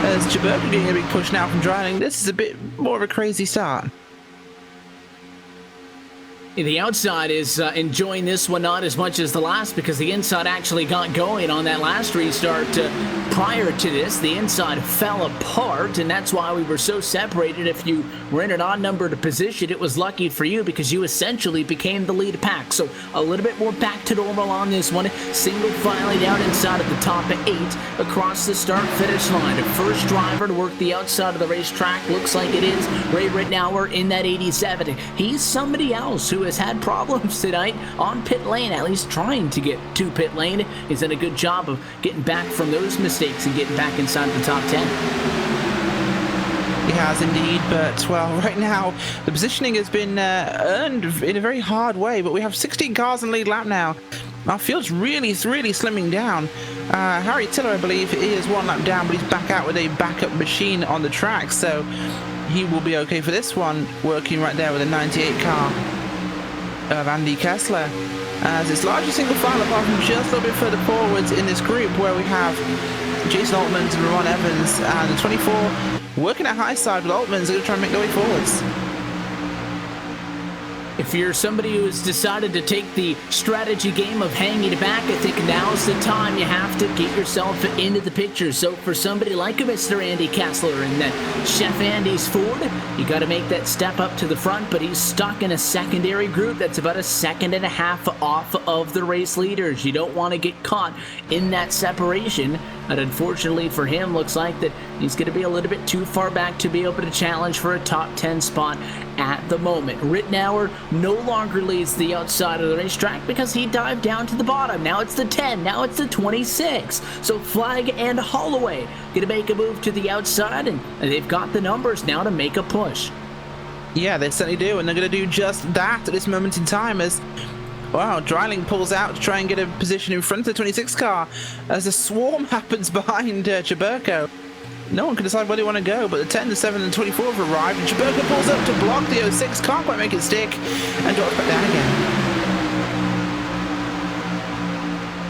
as Chaburko getting a big push now from Dryerling. This is a bit more of a crazy start. The outside is enjoying this one not as much as the last because the inside actually got going on that last restart. Prior to this, the inside fell apart, and that's why we were so separated. If you were in an odd-numbered position, it was lucky for you because you essentially became the lead pack. So a little bit more back to normal on this one. Single filing down inside of the top 8 across the start-finish line. First driver to work the outside of the racetrack. Looks like it is Ray Rittenauer in that 87. He's somebody else who has had problems tonight on pit lane, at least trying to get to pit lane. He's done a good job of getting back from those mistakes and getting back inside the top 10. He has indeed, but well, right now the positioning has been earned in a very hard way, but we have 16 cars in lead lap now. Our field's really slimming down. Harry Tiller, I believe, is one lap down, but he's back out with a backup machine on the track, so he will be okay for this one, working right there with a 98 car of Andy Kessler, as it's largely single file apart from just a little bit further forwards in this group where we have Jason Altman and Ron Evans, and the 24 working at high side with Altman's going to try and make their way forwards. If you're somebody who has decided to take the strategy game of hanging back, I think now's the time you have to get yourself into the picture. So for somebody like a Mr. Andy Kessler and that Chef Andy's Ford, you got to make that step up to the front, but he's stuck in a secondary group that's about a second and a half off of the race leaders. You don't want to get caught in that separation, and unfortunately for him, looks like that he's going to be a little bit too far back to be able to challenge for a top 10 spot at the moment. Rittenauer no longer leads the outside of the racetrack because he dived down to the bottom. Now it's the 10, now it's the 26. So Flag and Holloway gonna make a move to the outside, and they've got the numbers now to make a push. Yeah, they certainly do, and they're gonna do just that at this moment in time as wow, Dryerling pulls out to try and get a position in front of the 26 car as a swarm happens behind Chaburko. No one can decide where they want to go, but the 10, the 7, and 24 have arrived, and Chaburko pulls up to block the 06, can't quite make it stick, and drops back down again.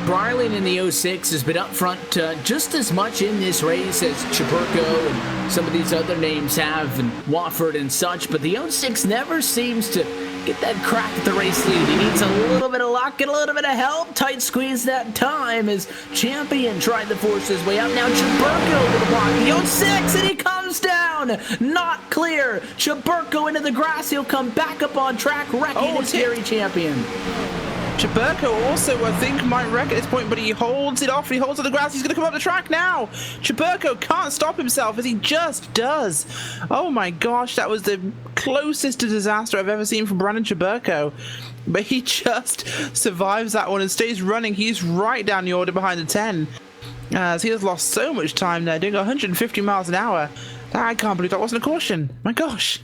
Dryerling in the 06 has been up front just as much in this race as Chaburko and some of these other names have, and Wofford and such, but the 06 never seems to get that crack at the race lead. He needs a little bit of luck and a little bit of help. Tight squeeze that time as Champion tried to force his way up. Now Chaburko to the block. The 06, and he comes down. Not clear. Chaburko into the grass. He'll come back up on track, wrecking his Gary Champion. Chaburko also, I think, might wreck at this point, but he holds it off. He holds on the grass. He's going to come up the track now. Chaburko can't stop himself as he just does. Oh my gosh, that was the closest to disaster I've ever seen from Brandon Chaburko. But he just survives that one and stays running. He's right down the order behind the 10. As he has lost so much time there, doing 150 miles an hour. I can't believe that wasn't a caution. My gosh.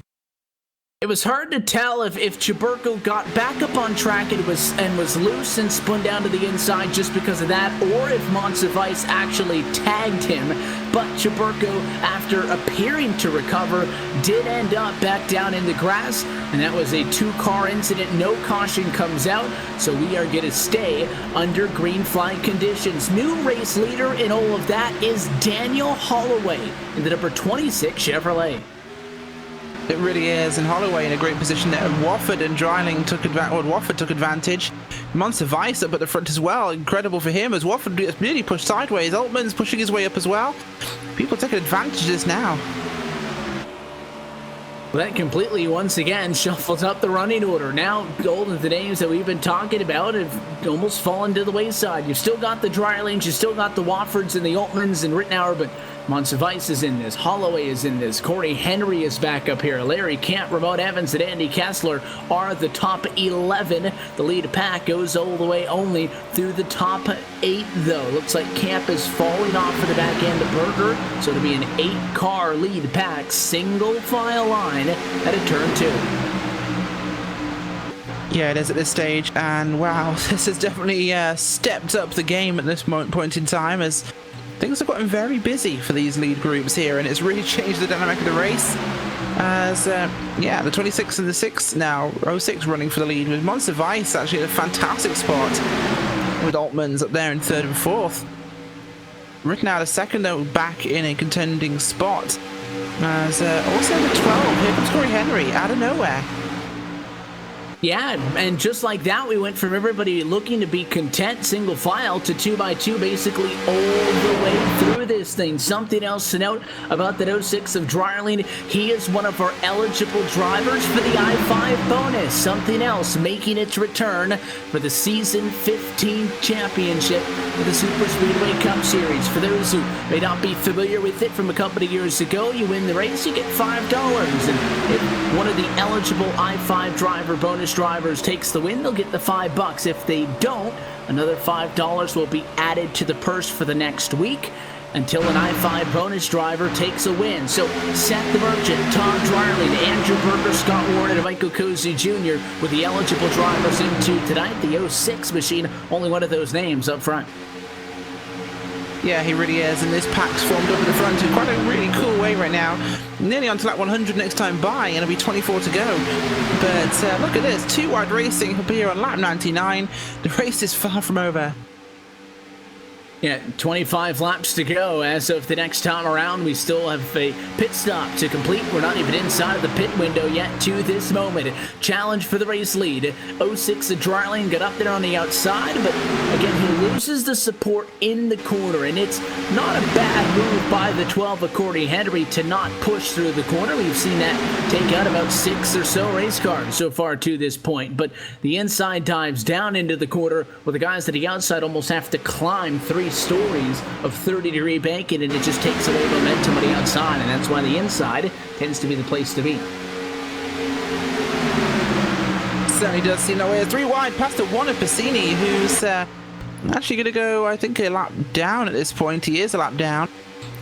It was hard to tell if Chaburko got back up on track and was loose and spun down to the inside just because of that, or if Monsivice actually tagged him. But Chaburko, after appearing to recover, did end up back down in the grass, and that was a 2-car incident. No caution comes out, so we are going to stay under green flag conditions. New race leader in all of that is Daniel Holloway in the number 26 Chevrolet. It really is, and Holloway in a great position there. Wofford and Dreiling took advantage. Wofford took advantage. Monsivice up at the front as well. Incredible for him as Wofford really pushed sideways. Altman's pushing his way up as well. People taking advantage of this now. Well, that completely, once again, shuffles up the running order. Now, gold of the names that we've been talking about have almost fallen to the wayside. You've still got the Dreilings, you've still got the Woffords and the Altmans and Rittenauer, but Monsivice is in this, Holloway is in this, Corey Henry is back up here, Larry Camp, Remote Evans, and Andy Kessler are the top 11. The lead pack goes all the way only through the top 8, though. Looks like Camp is falling off for the back end of Berger, so it'll be an 8-car lead pack, single file line at a turn 2. Yeah, it is at this stage, and wow, this has definitely stepped up the game at this point in time, as things have gotten very busy for these lead groups here, and it's really changed the dynamic of the race. As, yeah, the 26 and the 6 now, 06 running for the lead, with Monsivice actually in a fantastic spot, with Altman's up there in 3rd and 4th. Rittenauer second, though, back in a contending spot. As, also the 12, here comes Corey Henry, out of nowhere. Yeah, and just like that, we went from everybody looking to be content, single file, to 2x2 basically all the way through this thing. Something else to note about that 06 of Dreiling, he is one of our eligible drivers for the I-5 bonus. Something else making its return for the Season 15 Championship of the Superspeedway Cup Series. For those who may not be familiar with it from a couple of years ago, you win the race, you get $5. And if one of the eligible I-5 driver bonus drivers takes the win, they'll get the $5. If they don't, another $5 will be added to the purse for the next week until an I-5 bonus driver takes a win. So Seth the Merchant, Tom Dreiling, Andrew Berger, Scott Warren, and Michael Cozy Jr. with the eligible drivers into tonight. The 06 machine, only one of those names up front. Yeah, he really is, and this pack's formed up at the front in quite a really cool way right now. Nearly on to lap 100 next time by, and it'll be 24 to go. But look at this, 2 wide racing up here on lap 99. The race is far from over. Yeah, 25 laps to go. As of the next time around, we still have a pit stop to complete. We're not even inside of the pit window yet to this moment. Challenge for the race lead. 06 Dreiling got up there on the outside, but again, he loses the support in the corner, and it's not a bad move by the 12 of Corey Henry to not push through the corner. We've seen that take out about 6 or so race cars so far to this point, but the inside dives down into the corner, where the guys at the outside almost have to climb 3 stories of 30-degree banking, and it just takes away momentum on the outside, and that's why the inside tends to be the place to be. Certainly does seem that way. 3 wide past the 1 of Passini, who's actually going to go, I think, a lap down at this point. He is a lap down.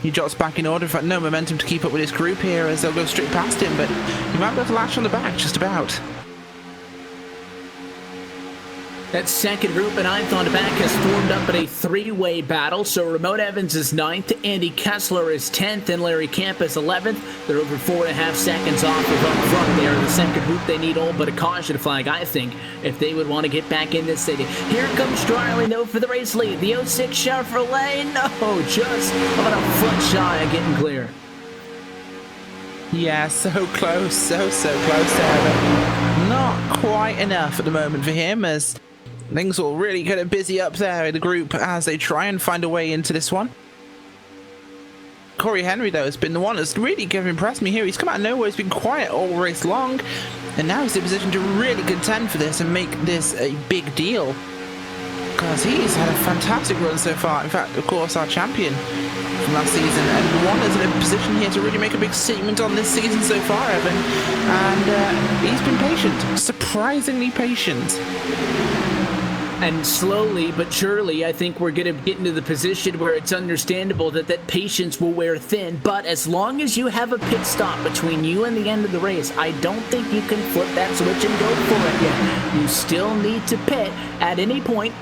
He jots back in order. In fact, no momentum to keep up with his group here, as they'll go straight past him, but he might be able to latch on the back just about. That second group and ninth on the back has formed up in a 3-way battle. So Remote Evans is 9th, Andy Kessler is 10th, and Larry Camp is 11th. They're over 4.5 seconds off of up front. They are the second group. They need all but a caution flag, I think, if they would want to get back in this city. Here comes Dreiling, though, for the race lead. The 06 Chevrolet, no, just about a foot shy of getting clear. Yeah, so close, so close there, but not quite enough at the moment for him, as things will really get busy up there in the group as they try and find a way into this one. Corey Henry, though, has been the one that's really impressed me here. He's come out of nowhere, he's been quiet all race long, and now he's in a position to really contend for this and make this a big deal, because he's had a fantastic run so far. In fact, of course, our champion from last season, and one is in a position here to really make a big statement on this season so far, Evan, and he's been patient, surprisingly patient. And slowly but surely, I think we're going to get into the position where it's understandable that patience will wear thin. But as long as you have a pit stop between you and the end of the race, I don't think you can flip that switch and go for it yet. You still need to pit at any point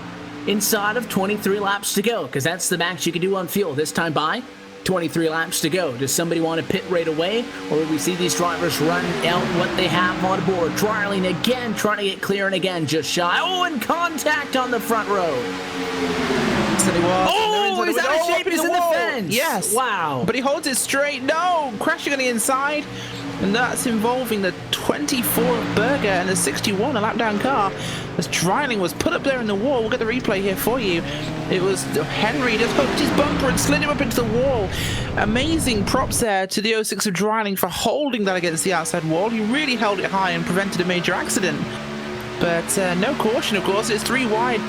inside of 23 laps to go, because that's the max you can do on fuel. This time by 23 laps to go. Does somebody want to pit right away, or will we see these drivers run out what they have on board? Trialing again, trying to get clear, and again, just shy. Oh, and contact on the front row. Oh, he's out of shape. He's in the fence. Yes. Wow. But he holds it straight. No, crashing on the inside. And that's involving the 24 Berger and the 61, a lap down car. As Dreiling was put up there in the wall. We'll get the replay here for you. It was Henry just hooked his bumper and slid him up into the wall. Amazing props there to the 06 of Dreiling for holding that against the outside wall. He really held it high and prevented a major accident. But no caution, of course. It's 3 wide,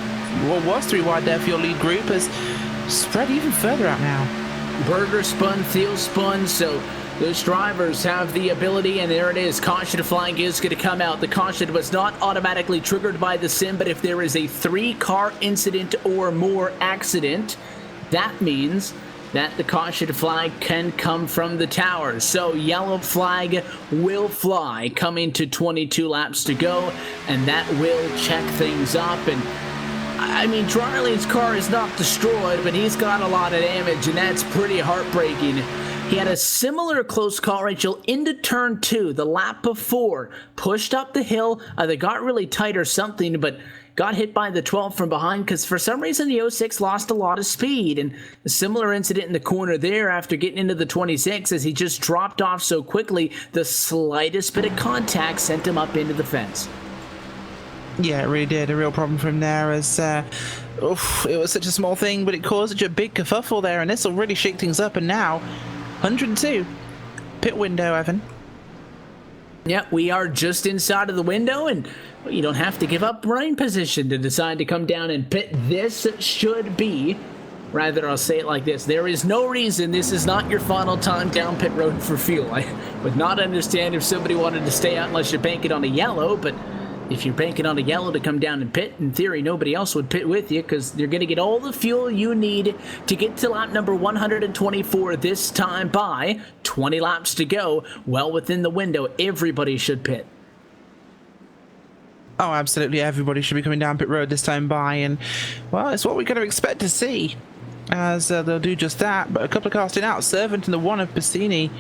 or was 3 wide there for your lead group, as spread even further out now. Berger spun, Thiel spun, so those drivers have the ability, and there it is. Caution flag is going to come out. The caution was not automatically triggered by the sim, but if there is a 3-car incident or more accident, that means that the caution flag can come from the tower. So yellow flag will fly coming to 22 laps to go, and that will check things up. And I mean, Dreiling's car is not destroyed, but he's got a lot of damage, and that's pretty heartbreaking. He had a similar close call, Rachel, into turn 2, the lap before. Pushed up the hill. They got really tight or something, but got hit by the 12 from behind because for some reason the 06 lost a lot of speed. And a similar incident in the corner there after getting into the 26 as he just dropped off so quickly, the slightest bit of contact sent him up into the fence. Yeah, it really did. A real problem for him there as it was such a small thing, but it caused such a big kerfuffle there, and this will really shake things up. And now 102. Pit window, Evan. Yeah, we are just inside of the window, and you don't have to give up running position to decide to come down and pit. This should be, rather I'll say it like this, there is no reason this is not your final time down pit road for fuel. I would not understand if somebody wanted to stay out unless you're banking on a yellow, but if you're banking on a yellow to come down and pit, in theory, nobody else would pit with you because you're going to get all the fuel you need to get to lap number 124 this time by 20 laps to go. Well within the window, everybody should pit. Oh, absolutely. Everybody should be coming down pit road this time by. And, well, it's what we're going to expect to see as they'll do just that. But a couple of casting out. Servant and the one of Bassini.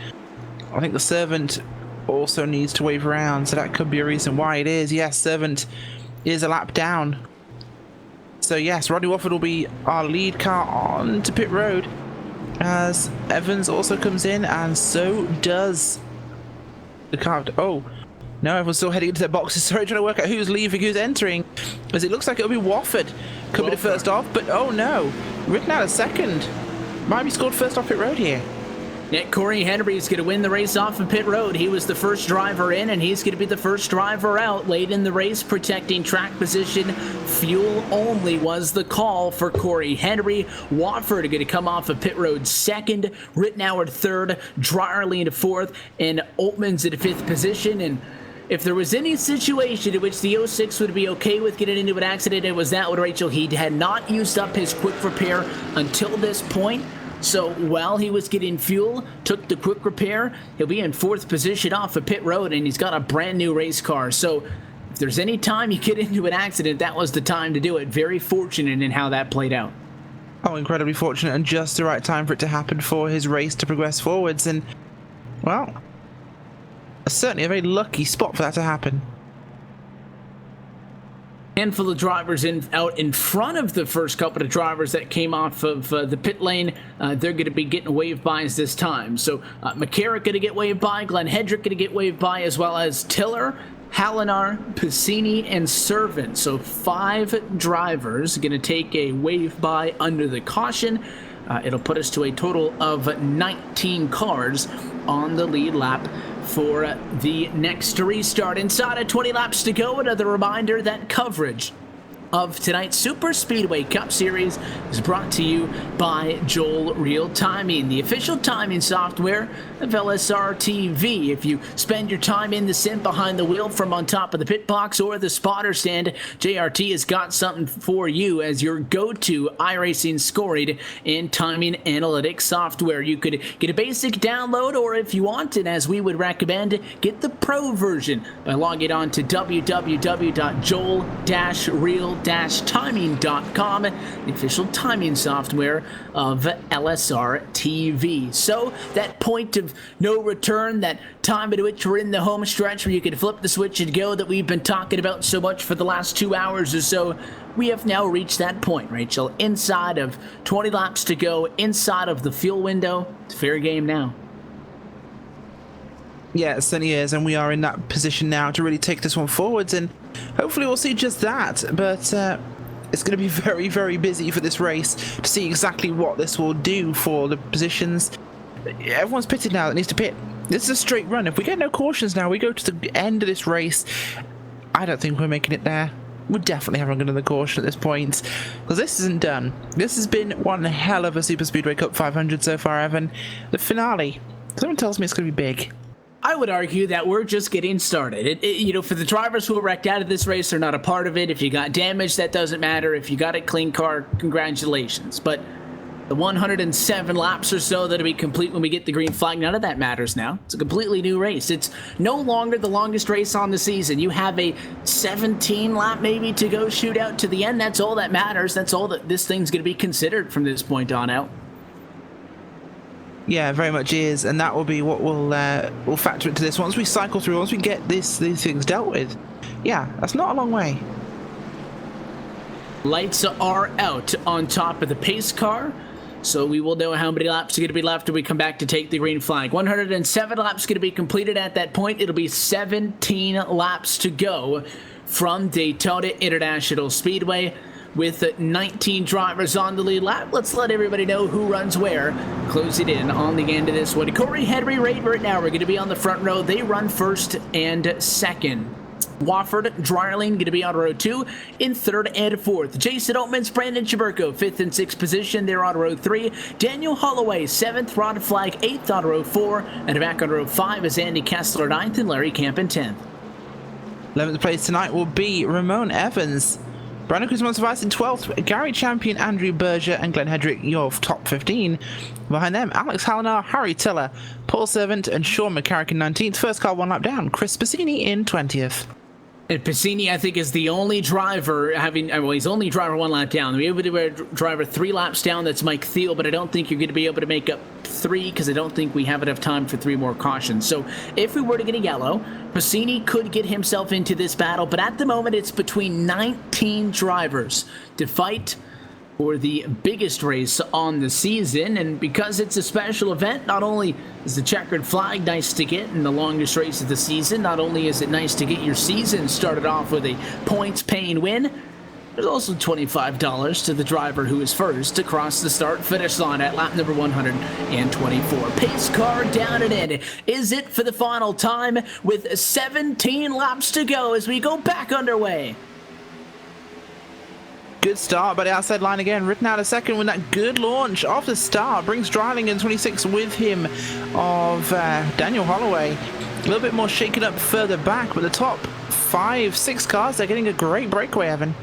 I think the Servant also needs to wave around, so that could be a reason why it is. Yes, Servant is a lap down. So yes, Rodney Wofford will be our lead car on to pit road as Evans also comes in, and so does the car. Oh no, everyone's still heading into their boxes. Sorry, trying to work out who's leaving, who's entering, as it looks like it'll be Wofford could be the first off, but oh no, written out a second. Might be scored first off pit road here. Yeah, Corey Henry is going to win the race off of pit road. He was the first driver in, and he's going to be the first driver out late in the race, protecting track position. Fuel only was the call for Corey Henry. Watford are going to come off of pit road second, Rittenauer third, Dreierling to fourth, and Oltmans at fifth position. And if there was any situation in which the 06 would be okay with getting into an accident, it was that one, Rachel. He had not used up his quick repair until this point. So while he was getting fuel, took the quick repair, he'll be in fourth position off of pit road, and he's got a brand new race car. So if there's any time you get into an accident, that was the time to do it. Very fortunate in how that played out. Oh, incredibly fortunate, and just the right time for it to happen for his race to progress forwards. And, well, certainly a very lucky spot for that to happen. Handful of drivers out in front of the first couple of drivers that came off of the pit lane. They're going to be getting wave bys this time. So McCarrick going to get waved by, Glenn Hedrick going to get waved by, as well as Tiller, Hallinar, Piscini, and Servant. So 5 drivers going to take a wave by under the caution. It'll put us to a total of 19 cars on the lead lap for the next restart. Inside of 20 laps to go, another reminder that coverage of tonight's Superspeedway Cup Series is brought to you by Joel Real Timing, the official timing software of LSRTV. If you spend your time in the sim behind the wheel from on top of the pit box or the spotter stand, JRT has got something for you as your go-to iRacing scoring and timing analytics software. You could get a basic download, or if you want, and as we would recommend, get the pro version by logging on to www.joel-real-timing.com, the official timing software of LSRTV. So that point of no return, that time at which we're in the home stretch where you can flip the switch and go, that we've been talking about so much for the last 2 hours or so, we have now reached that point, Rachel. Inside of 20 laps to go, inside of the fuel window, it's fair game now. Yeah, it certainly is, and we are in that position now to really take this one forwards, and hopefully we'll see just that. But it's going to be very, very busy for this race to see exactly what this will do for the positions. Everyone's pitted now that needs to pit. This is a straight run. If we get no cautions now, we go to the end of this race. I don't think we're making it there. We're definitely having another caution at this point, because this isn't done. This has been one hell of a Superspeedway Cup 500 so far, Evan. The finale, someone tells me it's going to be big. I would argue that we're just getting started. For the drivers who are wrecked out of this race, they're not a part of it. If you got damage, that doesn't matter. If you got a clean car, congratulations. But the 107 laps or so that'll be complete when we get the green flag, none of that matters now. It's a completely new race. It's no longer the longest race on the season. You have a 17 lap maybe to go shootout to the end. That's all that matters. That's all that this thing's going to be considered from this point on out. Yeah, very much is, and that will be what we'll factor into this once we cycle through, once we get these things dealt with. Yeah, that's not a long way. Lights are out on top of the pace car, so we will know how many laps are going to be left when we come back to take the green flag. 107 laps going to be completed at that point. It'll be 17 laps to go from Daytona International Speedway. With 19 drivers on the lead lap, let's let everybody know who runs where. Close it in on the end of this one. Corey, Henry, Ray right now we're going to be on the front row. They run first and second. Wofford, Dryerling going to be on row 2 in third and fourth. Jason Oatman's Brandon Chaburko, 5th and 6th position. They're on row 3. Daniel Holloway, 7th. Rod Flag, 8th on row 4. And back on row 5 is Andy Kessler, 9th, and Larry Camp in 10th. 11th place tonight will be Ramon Evans. Brandon Cruz-Monsivais in 12th, Gary Champion, Andrew Berger, and Glenn Hedrick, your top 15. Behind them, Alex Hallinar, Harry Tiller, Paul Servant, and Sean McCarrick in 19th. First car one lap down, Chris Passini in 20th. And Passini, I think, is the only driver he's only driver one lap down. We're able to be a driver 3 laps down. That's Mike Thiel, but I don't think you're going to be able to make up 3 because I don't think we have enough time for 3 more cautions. So if we were to get a yellow, Passini could get himself into this battle, but at the moment it's between 19 drivers to fight for the biggest race on the season. And because it's a special event, not only is the checkered flag nice to get in the longest race of the season, not only is it nice to get your season started off with a points-paying win, there's also $25 to the driver who is first to cross the start-finish line at lap number 124. Pace car down and in. Is it for the final time with 17 laps to go as we go back underway? Good start by the outside line again. Rittenhouse second with that good launch off the start. Brings Dryling in 26 with him of Daniel Holloway. A little bit more shaken up further back, but the top 5-6 cars, they're getting a great breakaway, Evan.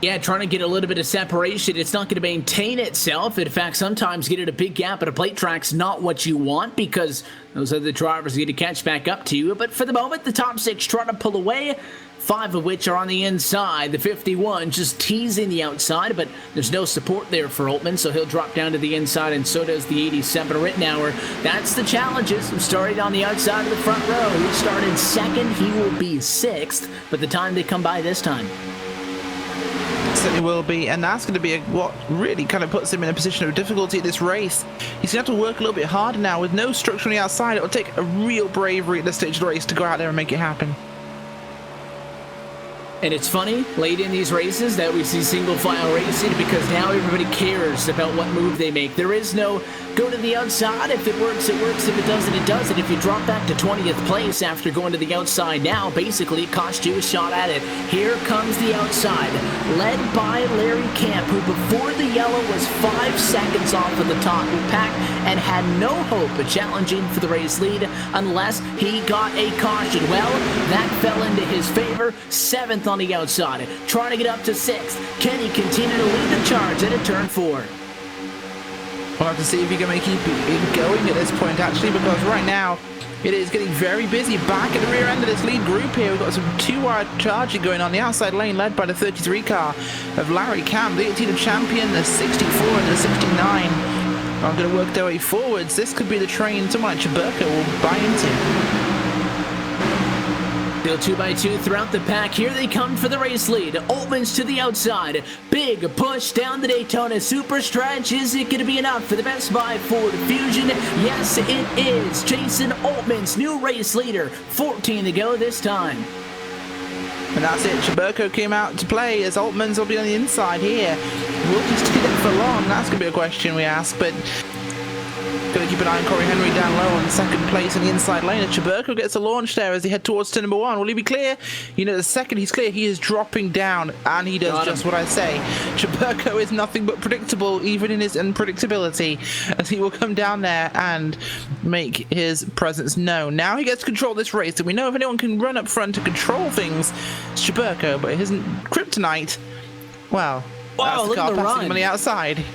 Yeah, trying to get a little bit of separation. It's not going to maintain itself. In fact, sometimes getting a big gap at a plate track's not what you want because those other drivers are going to catch back up to you. But for the moment, the top 6 trying to pull away. 5 of which are on the inside. The 51 just teasing the outside, but there's no support there for Altman, so he'll drop down to the inside, and so does the 87 Rittenauer. That's the challenges. Starting on the outside of the front row. He started second. He will be 6th, but the time they come by this time. Certainly will be, and that's going to be what really kind of puts him in a position of difficulty at this race. He's going to have to work a little bit harder now. With no structure on the outside, it will take a real bravery at this stage of the race to go out there and make it happen. And it's funny, late in these races, that we see single file racing because now everybody cares about what move they make. There is no go to the outside. If it works, it works. If it doesn't, it doesn't. If you drop back to 20th place after going to the outside now, basically it cost you a shot at it. Here comes the outside, led by Larry Camp, who before the yellow was 5 seconds off of the top of the pack and had no hope of challenging for the race lead unless he got a caution. Well, that fell into his favor. 7th on the outside, trying to get up to 6th. Can he continue to lead the charge into turn 4? We'll have to see if he can keep it going at this point, actually, because right now it is getting very busy back at the rear end of this lead group here. We've got some two-wide charging going on the outside lane, led by the 33 car of Larry Camp, the 18 champion, the 64 and the 69 are going to work their way forwards. This could be the train someone like Checkered will buy into. Still 2x2 throughout the pack. Here they come for the race lead. Altman's to the outside. Big push down the Daytona super stretch. Is it going to be enough for the Best Buy Ford Fusion? Yes, it is. Jason Altman's new race leader. 14 to go this time. And that's it. Checkered came out to play as Altman's will be on the inside here. Will he stay there for long? That's going to be a question we ask, but going to keep an eye on Corey Henry down low on second place in the inside lane. And Checkered gets a launch there as he head towards turn number 1. Will he be clear? You know, the second he's clear, he is dropping down, and he does just what I say. Checkered is nothing but predictable, even in his unpredictability, as he will come down there and make his presence known. Now he gets to control this race, and we know if anyone can run up front to control things, it's Checkered, but his kryptonite, well, that's the car passing him on the outside.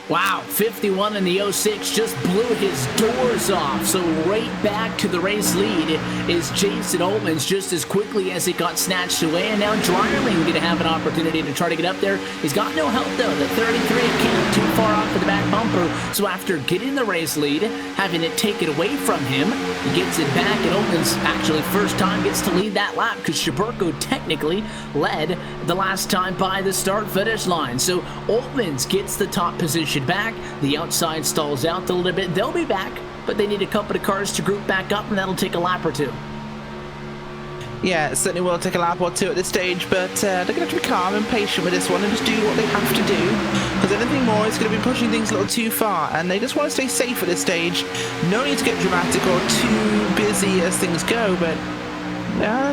Wow, 51 in the 06 just blew his doors off. So right back to the race lead is Jason Altman's just as quickly as it got snatched away. And now Dryerling going to have an opportunity to try to get up there. He's got no help though. The 33 came too far off of the back bumper. So after getting the race lead, having it taken away from him, he gets it back. And Altman's actually first time gets to lead that lap because Checkered technically led the last time by the start-finish line. So Altman's gets the top position back. The outside stalls out a little bit. They'll be back, but they need a couple of cars to group back up, and that'll take a lap or two. Yeah, it certainly will take a lap or two at this stage, but they're going to have to be calm and patient with this one and just do what they have to do, because anything more is going to be pushing things a little too far, and they just want to stay safe at this stage. No need to get dramatic or too busy as things go, but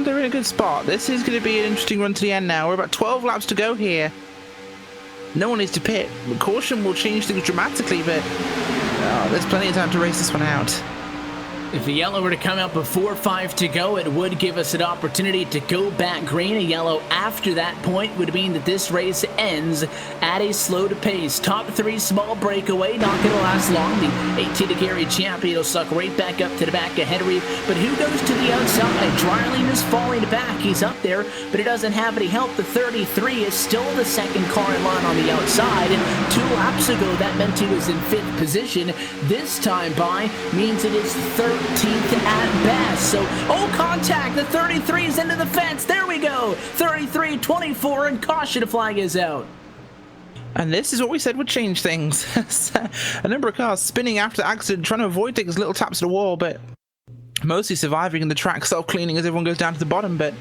they're in a good spot. This is going to be an interesting run to the end now. We're about 12 laps to go here. No one needs to pit. Caution will change things dramatically, but there's plenty of time to race this one out. If a yellow were to come out before 5 to go, it would give us an opportunity to go back green. A yellow after that point would mean that this race ends at a slowed pace. Top 3 small breakaway, not going to last long. The 18 to Gary champion will suck right back up to the back of Henry. But who goes to the outside? Dryerling is falling back. He's up there, but he doesn't have any help. The 33 is still the second car in line on the outside. And 2 laps ago, that meant he was in 5th position. This time by means it is 13th at best. So, contact. The 33 is into the fence. There we go. 33, 24, and caution flag is out. And this is what we said would change things. A number of cars spinning after the accident, trying to avoid things, little taps to the wall, but mostly surviving, and the track self-cleaning as everyone goes down to the bottom. But,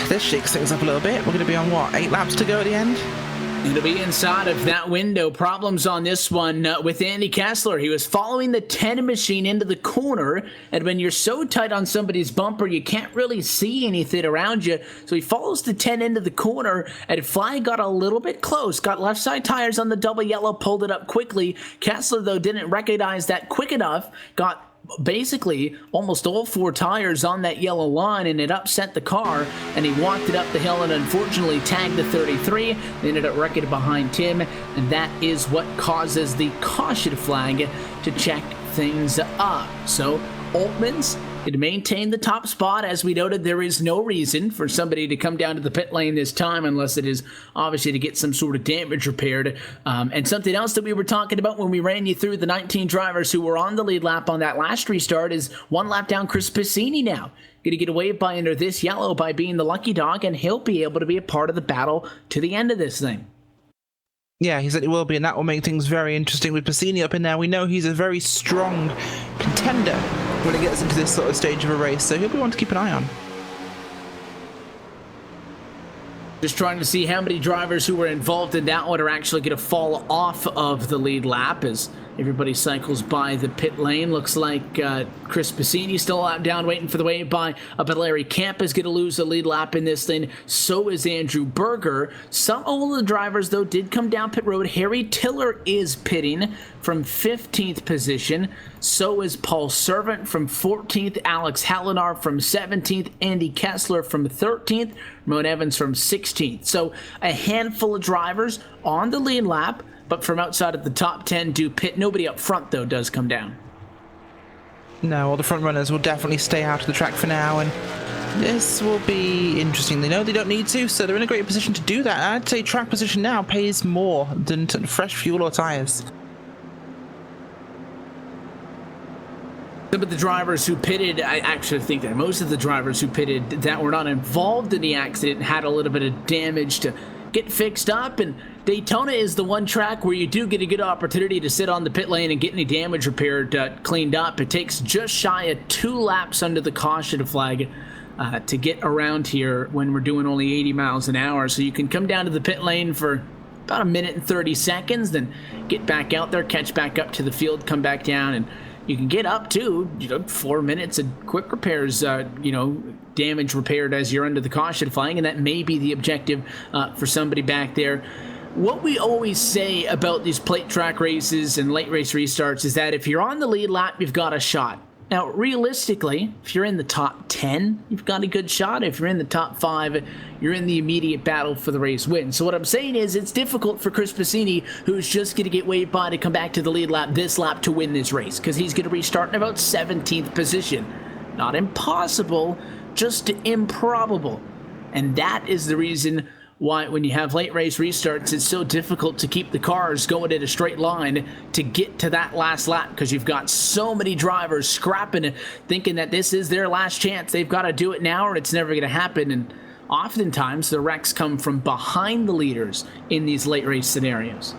this shakes things up a little bit. We're going to be on, 8 laps to go at the end? It'll be inside of that window. Problems on this one with Andy Kessler. He was following the 10 machine into the corner, and when you're so tight on somebody's bumper, you can't really see anything around you. So he follows the 10 into the corner, and flag got a little bit close. Got left side tires on the double yellow, pulled it up quickly. Kessler, though, didn't recognize that quick enough. Got basically almost all 4 tires on that yellow line, and it upset the car, and he walked it up the hill and unfortunately tagged the 33. They ended up wrecking behind Tim, and that is what causes the caution flag to check things up. So Altman's to maintain the top spot. As we noted, there is no reason for somebody to come down to the pit lane this time unless it is obviously to get some sort of damage repaired. And something else that we were talking about when we ran you through the 19 drivers who were on the lead lap on that last restart is 1 lap down Chris Piscini now. Going to get away by under this yellow by being the lucky dog, and he'll be able to be a part of the battle to the end of this thing. Yeah, he said it will be, and that will make things very interesting with Piscini up in there. We know he's a very strong contender when it gets into this sort of stage of a race, so he'll be one to keep an eye on. Just trying to see how many drivers who were involved in that one are actually going to fall off of the lead lap as everybody cycles by the pit lane. Looks like Chris Bassini still out down waiting for the wave by, but Larry Camp is going to lose the lead lap in this lane. So is Andrew Berger. All of the drivers, though, did come down pit road. Harry Tiller is pitting from 15th position. So is Paul Servant from 14th. Alex Hallinar from 17th. Andy Kessler from 13th. Ramon Evans from 16th. So a handful of drivers on the lead lap, but from outside of the top 10 do pit. Nobody up front, though, does come down. No, all the front runners will definitely stay out of the track for now, and this will be interesting. They know they don't need to, so they're in a great position to do that. I'd say track position now pays more than fresh fuel or tires. Some of the drivers who pitted, I actually think that most of the drivers who pitted that were not involved in the accident had a little bit of damage to get fixed up, and Daytona is the one track where you do get a good opportunity to sit on the pit lane and get any damage repaired, cleaned up. It takes just shy of 2 laps under the caution flag to get around here when we're doing only 80 miles an hour. So you can come down to the pit lane for about 1 minute and 30 seconds, then get back out there, catch back up to the field, come back down, and you can get up to 4 minutes of quick repairs, damage repaired as you're under the caution flag, and that may be the objective for somebody back there. What we always say about these plate track races and late race restarts is that if you're on the lead lap, you've got a shot. Now, realistically, if you're in the top 10, you've got a good shot. If you're in the top 5, you're in the immediate battle for the race win. So what I'm saying is it's difficult for Chris Bassini, who's just going to get waved by to come back to the lead lap this lap to win this race, because he's going to restart in about 17th position. Not impossible, just improbable. And that is the reason why when you have late race restarts, it's so difficult to keep the cars going in a straight line to get to that last lap, because you've got so many drivers scrapping, thinking that this is their last chance. They've got to do it now or it's never going to happen. And oftentimes the wrecks come from behind the leaders in these late race scenarios.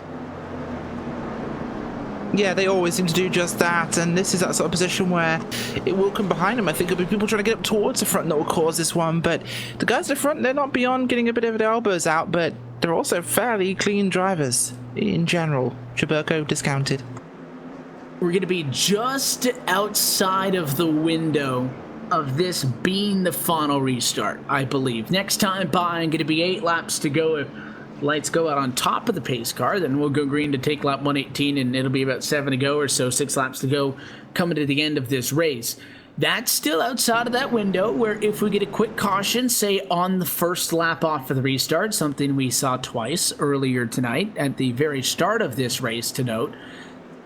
Yeah, they always seem to do just that, and this is that sort of position where it will come behind them. I think it'll be people trying to get up towards the front that will cause this one, but the guys at the front, they're not beyond getting a bit of their elbows out, but they're also fairly clean drivers in general. Chaburko discounted. We're going to be just outside of the window of this being the final restart, I believe. Next time by, I'm going to be 8 laps to go. If lights go out on top of the pace car, then we'll go green to take lap 118, and it'll be about 7 to go or so, 6 laps to go, coming to the end of this race. That's still outside of that window where if we get a quick caution, say on the first lap off of the restart, something we saw twice earlier tonight at the very start of this race to note,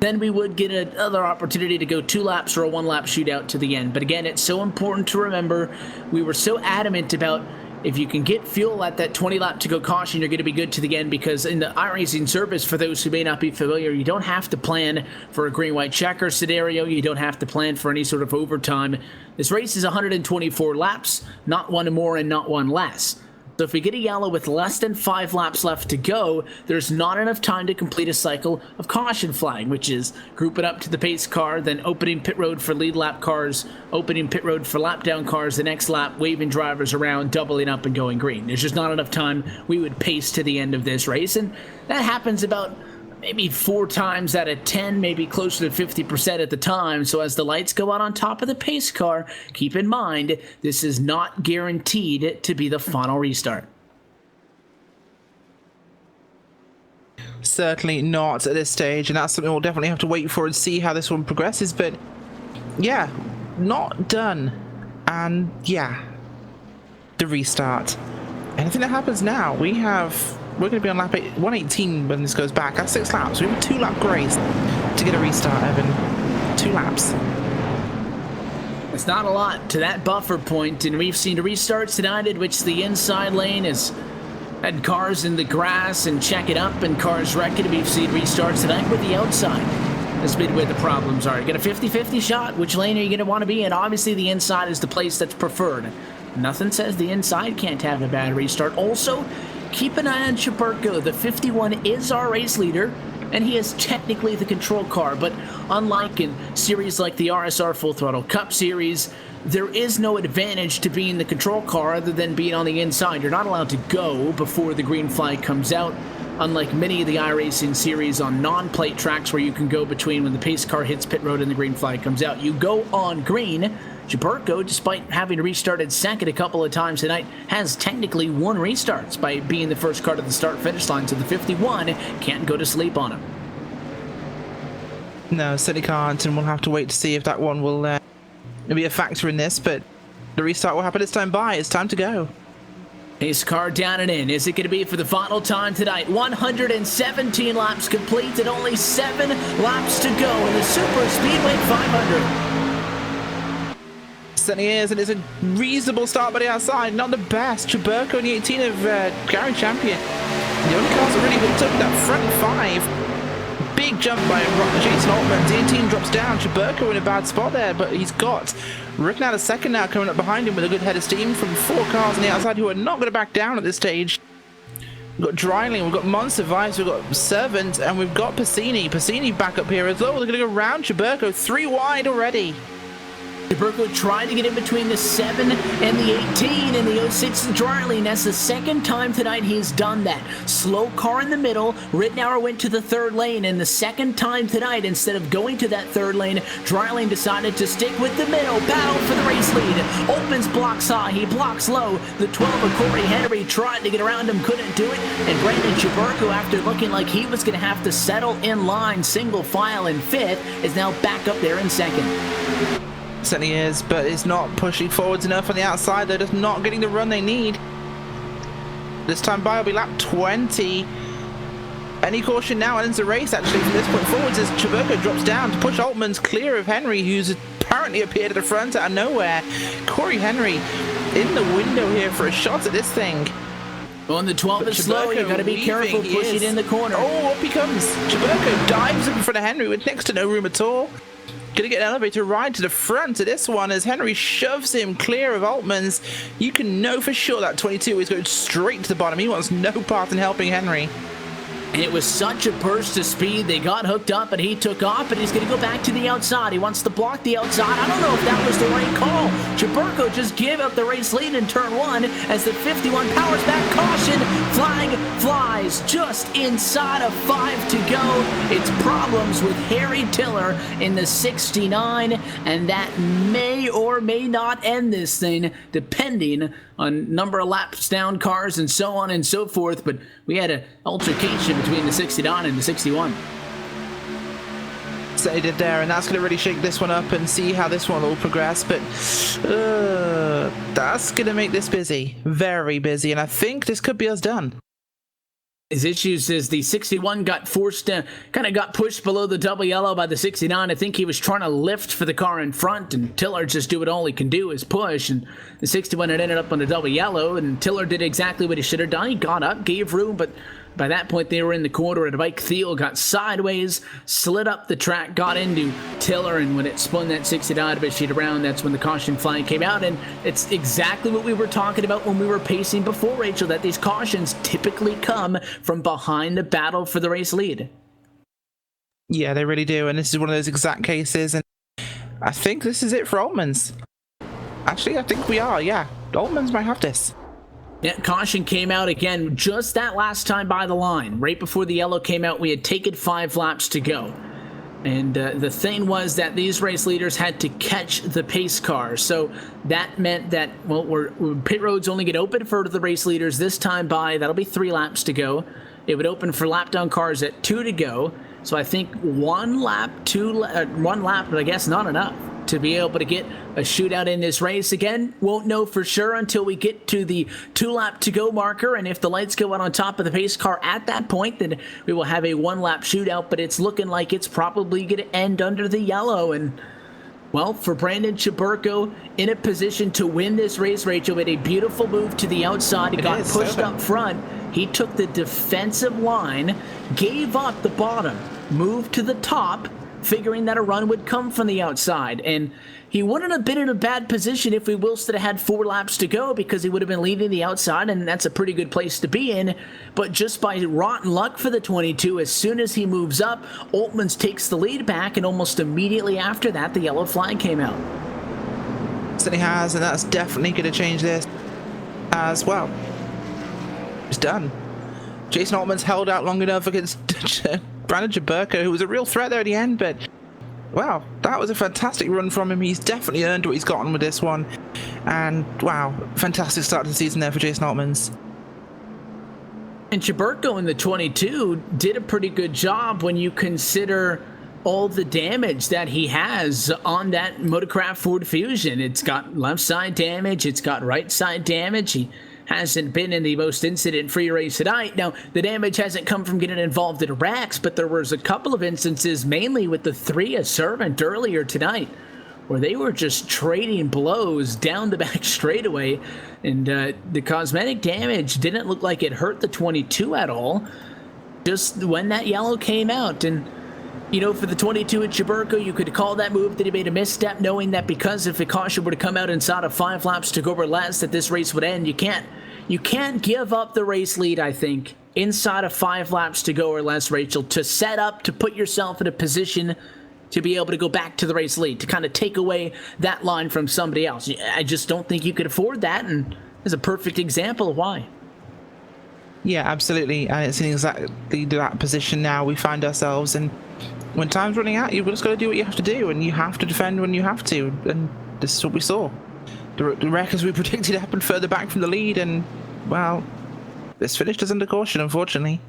then we would get another opportunity to go 2 laps or a 1-lap shootout to the end. But again, it's so important to remember, we were so adamant about if you can get fuel at that 20 lap to go caution, you're going to be good to the end, because in the iRacing service, for those who may not be familiar, you don't have to plan for a green-white checker scenario. You don't have to plan for any sort of overtime. This race is 124 laps, not one more and not one less. So if we get a yellow with less than 5 laps left to go, there's not enough time to complete a cycle of caution flying, which is grouping up to the pace car, then opening pit road for lead lap cars, opening pit road for lap down cars the next lap, waving drivers around, doubling up and going green. There's just not enough time. We would pace to the end of this race, and that happens about maybe 4 times out of 10, maybe closer to 50% at the time. So as the lights go out on top of the pace car, keep in mind, this is not guaranteed to be the final restart. Certainly not at this stage, and that's something we'll definitely have to wait for and see how this one progresses. But yeah, not done. And yeah, the restart. Anything that happens now, we're going to be on lap 118 when this goes back. That's 6 laps. We have a 2-lap grace to get a restart, Evan. 2 laps. It's not a lot to that buffer point, and we've seen restarts tonight in which the inside lane has had cars in the grass and check it up and cars wrecking. We've seen restarts tonight with the outside. That's Midway the problems are. You get a 50-50 shot. Which lane are you going to want to be in? Obviously, the inside is the place that's preferred. Nothing says the inside can't have a bad restart. Also, keep an eye on Chaburko. The 51 is our race leader. and he is technically the control car, but unlike in series like the RSR Full Throttle Cup Series, there is no advantage to being the control car other than being on the inside. You're not allowed to go before the green flag comes out, unlike many of the iRacing series on non-plate tracks where you can go between when the pace car hits pit road and the green flag comes out. You go on green. Gilberto, despite having restarted second a couple of times tonight, has technically won restarts by being the first car to the start-finish line, so the 51 can't go to sleep on him. No, certainly can't, and we'll have to wait to see if that one will be a factor in this, but the restart will happen this time by. It's time to go. Pace car down and in. Is it going to be for the final time tonight? 117 laps complete and only 7 laps to go in the Superspeedway 500. Certainly is, and it's a reasonable start by the outside. Not the best. Gilberto and the 18 of Gary Champion. The only cars that really hooked up that front 5. Big jump by Jason Altman. The 18 drops down. Gilberto in a bad spot there, but he's got Rick out a second now coming up behind him with a good head of steam from 4 cars on the outside who are not going to back down at this stage. We've got Dryling, we've got Monster Vibes, we've got Servant, and we've got Passini. Passini back up here as well. They're going to go round Gilberto 3 wide already. Gilberto tried to get in between the 7 and the 18 and the 06 Dryling. That's the second time tonight he's done that. Slow car in the middle. Rittenauer went to the 3rd lane, and the second time tonight, instead of going to that 3rd lane, Dryling decided to stick with the middle. Battle for the race lead. Opens blocks high. He blocks low. The 12 of Corey Henry tried to get around him, couldn't do it. And Brandon Gilberto, after looking like he was going to have to settle in line, single file in 5th, is now back up there in 2nd. Certainly is, but it's not pushing forwards enough on the outside. They're just not getting the run they need. This time by will be lap 20. Any caution now ends the race, actually, from this point forwards as Gilberto drops down to push Altman's clear of Henry, who's apparently appeared at the front out of nowhere. Corey Henry in the window here for a shot at this thing. On the 12 is slow, you got to be careful pushing in the corner. Oh, up he comes. Gilberto dives up in front of Henry with next to no room at all. Gonna get an elevator ride to the front of this one as Henry shoves him clear of Altman's. You can know for sure that 22 is going straight to the bottom. He wants no part in helping Henry. And it was such a burst of speed. They got hooked up, and he took off, and he's going to go back to the outside. He wants to block the outside. I don't know if that was the right call. Gilberto just gave up the race lead in turn 1 as the 51 powers back. Caution. Flag flies just inside of 5 to go. It's problems with Harry Tiller in the 69, and that may or may not end this thing, depending on number of laps down cars and so on and so forth. But we had an altercation between the 69 and the 61. So they did there, and that's going to really shake this one up and see how this one will progress. But that's going to make this busy, very busy, and I think this could be us done. His issues is the 61 got forced, kind of got pushed below the double yellow by the 69. I think he was trying to lift for the car in front, and Tiller just do what all he can do is push. And the 61 had ended up on the double yellow, and Tiller did exactly what he should have done. He got up, gave room, but by that point they were in the corner, and Mike Thiel got sideways, slid up the track, got into Tiller, and when it spun that 69 a bit sheet around, that's when the caution flag came out. And it's exactly what we were talking about when we were pacing before, Rachel, that these cautions typically come from behind the battle for the race lead. Yeah, they really do, and this is one of those exact cases, and I think this is it for Altman's. Actually, I think we are, yeah. Altman's might have this. Yeah, caution came out again just that last time by the line. Right before the yellow came out, we had taken 5 laps to go. And the thing was that these race leaders had to catch the pace car. So that meant that, well, pit roads only get open for the race leaders this time by, that'll be 3 laps to go. It would open for lap down cars at 2 to go. So I think 1 lap, 1 lap, but I guess not enough to be able to get a shootout in this race. Again, won't know for sure until we get to the 2 lap to go marker, and if the lights go out on top of the pace car at that point, then we will have a 1 lap shootout, but it's looking like it's probably going to end under the yellow. And well, for Brandon Gilberto in a position to win this race, Rachel, with a beautiful move to the outside. He got pushed up front. He took the defensive line, gave up the bottom, moved to the top, figuring that a run would come from the outside. And he wouldn't have been in a bad position if we will still had 4 laps to go, because he would have been leading the outside, and that's a pretty good place to be in. But just by rotten luck for the 22, as soon as he moves up, Alman takes the lead back, and almost immediately after that, the yellow flag came out. Certainly has, and that's definitely going to change this as well. It's done. Jason Altman's held out long enough against Brandon Jaburko, who was a real threat there at the end, but wow, that was a fantastic run from him. He's definitely earned what he's gotten with this one. And wow, fantastic start to the season there for Jason Altman's. And Jaburko in the 22 did a pretty good job when you consider all the damage that he has on that Motorcraft Ford Fusion. It's got left side damage, it's got right side damage. He hasn't been in the most incident-free race tonight. Now, the damage hasn't come from getting involved in wrecks, but there was a couple of instances, mainly with the 3 Servant earlier tonight, where they were just trading blows down the back straightaway, and the cosmetic damage didn't look like it hurt the 22 at all, just when that yellow came out. And you know, for the 22 at Jaburko, you could call that move that he made a misstep, knowing that because if a caution were to come out inside of 5 laps to go or less, that this race would end. You can't give up the race lead, I think, inside of 5 laps to go or less, Rachel, to set up, to put yourself in a position to be able to go back to the race lead, to kind of take away that line from somebody else. I just don't think you could afford that, and there's a perfect example of why. Yeah, absolutely, and it's in exactly that position now we find ourselves, and when time's running out, you've just got to do what you have to do, and you have to defend when you have to, and this is what we saw. The wreck, as we predicted, happened further back from the lead, and, well, this finished us under caution, unfortunately.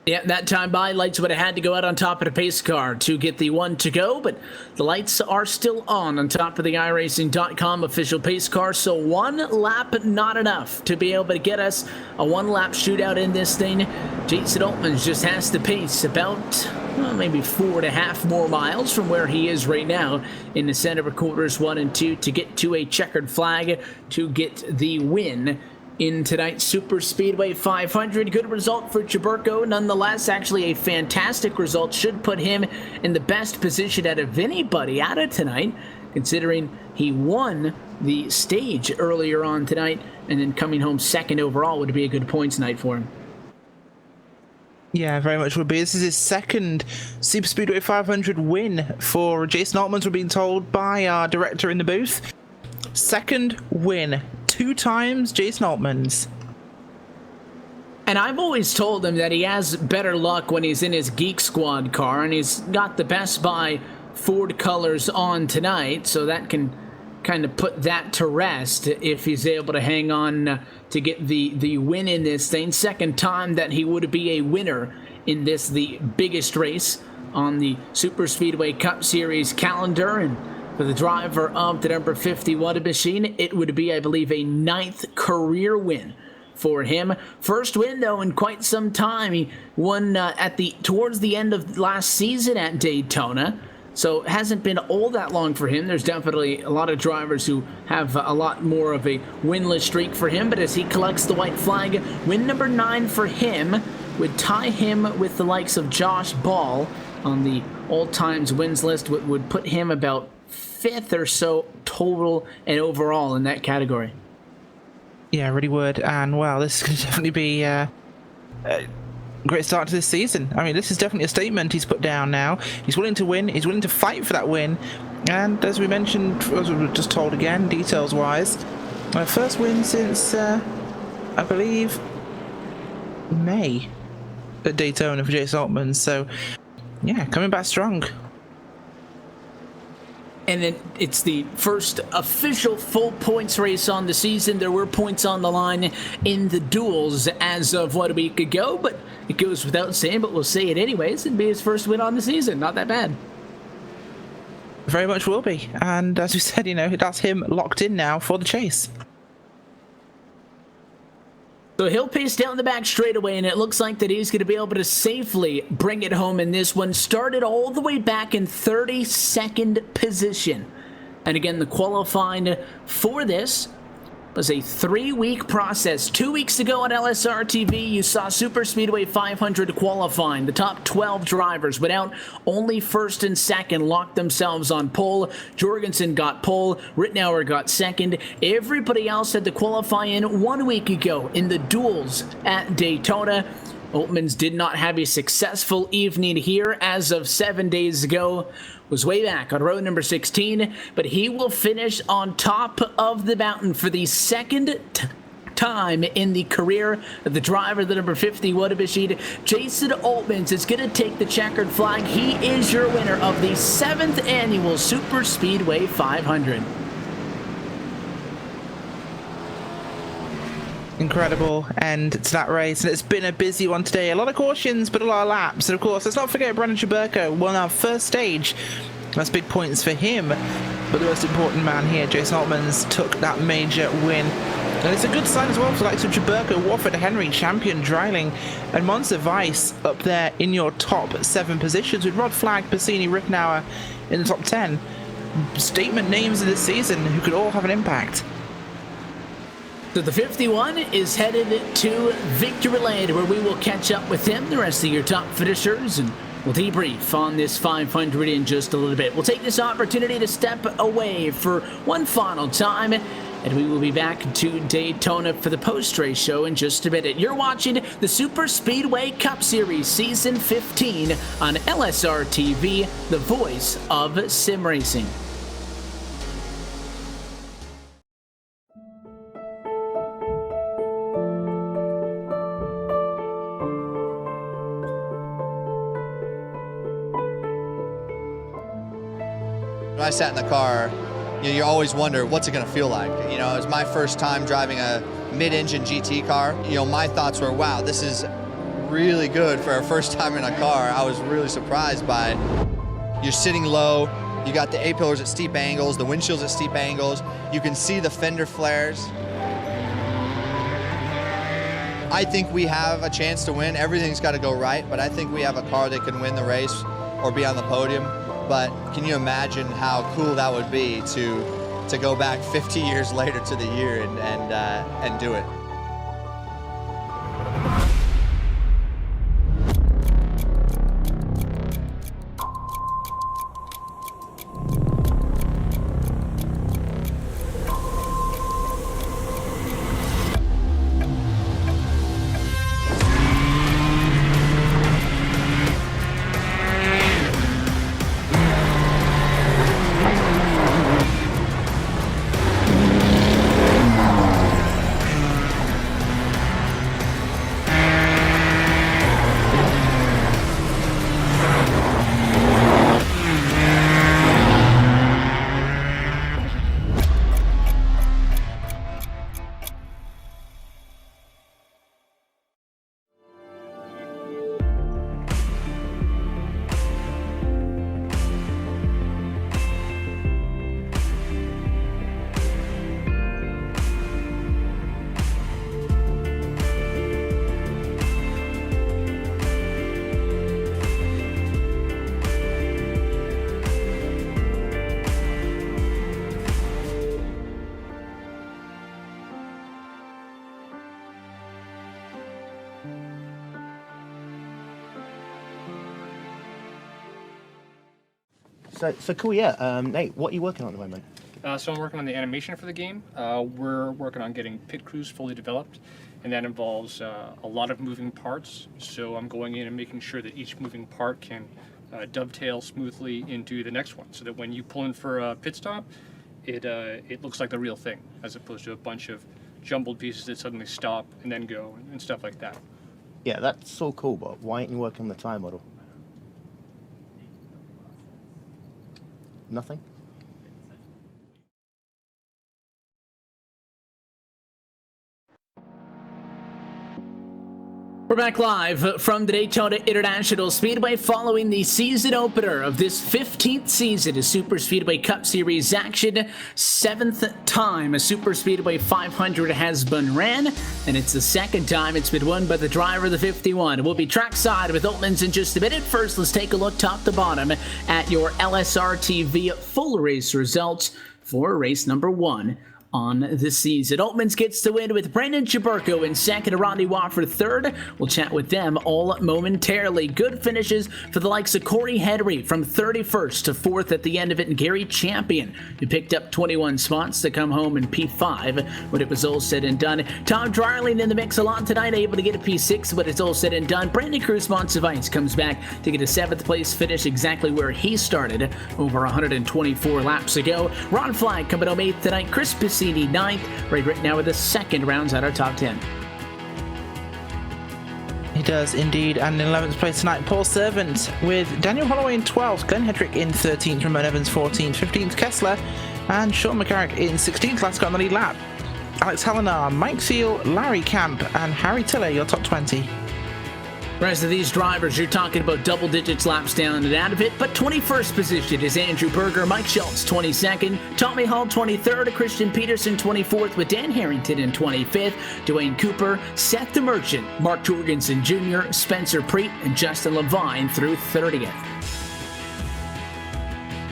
Yeah, that time by, lights would have had to go out on top of the pace car to get the 1 to go, but the lights are still on top of the iRacing.com official pace car, so 1 lap not enough to be able to get us a 1-lap shootout in this thing. Jason Altman just has to pace about maybe 4.5 more miles from where he is right now in the center of quarters 1 and 2 to get to a checkered flag to get the win in tonight's Superspeedway 500. Good result for Jaburko. Nonetheless, actually a fantastic result. Should put him in the best position out of anybody out of tonight, considering he won the stage earlier on tonight, and then coming home second overall would be a good points night for him. Yeah, very much would be. This is his second Superspeedway 500 win for Jason Altman, we're being told by our director in the booth. Second win. 2 times Jason Altman's. And I've always told him that he has better luck when he's in his Geek Squad car, and he's got the Best Buy Ford colors on tonight, so that can kind of put that to rest if he's able to hang on to get the win in this thing. Second time that he would be a winner in this, the biggest race on the Superspeedway Cup Series calendar. And for the driver of the number 51 machine, it would be, I believe, a 9th career win for him. First win, though, in quite some time. He won towards the end of last season at Daytona, so it hasn't been all that long for him. There's definitely a lot of drivers who have a lot more of a winless streak for him, but as he collects the white flag, win number 9 for him would tie him with the likes of Josh Ball on the all-times wins list, would put him about 5th or so total and overall in that category. Yeah, really would. And wow, this is going to definitely be a great start to this season. I mean, this is definitely a statement he's put down now. He's willing to win. He's willing to fight for that win. And as we mentioned, as we were just told again, details-wise, first win since, I believe, May at Daytona for Jason Altman. So, yeah, coming back strong. And then it's the first official full points race on the season. There were points on the line in the duels as of a week ago, but it goes without saying, but we'll say it anyways. It'd be his first win on the season. Not that bad. Very much will be. And as we said, that's him locked in now for the chase. So he'll pace down the back straightaway, and it looks like that he's going to be able to safely bring it home in this one. Started all the way back in 32nd position. And again, the qualifying for this was a 3-week process. 2 weeks ago on LSRTV, you saw Superspeedway 500 qualifying. The top 12 drivers went out. Only first and second locked themselves on pole. Jorgenson got pole. Rittenauer got second. Everybody else had to qualify in 1 week ago in the duels at Daytona. Alman's did not have a successful evening here as of 7 days ago. Was way back on road number 16, but he will finish on top of the mountain for the second time in the career of the driver, the number 50 Wadabishid. Jason Altmans is going to take the checkered flag. He is your winner of the 7th annual Superspeedway 500. Incredible end to that race, and it's been a busy one today. A lot of cautions, but a lot of laps. And of course, let's not forget Brandon Chaburko won our first stage. That's big points for him. But the most important man here, Jason Altmans, took that major win. And it's a good sign as well for the likes of Chaburko, Wofford, Henry, Champion, Dreiling, and Monster Vice up there in your top 7 positions, with Rod Flag, Passini, Rittenauer in the top 10. Statement names of this season who could all have an impact. So the 51 is headed to Victory Lane, where we will catch up with him, the rest of your top finishers, and we'll debrief on this 500 in just a little bit. We'll take this opportunity to step away for one final time, and we will be back to Daytona for the post-race show in just a minute. You're watching the Superspeedway Cup Series Season 15 on LSRTV, the voice of sim racing. When I sat in the car, you always wonder, what's it going to feel like? You know, it was my first time driving a mid-engine GT car. You know, my thoughts were, wow, this is really good for our first time in a car. I was really surprised by, you're sitting low, you got the A-pillars at steep angles, the windshield's at steep angles, you can see the fender flares. I think we have a chance to win. Everything's got to go right, but I think we have a car that can win the race or be on the podium. But can you imagine how cool that would be to go back 50 years later to the year and do it? So cool, yeah. Nate, what are you working on at the moment? So I'm working on the animation for the game. We're working on getting pit crews fully developed, and that involves a lot of moving parts. So I'm going in and making sure that each moving part can dovetail smoothly into the next one, so that when you pull in for a pit stop, it looks like the real thing, as opposed to a bunch of jumbled pieces that suddenly stop and then go and stuff like that. Yeah, that's so cool, but why aren't you working on the time model? Nothing? We're back live from the Daytona International Speedway following the season opener of this 15th season of Superspeedway Cup Series action. 7th time a Superspeedway 500 has been ran, and it's the 2nd time it's been won by the driver of the 51. We'll be trackside with Altmans in just a minute. First, let's take a look top to bottom at your LSRTV full race results for race number 1 on the season. Altman gets the win with Brandon Chaburko in second and Rodney Wofford third. We'll chat with them all momentarily. Good finishes for the likes of Corey Henry from 31st to 4th at the end of it, and Gary Champion, who picked up 21 spots to come home in P5 when it was all said and done. Tom Dryling in the mix a lot tonight, able to get a P6 when it's all said and done. Brandon Cruz Monsivice comes back to get a 7th place finish, exactly where he started over 124 laps ago. Ron Flagg coming home 8th tonight. Chris Piscini 9th. Right now with the second rounds out our top 10. He does indeed, and in 11th place tonight, Paul Servant with Daniel Holloway in 12th, Glenn Hedrick in 13th, Ramon Evans 14th, 15th Kessler, and Sean McCarrick in 16th. Last got on the lead lap. Alex Hallinar, Mike Seal, Larry Camp, and Harry Tiller, your top 20. The rest of these drivers, you're talking about double digits laps down and out of it, but 21st position is Andrew Berger, Mike Schultz 22nd, Tommy Hall 23rd, Christian Peterson 24th, with Dan Harrington in 25th, Dwayne Cooper, Seth the Merchant, Mark Jorgenson Jr., Spencer Preet, and Justin Levine through 30th.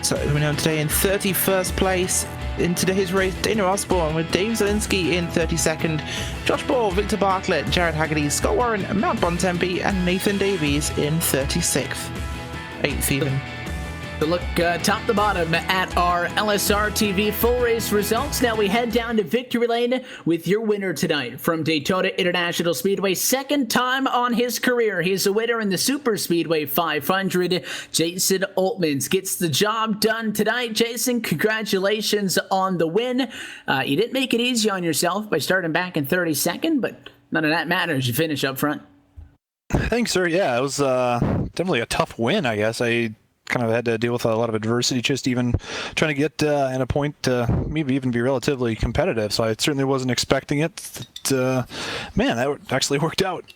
So we know today in 31st place in today's race, Dana Osborne with Dave Zielinski in 32nd, Josh Ball, Victor Bartlett, Jared Haggerty, Scott Warren, Matt Bontempi, and Nathan Davies in 36th. 8th even. To look top to bottom at our LSRTV full race results. Now we head down to victory lane with your winner tonight from Daytona International Speedway. Second time on his career. He's a winner in the Superspeedway 500. Jason Altman gets the job done tonight. Jason, congratulations on the win. You didn't make it easy on yourself by starting back in 32nd, but none of that matters. You finish up front. Thanks, sir. Yeah, it was definitely a tough win, I guess. I kind of had to deal with a lot of adversity, just even trying to get at a point to maybe even be relatively competitive. So I certainly wasn't expecting it. But, man, that actually worked out.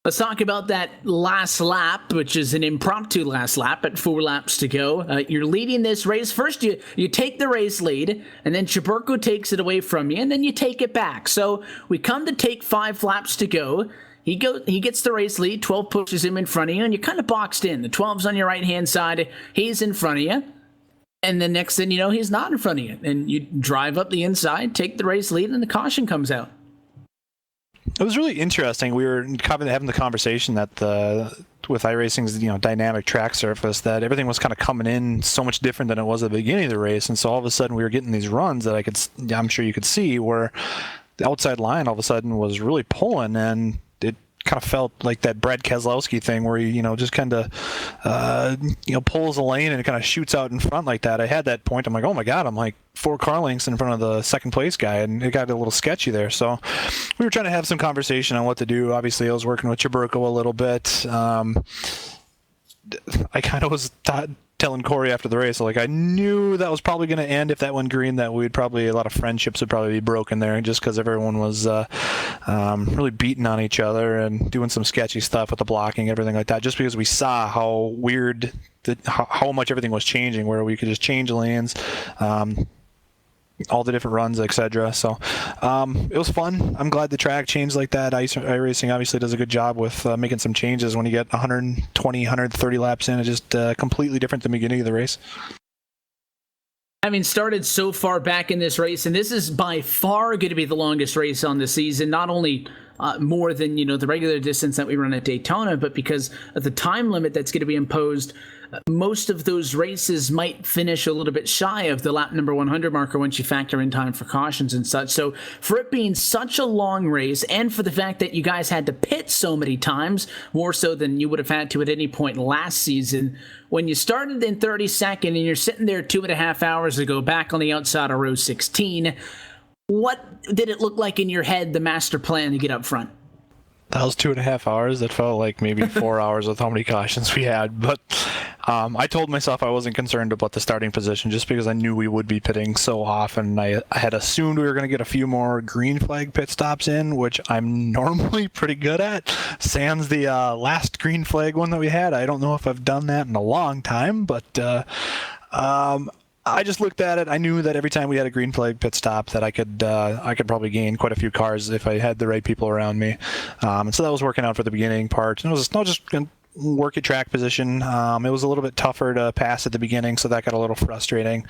Let's talk about that last lap, which is an impromptu last lap at 4 laps to go. You're leading this race. First, you take the race lead, and then Chaburko takes it away from you, and then you take it back. So we come to take 5 laps to go. He gets the race lead, 12 pushes him in front of you, and you're kind of boxed in. The 12's on your right-hand side, he's in front of you, and the next thing you know, he's not in front of you. And you drive up the inside, take the race lead, and the caution comes out. It was really interesting. We were having the conversation that with iRacing's dynamic track surface, that everything was kind of coming in so much different than it was at the beginning of the race, and so all of a sudden we were getting these runs that I'm sure you could see where the outside line all of a sudden was really pulling, and it kind of felt like that Brad Keselowski thing where he, just kind of, pulls a lane and it kind of shoots out in front like that. I had that point. I'm like, oh my God, I'm like 4 car lengths in front of the second place guy, and it got a little sketchy there. So we were trying to have some conversation on what to do. Obviously, I was working with Chaburko a little bit. I kind of was telling Corey after the race, like, I knew that was probably going to end if that went green, that a lot of friendships would probably be broken there, just because everyone was really beating on each other and doing some sketchy stuff with the blocking, everything like that, just because we saw how weird, how much everything was changing, where we could just change lanes, all the different runs, etc. So it was fun. I'm glad the track changed like that. iRacing obviously does a good job with making some changes when you get 120, 130 laps in. It's just completely different than the beginning of the race. Having started so far back in this race, and this is by far going to be the longest race on the season, not only more than the regular distance that we run at Daytona, but because of the time limit that's going to be imposed, most of those races might finish a little bit shy of the lap number 100 marker once you factor in time for cautions and such. So for it being such a long race, and for the fact that you guys had to pit so many times, more so than you would have had to at any point last season, when you started in 32nd and you're sitting there 2.5 hours ago back on the outside of row 16, what did it look like in your head, the master plan to get up front? That was 2.5 hours. That felt like maybe 4 hours with how many cautions we had. But I told myself I wasn't concerned about the starting position just because I knew we would be pitting so often. I had assumed we were going to get a few more green flag pit stops in, which I'm normally pretty good at. Sans the last green flag one that we had. I don't know if I've done that in a long time, but I just looked at it. I knew that every time we had a green flag pit stop that I could probably gain quite a few cars if I had the right people around me. And so that was working out for the beginning part. And it was not just going to work at track position. It was a little bit tougher to pass at the beginning, so that got a little frustrating.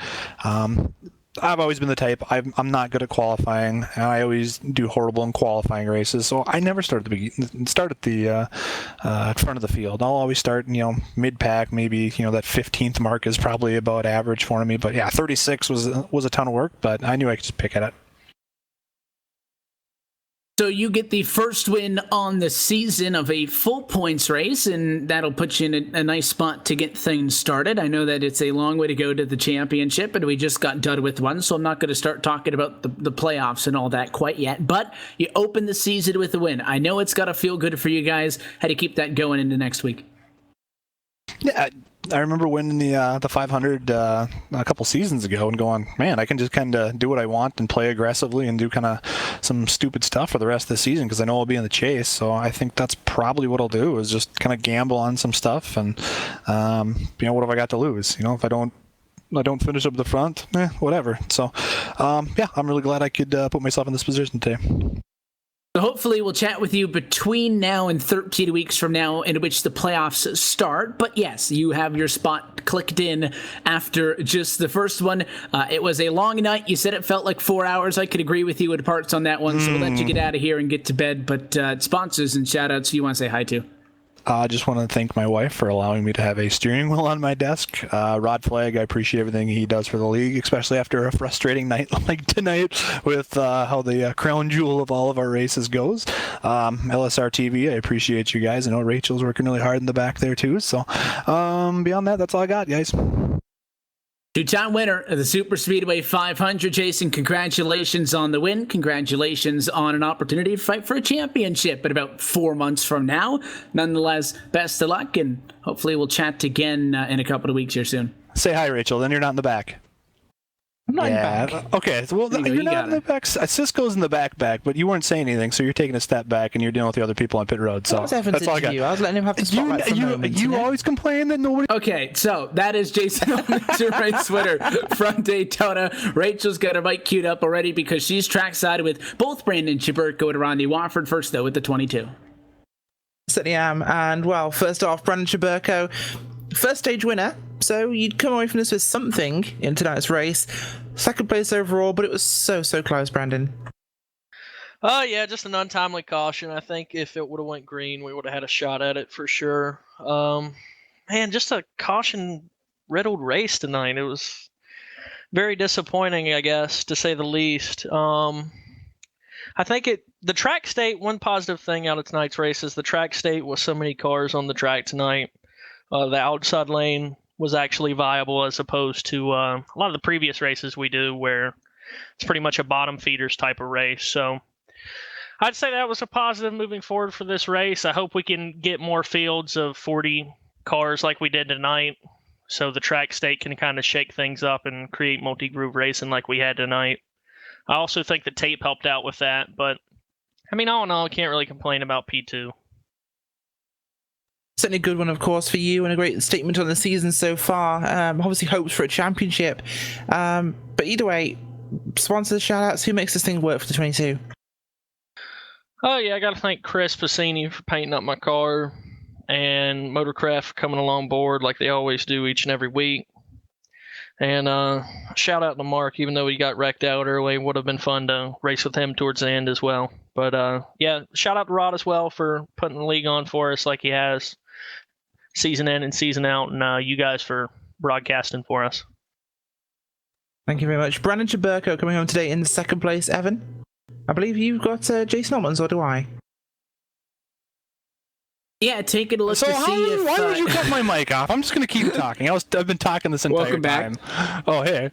I've always been the type, I'm not good at qualifying, and I always do horrible in qualifying races, so I never start at the front of the field. I'll always start, mid-pack, maybe, that 15th mark is probably about average for me, but yeah, 36 was a ton of work, but I knew I could just pick at it. So you get the first win on the season of a full points race, and that'll put you in a nice spot to get things started. I know that it's a long way to go to the championship, and we just got done with one, so I'm not going to start talking about the playoffs and all that quite yet. But you open the season with a win. I know it's got to feel good for you guys. How do you keep that going into next week? Yeah, I remember winning the 500 a couple seasons ago and going, man, I can just kind of do what I want and play aggressively and do kind of some stupid stuff for the rest of the season because I know I'll be in the chase. So I think that's probably what I'll do is just kind of gamble on some stuff and what have I got to lose? If I don't finish up the front, whatever. So yeah, I'm really glad I could put myself in this position today. So hopefully we'll chat with you between now and 13 weeks from now in which the playoffs start. But yes, you have your spot clicked in after just the first one. It was a long night. You said it felt like 4 hours. I could agree with you with parts on that one. So we'll let you get out of here and get to bed. But sponsors and shout outs you want to say hi to? I just want to thank my wife for allowing me to have a steering wheel on my desk. Rod Flagg, I appreciate everything he does for the league, especially after a frustrating night like tonight with how the crown jewel of all of our races goes. LSRTV, I appreciate you guys. I know Rachel's working really hard in the back there too. So beyond that, that's all I got, guys. Two-time winner of the Superspeedway 500, Jason. Congratulations on the win. Congratulations on an opportunity to fight for a championship in about 4 months from now. Nonetheless, best of luck, and hopefully we'll chat again in a couple of weeks here soon. Say hi, Rachel. Then you're not in the back. I'm not in the back. Okay, so, well, you're not in the back. Cisco's in the back, but you weren't saying anything, so you're taking a step back and you're dealing with the other people on pit road. So that's all I got. I was letting him have the spotlight for a moment. You always complain that nobody. Okay, so that is Jason Alman's race winner from Daytona. Rachel's got her mic queued up already because she's trackside with both Brandon Chaburko and Rodney Wofford. First, though, with the 22. Certainly am. And, well, first off, Brandon Chaburko, first stage winner. So you'd come away from this with something in tonight's race. Second place overall, but it was so close, Brandon. Yeah, just an untimely caution. I think if it would have went green, we would have had a shot at it for sure. Man, just a caution-riddled race tonight. It was very disappointing, I guess, to say the least. I think the track state, one positive thing out of tonight's race is the track state with so many cars on the track tonight. The outside lane was actually viable as opposed to a lot of the previous races we do where it's pretty much a bottom feeders type of race. So I'd say that was a positive moving forward for this race. I hope we can get more fields of 40 cars like we did tonight so the track state can kind of shake things up and create multi-groove racing like we had tonight. I also think the tape helped out with that, but I mean, all in all, I can't really complain about P2. Certainly a good one, of course, for you, and a great statement on the season so far. Obviously hopes for a championship. But either way, sponsors, shout-outs, who makes this thing work for the 22? Oh, yeah, I got to thank Chris Piscini for painting up my car, and Motorcraft for coming along board like they always do each and every week. And shout out to Mark, even though he got wrecked out early. It would have been fun to race with him towards the end as well. But yeah, shout out to Rod as well for putting the league on for us like he has. Season in and season out, and you guys for broadcasting for us. Thank you very much. Brandon Chaburko coming home today in the second place. Evan, I believe you've got Jason Alman's, or do I? Yeah, taking a look to see if... Why would you cut my mic off? I'm just going to keep talking. I've been talking this entire time. Oh, hey.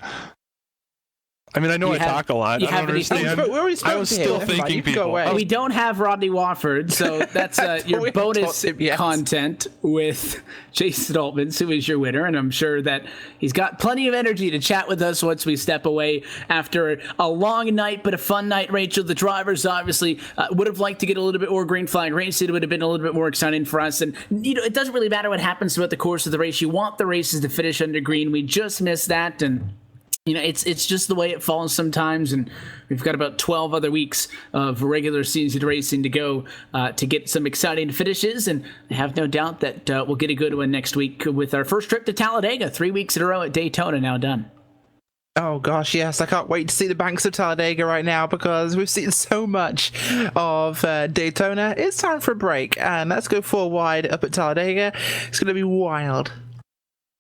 I mean, I know I talk a lot. I don't understand. I was still thinking people. We don't have Rodney Wofford, so that's your bonus content with Jason Altman, who is your winner, and I'm sure that he's got plenty of energy to chat with us once we step away after a long night, but a fun night, Rachel. The drivers obviously would have liked to get a little bit more green flag racing. It would have been a little bit more exciting for us, and it doesn't really matter what happens throughout the course of the race. You want the races to finish under green. We just missed that, and it's just the way it falls sometimes, and we've got about 12 other weeks of regular season racing to go to get some exciting finishes, and I have no doubt that we'll get a good one next week with our first trip to Talladega, 3 weeks in a row at Daytona now done. Oh gosh, yes, I can't wait to see the banks of Talladega right now because we've seen so much of Daytona. It's time for a break, and let's go 4 wide up at Talladega. It's going to be wild.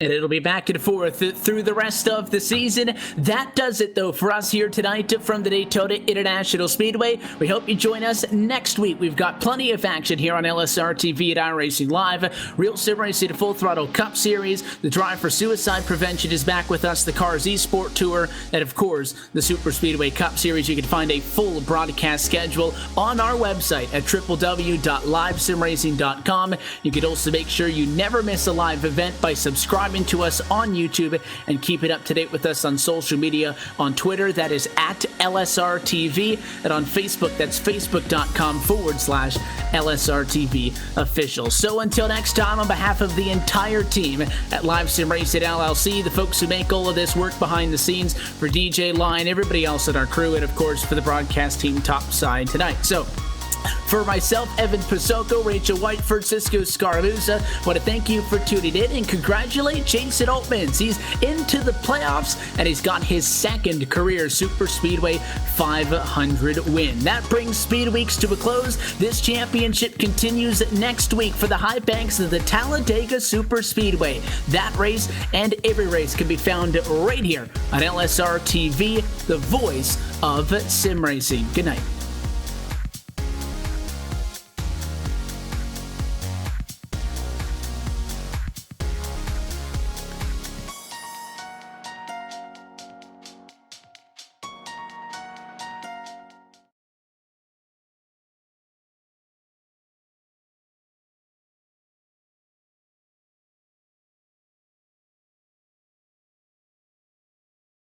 And it'll be back and forth through the rest of the season. That does it, though, for us here tonight from the Daytona International Speedway. We hope you join us next week. We've got plenty of action here on LSRTV at iRacing Live. Real Sim Racing Full Throttle Cup Series. The Drive for Suicide Prevention is back with us. The Cars Esport Tour. And, of course, the Superspeedway Cup Series. You can find a full broadcast schedule on our website at www.livesimracing.com. You can also make sure you never miss a live event by subscribing to us on YouTube and keep it up to date with us on social media. On Twitter, that is at LSRTV, and on Facebook, that's facebook.com/LSRTV official. So until next time, on behalf of the entire team at Live Sim Racing LLC, the folks who make all of this work behind the scenes, for DJ Line, everybody else at our crew, and of course for the broadcast team topside tonight. So for myself, Evan Pasoko, Rachel Whiteford, Cisco Scaramouza, I want to thank you for tuning in and congratulate Jason Altmans. He's into the playoffs and he's got his second career Superspeedway 500 win. That brings Speed Weeks to a close. This championship continues next week for the high banks of the Talladega Superspeedway. That race and every race can be found right here on LSR TV, the voice of sim racing. Good night.